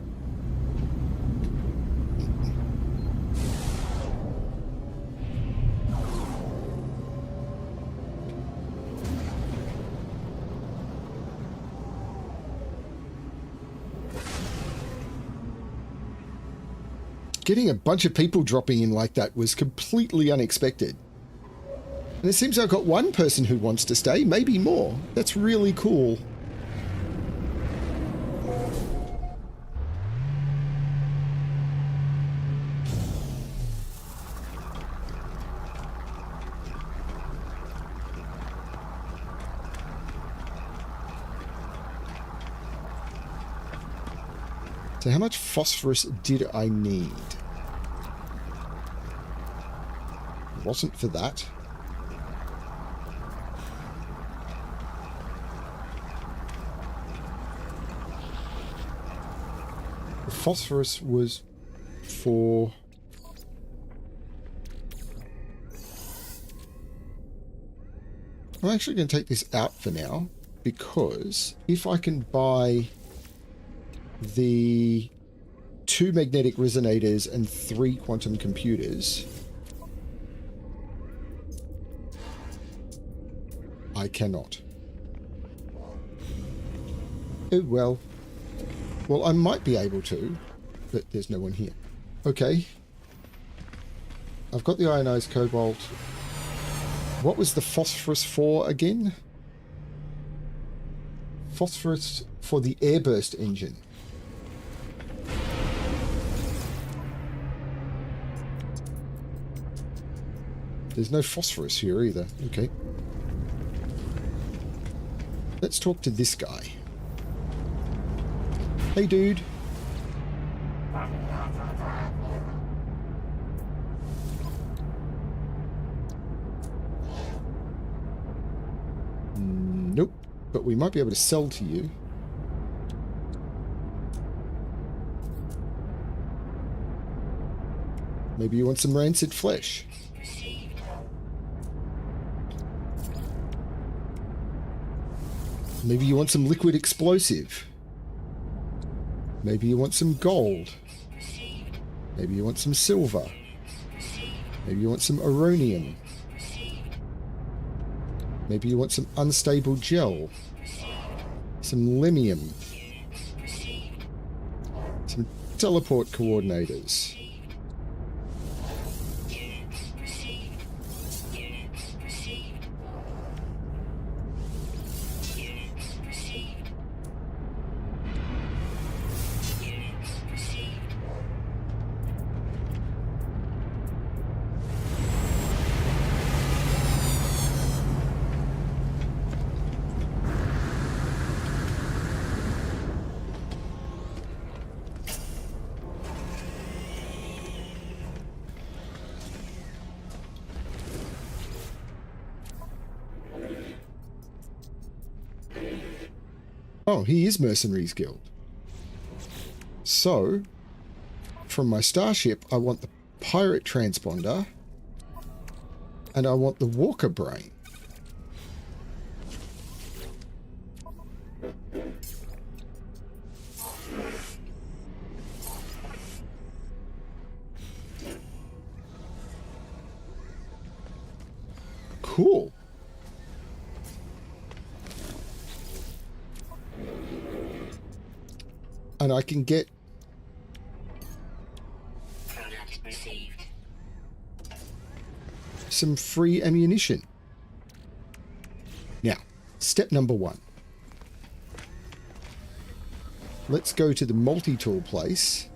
Getting a bunch of people dropping in like that was completely unexpected. And it seems I've got one person who wants to stay, maybe more. That's really cool. So how much phosphorus did I need? It wasn't for that. The phosphorus was for... I'm actually going to take this out for now, because if I can buy the 2 magnetic resonators and 3 quantum computers, I cannot. Oh well. Well, I might be able to, but there's no one here. Okay. I've got the ionized cobalt. What was the phosphorus for again? Phosphorus for the airburst engine. There's no phosphorus here either. Okay. Let's talk to this guy. Hey, dude. Nope. But we might be able to sell to you. Maybe you want some rancid flesh. Maybe you want some liquid explosive. Maybe you want some gold. Maybe you want some silver. Maybe you want some uranium. Maybe you want some unstable gel. Some limium. Some teleport coordinators. Oh, he is Mercenaries Guild. So, from my starship, I want the pirate transponder. And I want the Walker Brain. Cool. And I can get Product received. some free ammunition. Now, step number 1. Let's go to the multi-tool place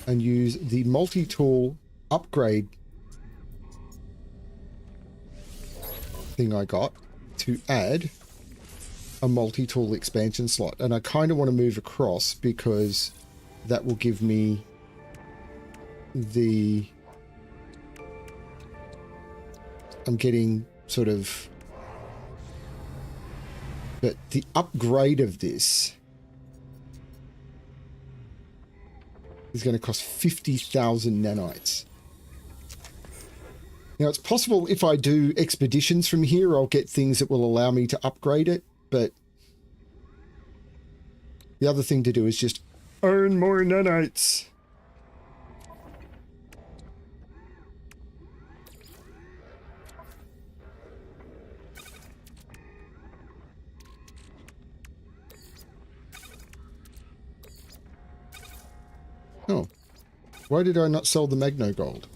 and use the multi-tool upgrade thing I got to add a multi-tool expansion slot. And I kind of want to move across because that will give me the... I'm getting sort of... But the upgrade of this is going to cost 50,000 nanites. Now, it's possible if I do expeditions from here, I'll get things that will allow me to upgrade it, but the other thing to do is just Earn more nanites. Oh, why did I not sell the Magno Gold?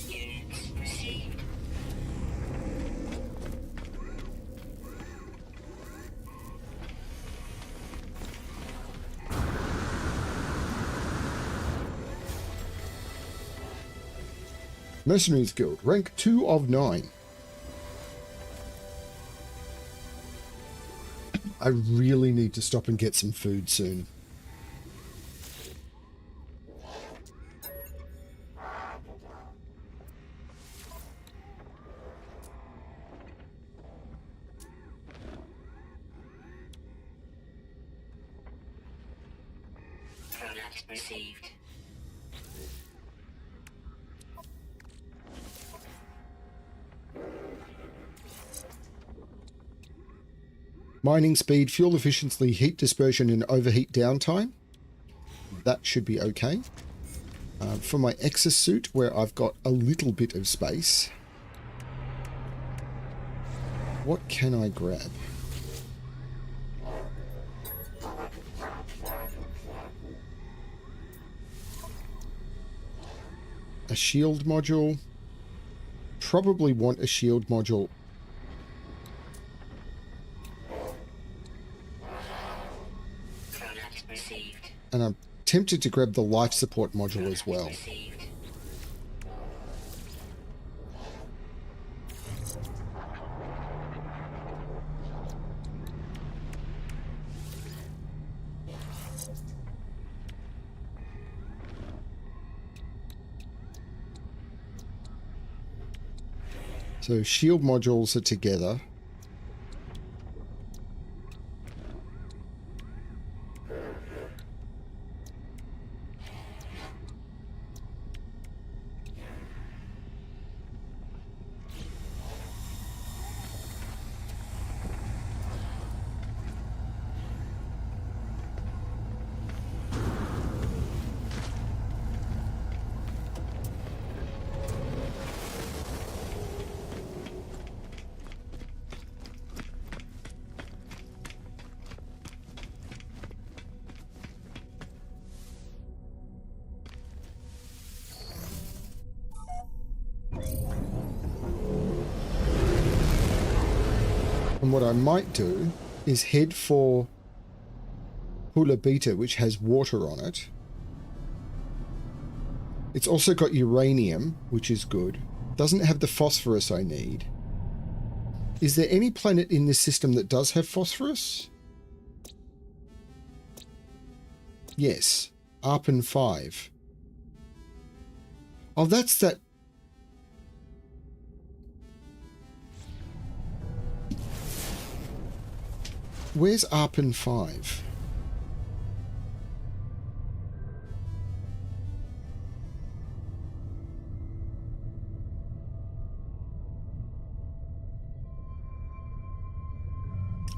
Units received. Mercenaries Guild, rank 2 of 9. I really need to stop and get some food soon. Product received. Mining speed, fuel efficiency, heat dispersion, and overheat downtime. That should be okay. For my exosuit, where I've got a little bit of space, what can I grab? A shield module. Probably want a shield module. Product received. And I'm tempted to grab the life support module as well. Received. So shield modules are together. And what I might do is head for Hula Beta, which has water on it. It's also got uranium, which is good. Doesn't have the phosphorus I need. Is there any planet in this system that does have phosphorus? Yes. Arpin 5. Oh, that's that. Where's Arpin 5?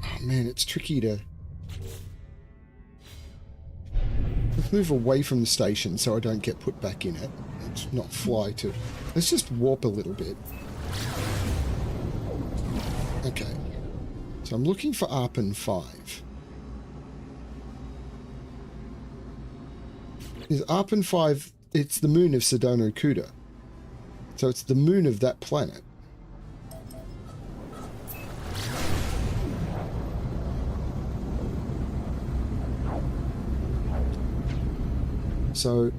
Oh man, it's tricky to... Let's move away from the station so I don't get put back in it. Let's not fly to... Let's just warp a little bit. Okay. So I'm looking for Arpin 5. Is Arpin 5... It's the moon of Sedona Kuda. So it's the moon of that planet. So...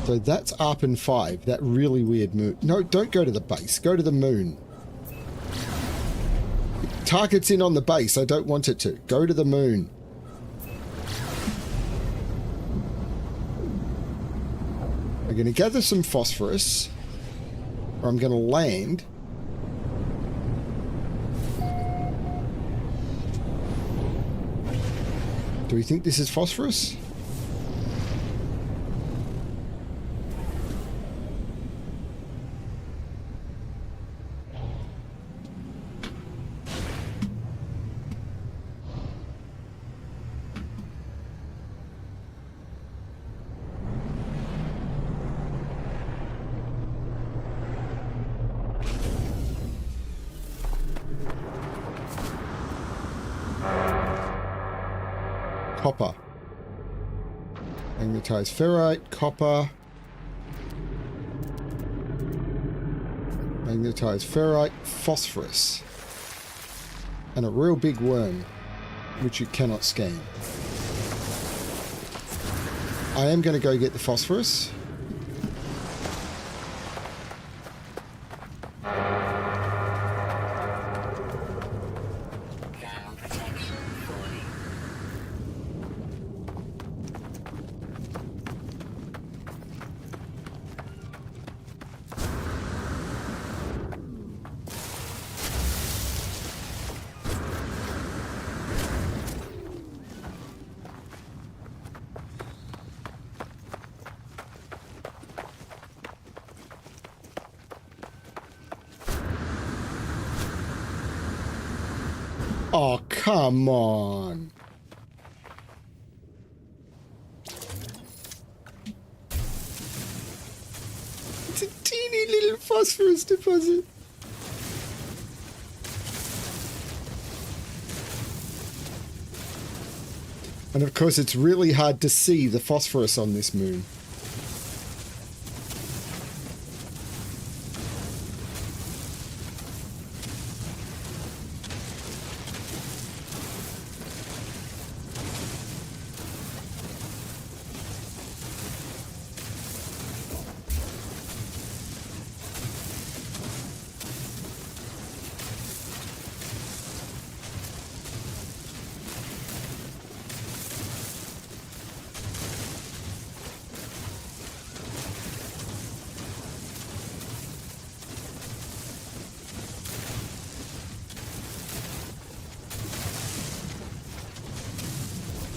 So that's Arpin 5, that really weird moon. No, don't go to the base. Go to the moon. Target's in on the base. I don't want it to. Go to the moon. We're going to gather some phosphorus. Or I'm going to land. Do we think this is phosphorus? Copper. Magnetized ferrite, copper. Magnetized ferrite, phosphorus. And a real big worm, which you cannot scan. I am going to go get the phosphorus. Down protection fully. Oh, come on. It's a teeny little phosphorus deposit. And of course, it's really hard to see the phosphorus on this moon.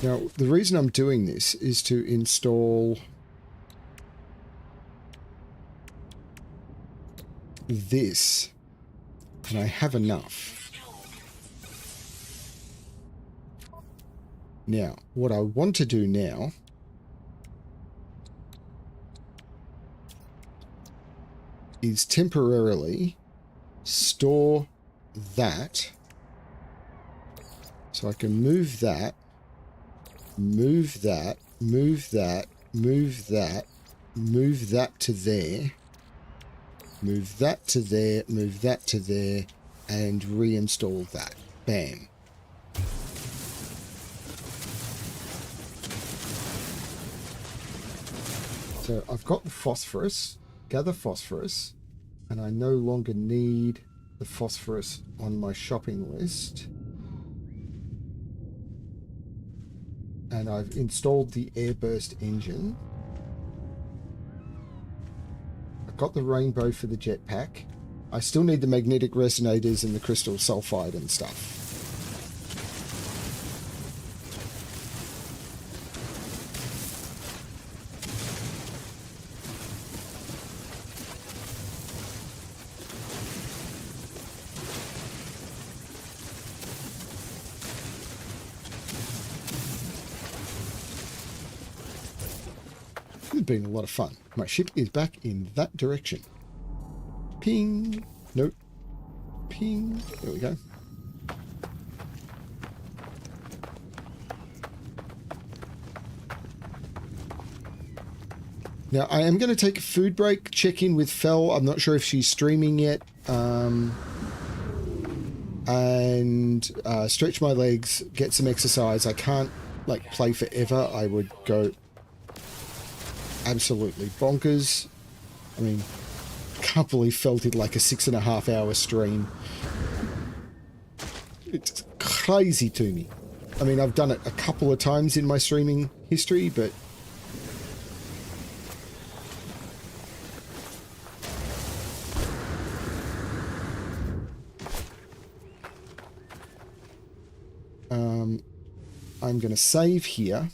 Now, the reason I'm doing this is to install this, and I have enough. Now, what I want to do now is temporarily store that, so I can move that, move that, move that, move that, move that to there, move that to there, move that to there, and reinstall that. Bam. So I've got the phosphorus, gather phosphorus, and I no longer need the phosphorus on my shopping list. And I've installed the airburst engine. I've got the rainbow for the jetpack. I still need the magnetic resonators and the crystal sulfide and stuff. It's been a lot of fun. My ship is back in that direction. Ping. Nope. Ping. There we go. Now, I am going to take a food break, check in with Fel. I'm not sure if she's streaming yet. And stretch my legs, get some exercise. I can't, like, play forever. I would go absolutely bonkers. I mean, can't believe Fel did like a 6.5 hour stream. It's crazy to me. I mean, I've done it a couple of times in my streaming history, but I'm going to save here.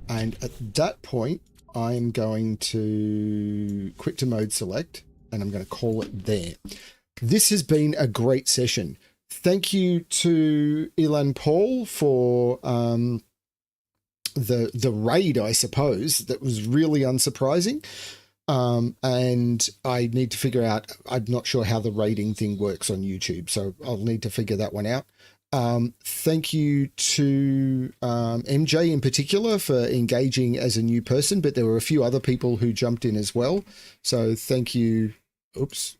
And at that point, I'm going to quit to mode select, and I'm going to call it there. This has been a great session. Thank you to Ilan Paul for the raid, I suppose. That was really unsurprising. And I need to figure out, I'm not sure how the rating thing works on YouTube, so I'll need to figure that one out. Thank you to MJ in particular for engaging as a new person, but there were a few other people who jumped in as well. So thank you. Oops.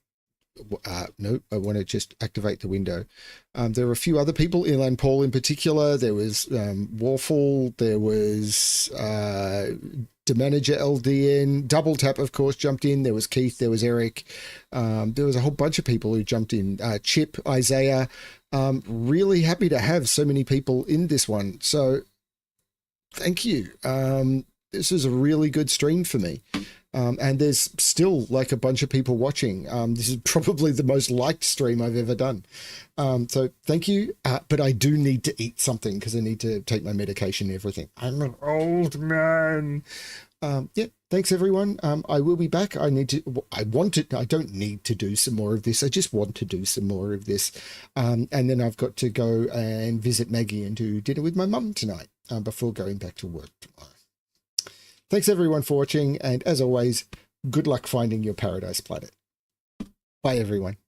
No, I want to just activate the window. There were a few other people, Ilan Paul in particular. There was Warful. There was Demanager LDN. Double Tap, of course, jumped in. There was Keith. There was Eric. There was a whole bunch of people who jumped in. Chip, Isaiah. Really happy to have so many people in this one. So thank you. This is a really good stream for me. And there's still like a bunch of people watching. This is probably the most liked stream I've ever done. So thank you. But I do need to eat something because I need to take my medication and everything. I'm an old man. Yeah, thanks everyone. I will be back. I don't need to do some more of this. I just want to do some more of this. And then I've got to go and visit Maggie and do dinner with my mum tonight before going back to work tomorrow. Thanks everyone for watching, and as always, good luck finding your paradise planet. Bye everyone.